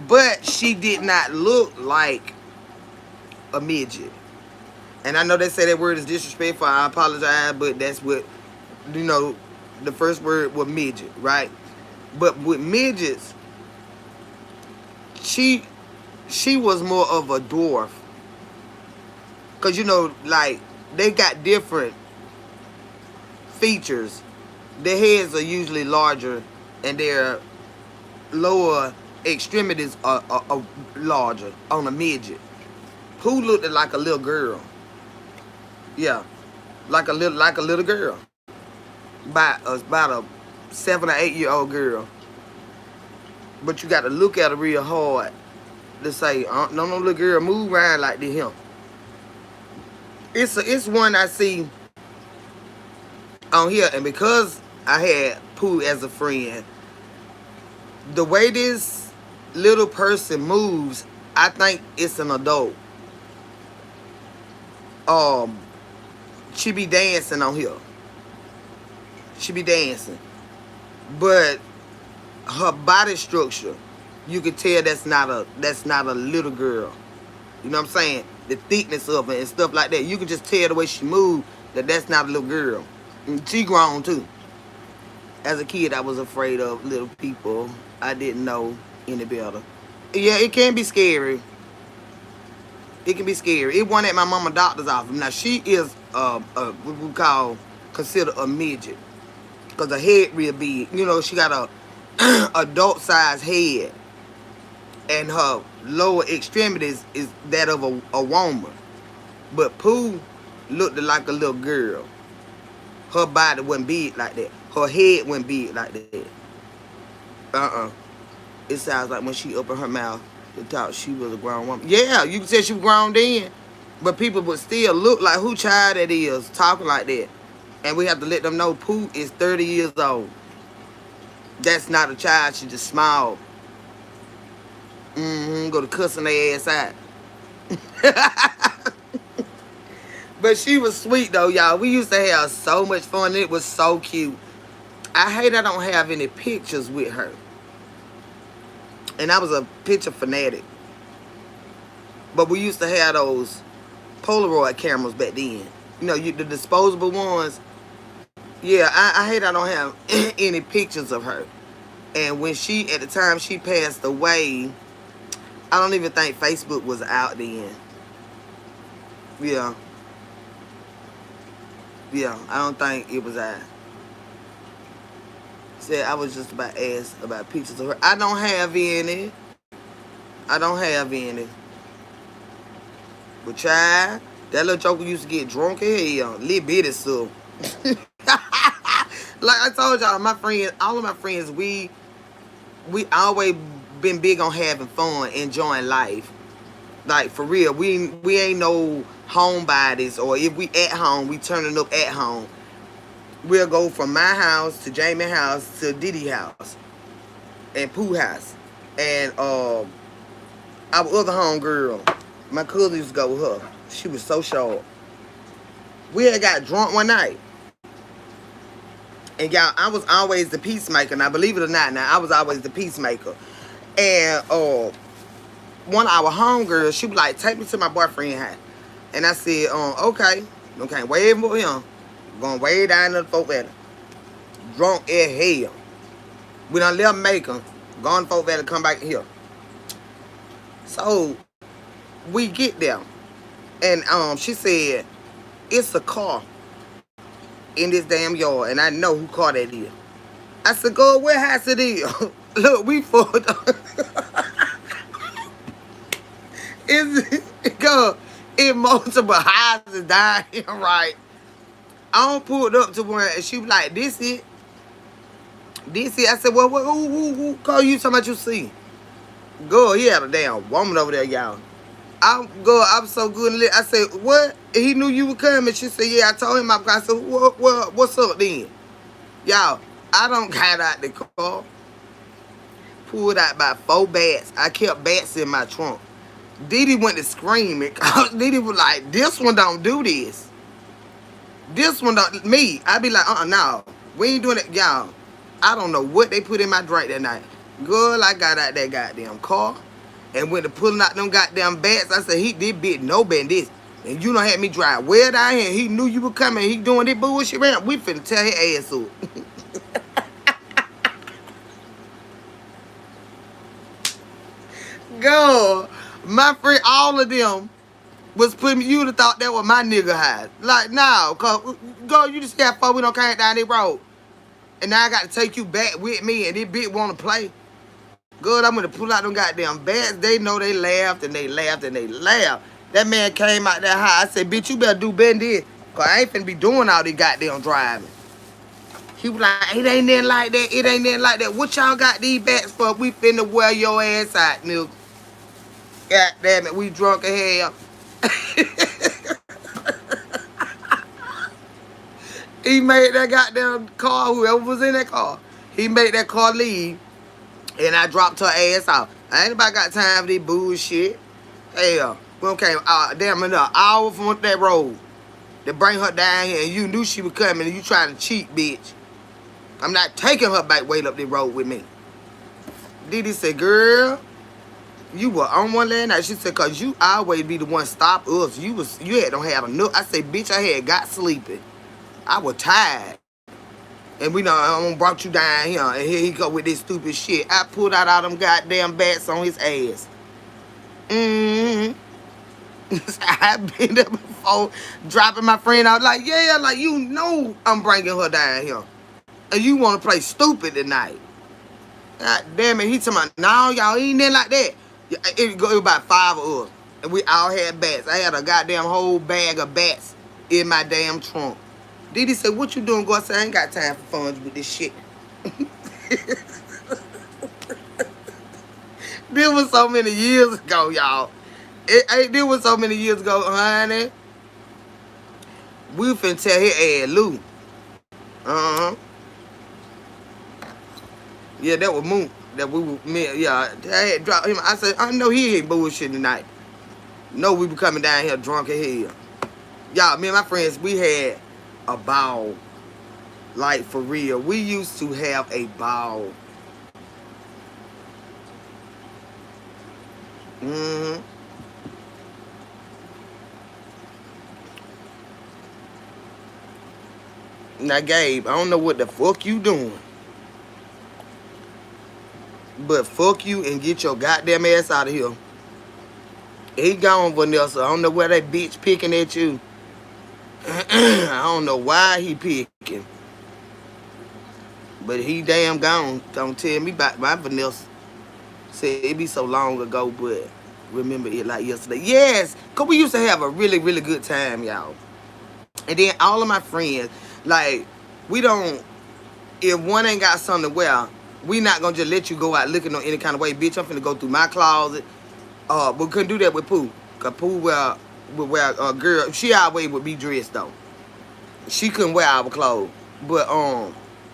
S1: But she did not look like a midget. And I know they say that word is disrespectful. I apologize, but that's what, you know, the first word was midget, right? But with midgets, she was more of a dwarf. Because, you know, like, they got different features. Their heads are usually larger, and their lower extremities are larger on a midget. Who looked like a little girl? Yeah, like a little girl. About a 7 or 8 year old girl. But you got to look at her real hard to say, no little girl move around like this here. It's one I see on here, and because I had Pooh as a friend, the way this little person moves, I think it's an adult. She be dancing on here. She be dancing. But her body structure, you can tell that's not a little girl. You know what I'm saying? The thickness of it and stuff like that. You can just tell the way she moved that's not a little girl. And she grown too. As a kid, I was afraid of little people. I didn't know any better. Yeah, it can be scary. It can be scary. It wasn't at my mama doctor's office. Now, she is what we consider a midget. Because her head real big. You know, she got a adult size head. And her lower extremities is that of a woman. But Pooh looked like a little girl. Her body wasn't big like that. Her head wasn't big like that. It sounds like when she opened her mouth to talk, she was a grown woman. Yeah, you can say she was grown then. But people would still look like who child that is talking like that. And we have to let them know Pooh is 30 years old. That's not a child. She just small. Go to cussing their ass out. But she was sweet though, y'all. We used to have so much fun. It was so cute. I hate I don't have any pictures with her. And I was a picture fanatic. But we used to have those Polaroid cameras back then. You know, the disposable ones. Yeah, I hate I don't have any pictures of her. And when at the time she passed away, I don't even think Facebook was out then. Yeah. Yeah, I don't think it was out. Said I was just about to ask about pictures of her. I don't have any. I don't have any. But child, that little joker used to get drunk as hell. Little bitty stuff. Like I told y'all, my friends, all of my friends, we always been big on having fun, enjoying life. Like for real, we ain't no homebodies, or if we at home, we turning up at home. We'll go from my house to Jamie's house to Diddy's house and Pooh's house. And our other homegirl, my cousin used to go with her. She was so short. We had got drunk one night. And y'all, I was always the peacemaker. Now, believe it or not, I was always the peacemaker. And one of our homegirls, she was like, take me to my boyfriend's house. And I said, okay. Okay, wave for him. Going way down to the Fort Valley. Drunk as hell. We done left Macon. Gone to Fort Valley, come back here. So, we get there. And she said, it's a car in this damn yard. And I know who car that is. I said, go where house it is. Look, we fucked up. Go in multiple houses down here, right? I don't pull it up to one, and she was like, this it. This it. I said, well, who call you talking about you see? Girl, he had a damn woman over there, y'all. I'm so good. I said, what? He knew you were coming. She said, yeah, I told him. I said, what's up then? Y'all, I don't got out the car. Pulled out about 4 bats. I kept bats in my trunk. Didi went to screaming. Didi was like, this one don't do this. This one don't. Me, I be like, no. We ain't doing it. Y'all, I don't know what they put in my drink that night. Girl, I got out that goddamn car and went to pulling out them goddamn bats. I said, he did bit no bend this. And you done had me drive way down here. He knew you were coming. He doing this bullshit around. We finna tear his ass up. Girl, my friend, all of them was putting me, you'd have thought that was my nigga house. Like, no, cause, girl, you just got 4, we don't came down that road. And now I got to take you back with me and this bitch want to play. Good, I'm going to pull out them goddamn bats. They know they laughed and they laughed and they laughed. That man came out that house. I said, bitch, you better do better than this. Because I ain't finna be doing all this goddamn driving. He was like, it ain't nothing like that. It ain't nothing like that. What y'all got these bats for? We finna wear your ass out, nigga. God damn it, we drunk as hell. He made that goddamn car, whoever was in that car, he made that car leave. And I dropped her ass off. Ain't nobody got time for this bullshit. Hell, we came damn an hour from that road to bring her down here, and you knew she was coming, and you trying to cheat, bitch. I'm not taking her back way up the road with me. Didi said, girl, you were on one last night. She said, cause you always be the one stop us. You don't have enough. I said, bitch, I had got sleeping. I was tired. And we done brought you down here. And here he go with this stupid shit. I pulled out all them goddamn bats on his ass. I've been there before, dropping my friend out. Like, yeah, like, you know I'm bringing her down here. And you want to play stupid tonight. God damn it. He talking about, no, y'all ain't nothing like that. It was about 5 of us. And we all had bats. I had a goddamn whole bag of bats in my damn trunk. Didi said, what you doing? Go outside. I ain't got time for fun with this shit. This was so many years ago, y'all. This was so many years ago, honey. We finna tell his ass Lou. Yeah, that was Moon. That we were, yeah, I had dropped him. I said, I know he ain't bullshit tonight. No, we be coming down here drunk as hell. Y'all, me and my friends, we had a ball. Like, for real. We used to have a ball. Now, Gabe, I don't know what the fuck you doing. But fuck you and get your goddamn ass out of here. He gone, Vanessa. I don't know where that bitch picking at you. I don't know why he picking. But he damn gone. Don't tell me about my Vanessa. Said it be so long ago, but remember it like yesterday. Yes, because we used to have a really, really good time, y'all. And then all of my friends, like, we don't, if one ain't got something to wear, we not going to just let you go out looking on any kind of way. Bitch, I'm finna go through my closet. We couldn't do that with Pooh. Because Pooh would wear a girl. She always would be dressed, though. She couldn't wear our clothes. But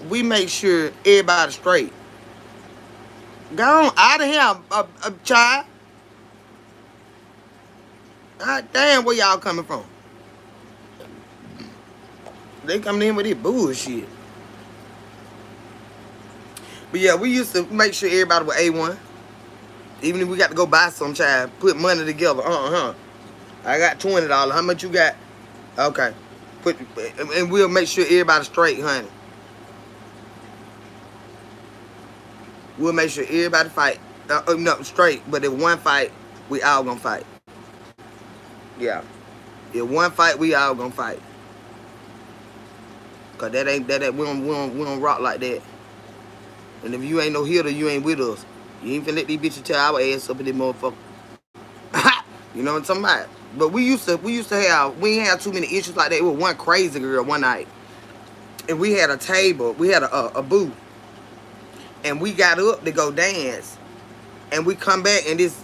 S1: we make sure everybody's straight. Go on out of here, child. God damn, where y'all coming from? They coming in with this bullshit. But yeah, we used to make sure everybody was A1. Even if we got to go buy some, child, put money together. I got $20. How much you got? Okay. And we'll make sure everybody's straight, honey. We'll make sure everybody fight. No, straight. But if one fight, we all gonna fight. Yeah. If one fight, we all gonna fight. Cause that ain't we don't rock like that. And if you ain't no hitter, you ain't with us. You ain't finna let these bitches tear our ass up in this motherfucker. You know what I'm talking about? But we used to have, we ain't have too many issues like that. It was one crazy girl one night. And we had a table, we had a booth. And we got up to go dance. And we come back and this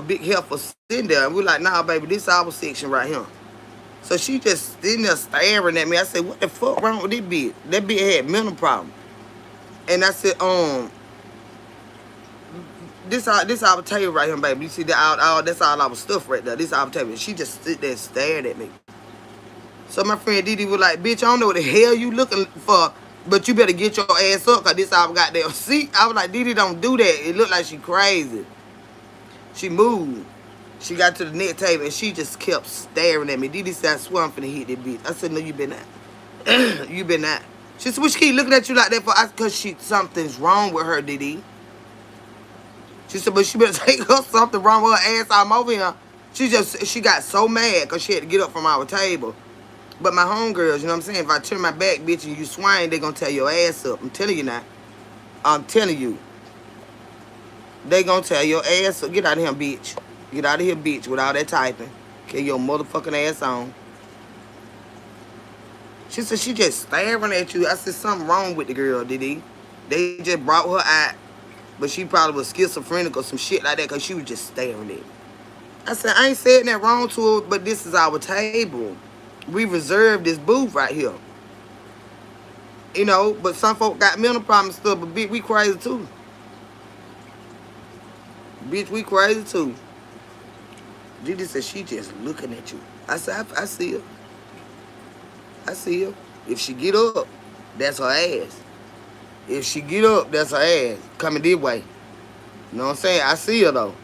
S1: big heifer sitting there. And we're like, nah, baby, this is our section right here. So she just sitting there staring at me. I said, what the fuck wrong with this bitch? That bitch had mental problem. And I said, this our table right here, baby. You see that that's all our stuff right there. This our table. She just sit there and stared at me. So my friend Didi was like, bitch, I don't know what the hell you looking for, but you better get your ass up, cause this our goddamn seat. I was like, Didi, don't do that. It looked like she crazy. She moved. She got to the next table and she just kept staring at me. Didi said, I swear I'm finna hit that bitch. I said, no, you been not. You been not. She said, what she keep looking at you like that for? Cause something's wrong with her, Didi. She said, but she better take her something wrong with her ass. I'm over here. She got so mad because she had to get up from our table. But my homegirls, you know what I'm saying? If I turn my back, bitch, and you swing, they gonna tear your ass up. I'm telling you now. I'm telling you. They gonna tear your ass up. Get out of here, bitch. Get out of here, bitch, with all that typing. Get your motherfucking ass on. She said she just staring at you. I said, something wrong with the girl, Didi. They just brought her out. But she probably was schizophrenic or some shit like that because she was just staring at me. I said, I ain't saying that wrong to her, but this is our table. We reserved this booth right here. You know, but some folk got mental problems and stuff, but bitch, we crazy too. Bitch, we crazy too. Didi said she just looking at you. I said, I see her. I see her. If she get up, that's her ass. If she get up, that's her ass. Coming this way. You know what I'm saying? I see her though.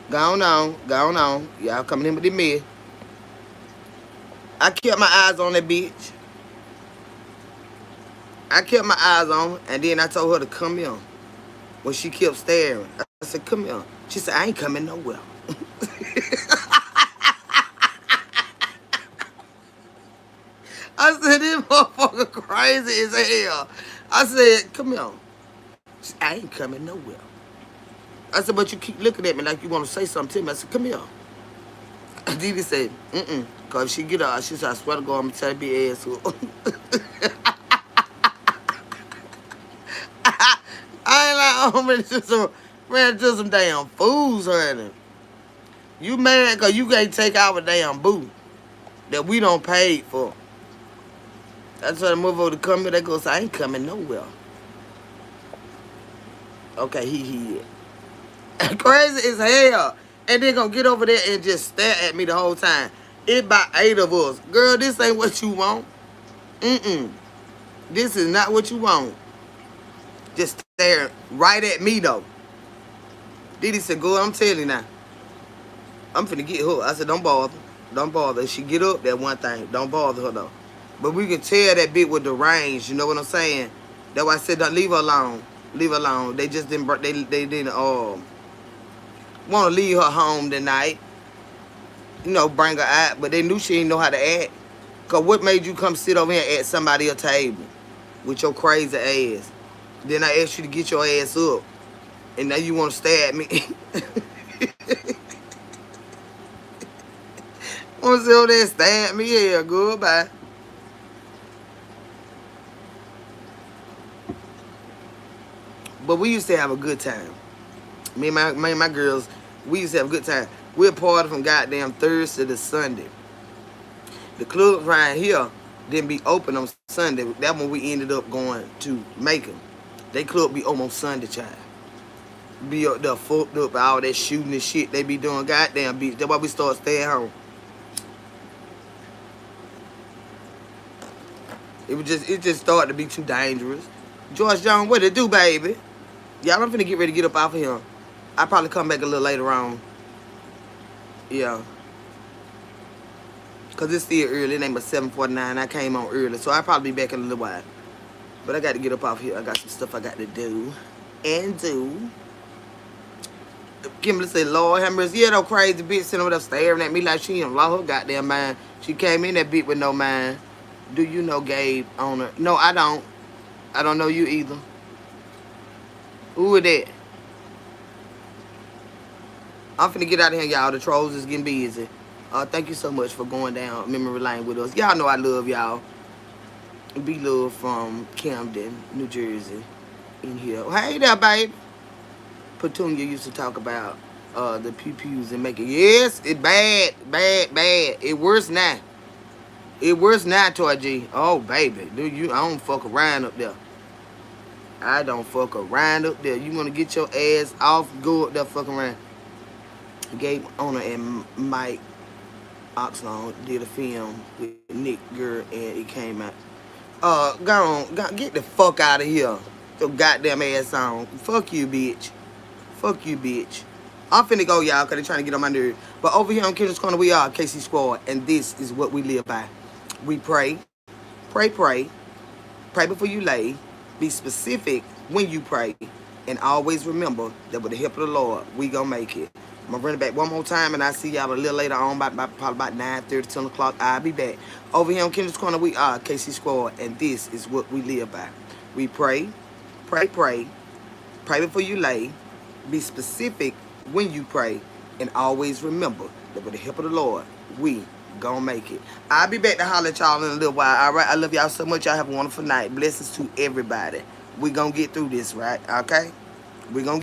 S1: Gone on. Y'all coming in with the mid. I kept my eyes on that bitch. I kept my eyes on her, and then I told her to come here. When she kept staring, I said, come here. She said, I ain't coming nowhere. I said, this motherfucker crazy as hell. I said, come here. She said, I ain't coming nowhere. I said, but you keep looking at me like you want to say something to me. I said, come here. Didi said, because if she get out, she said, I swear to God, I'm going to tell you ass up. I ain't like, ran into some damn fools, honey. You mad because you can't take our damn boo that we don't pay for. That's why the motherfucker to come here, they go say, I ain't coming nowhere. Okay, he crazy as hell. And they gonna get over there and just stare at me the whole time. It about 8 of us. Girl, this ain't what you want. This is not what you want. Just staring right at me though. Didi said, girl, I'm telling you now. I'm finna get her. I said, don't bother. Don't bother. If she get up, that one thing. Don't bother her though. But we can tell that bit with the range, you know what I'm saying? That's why I said, don't leave her alone. Leave her alone. They just didn't they didn't want to leave her home tonight. You know, bring her out, but they knew she didn't know how to act. Cause what made you come sit over here at somebody else's table with your crazy ass? Then I asked you to get your ass up, and now you want to stare at me. Want to sit over there and stare at me? Yeah, goodbye. But we used to have a good time. Me and my girls, we used to have a good time. We'll party from goddamn Thursday to Sunday. The clubs right here didn't be open on Sunday. That when we ended up going to Macon. They club be open on Sunday, child. Be up there fucked up, all that shooting and shit they be doing. Goddamn bitch. That's why we start staying home. It just started to be too dangerous. George Jones, what it do, baby? Y'all, I'm finna get ready to get up off of here. I'll probably come back a little later on. Yeah. Because it's still early. It ain't but 7:49. I came on early. So I'll probably be back in a little while. But I got to get up off here. I got some stuff I got to do. And do. Kimberly said, Lord have mercy. Yeah, no crazy bitch sitting over there staring at me like she ain't lost her goddamn mind. She came in that bitch with no mind. Do you know Gabe on her? No, I don't. I don't know you either. Who is that? I'm finna get out of here, y'all. The trolls is getting busy. Thank you so much for going down memory lane with us. Y'all know I love y'all. Be love from Camden, New Jersey. In here. Hey there, babe. Petunia used to talk about the pew-pews and make it. Yes, it bad, bad, bad. It worse now. It worse now, Toy G. Oh, baby. Do you? I don't fuck around up there. I don't fuck around up there. You want to get your ass off, go up there fucking around. Gabe Owner and Mike Oxlong did a film with Nick Gurr and it came out. Go on, get the fuck out of here. Your goddamn ass on. Fuck you, bitch. Fuck you, bitch. I'm finna go, y'all, because they're trying to get on my nerves. But over here on Kendrick's Corner, we are KC Squad, and this is what we live by. We pray, pray, pray, pray before you lay, be specific when you pray, and always remember that with the help of the Lord, we gonna make it. I'm gonna run it back one more time, and I'll see y'all a little later on, probably about 9:30, 10 o'clock. I'll be back. Over here on Kendrick's Corner, we are KC Squad, and this is what we live by. We pray, pray, pray, pray before you lay, be specific when you pray, and always remember that with the help of the Lord, we gonna make it. I'll be back to holler at y'all in a little while. All right, I love y'all so much. Y'all have a wonderful night. Blessings to everybody. We gonna get through this, right? Okay? We gonna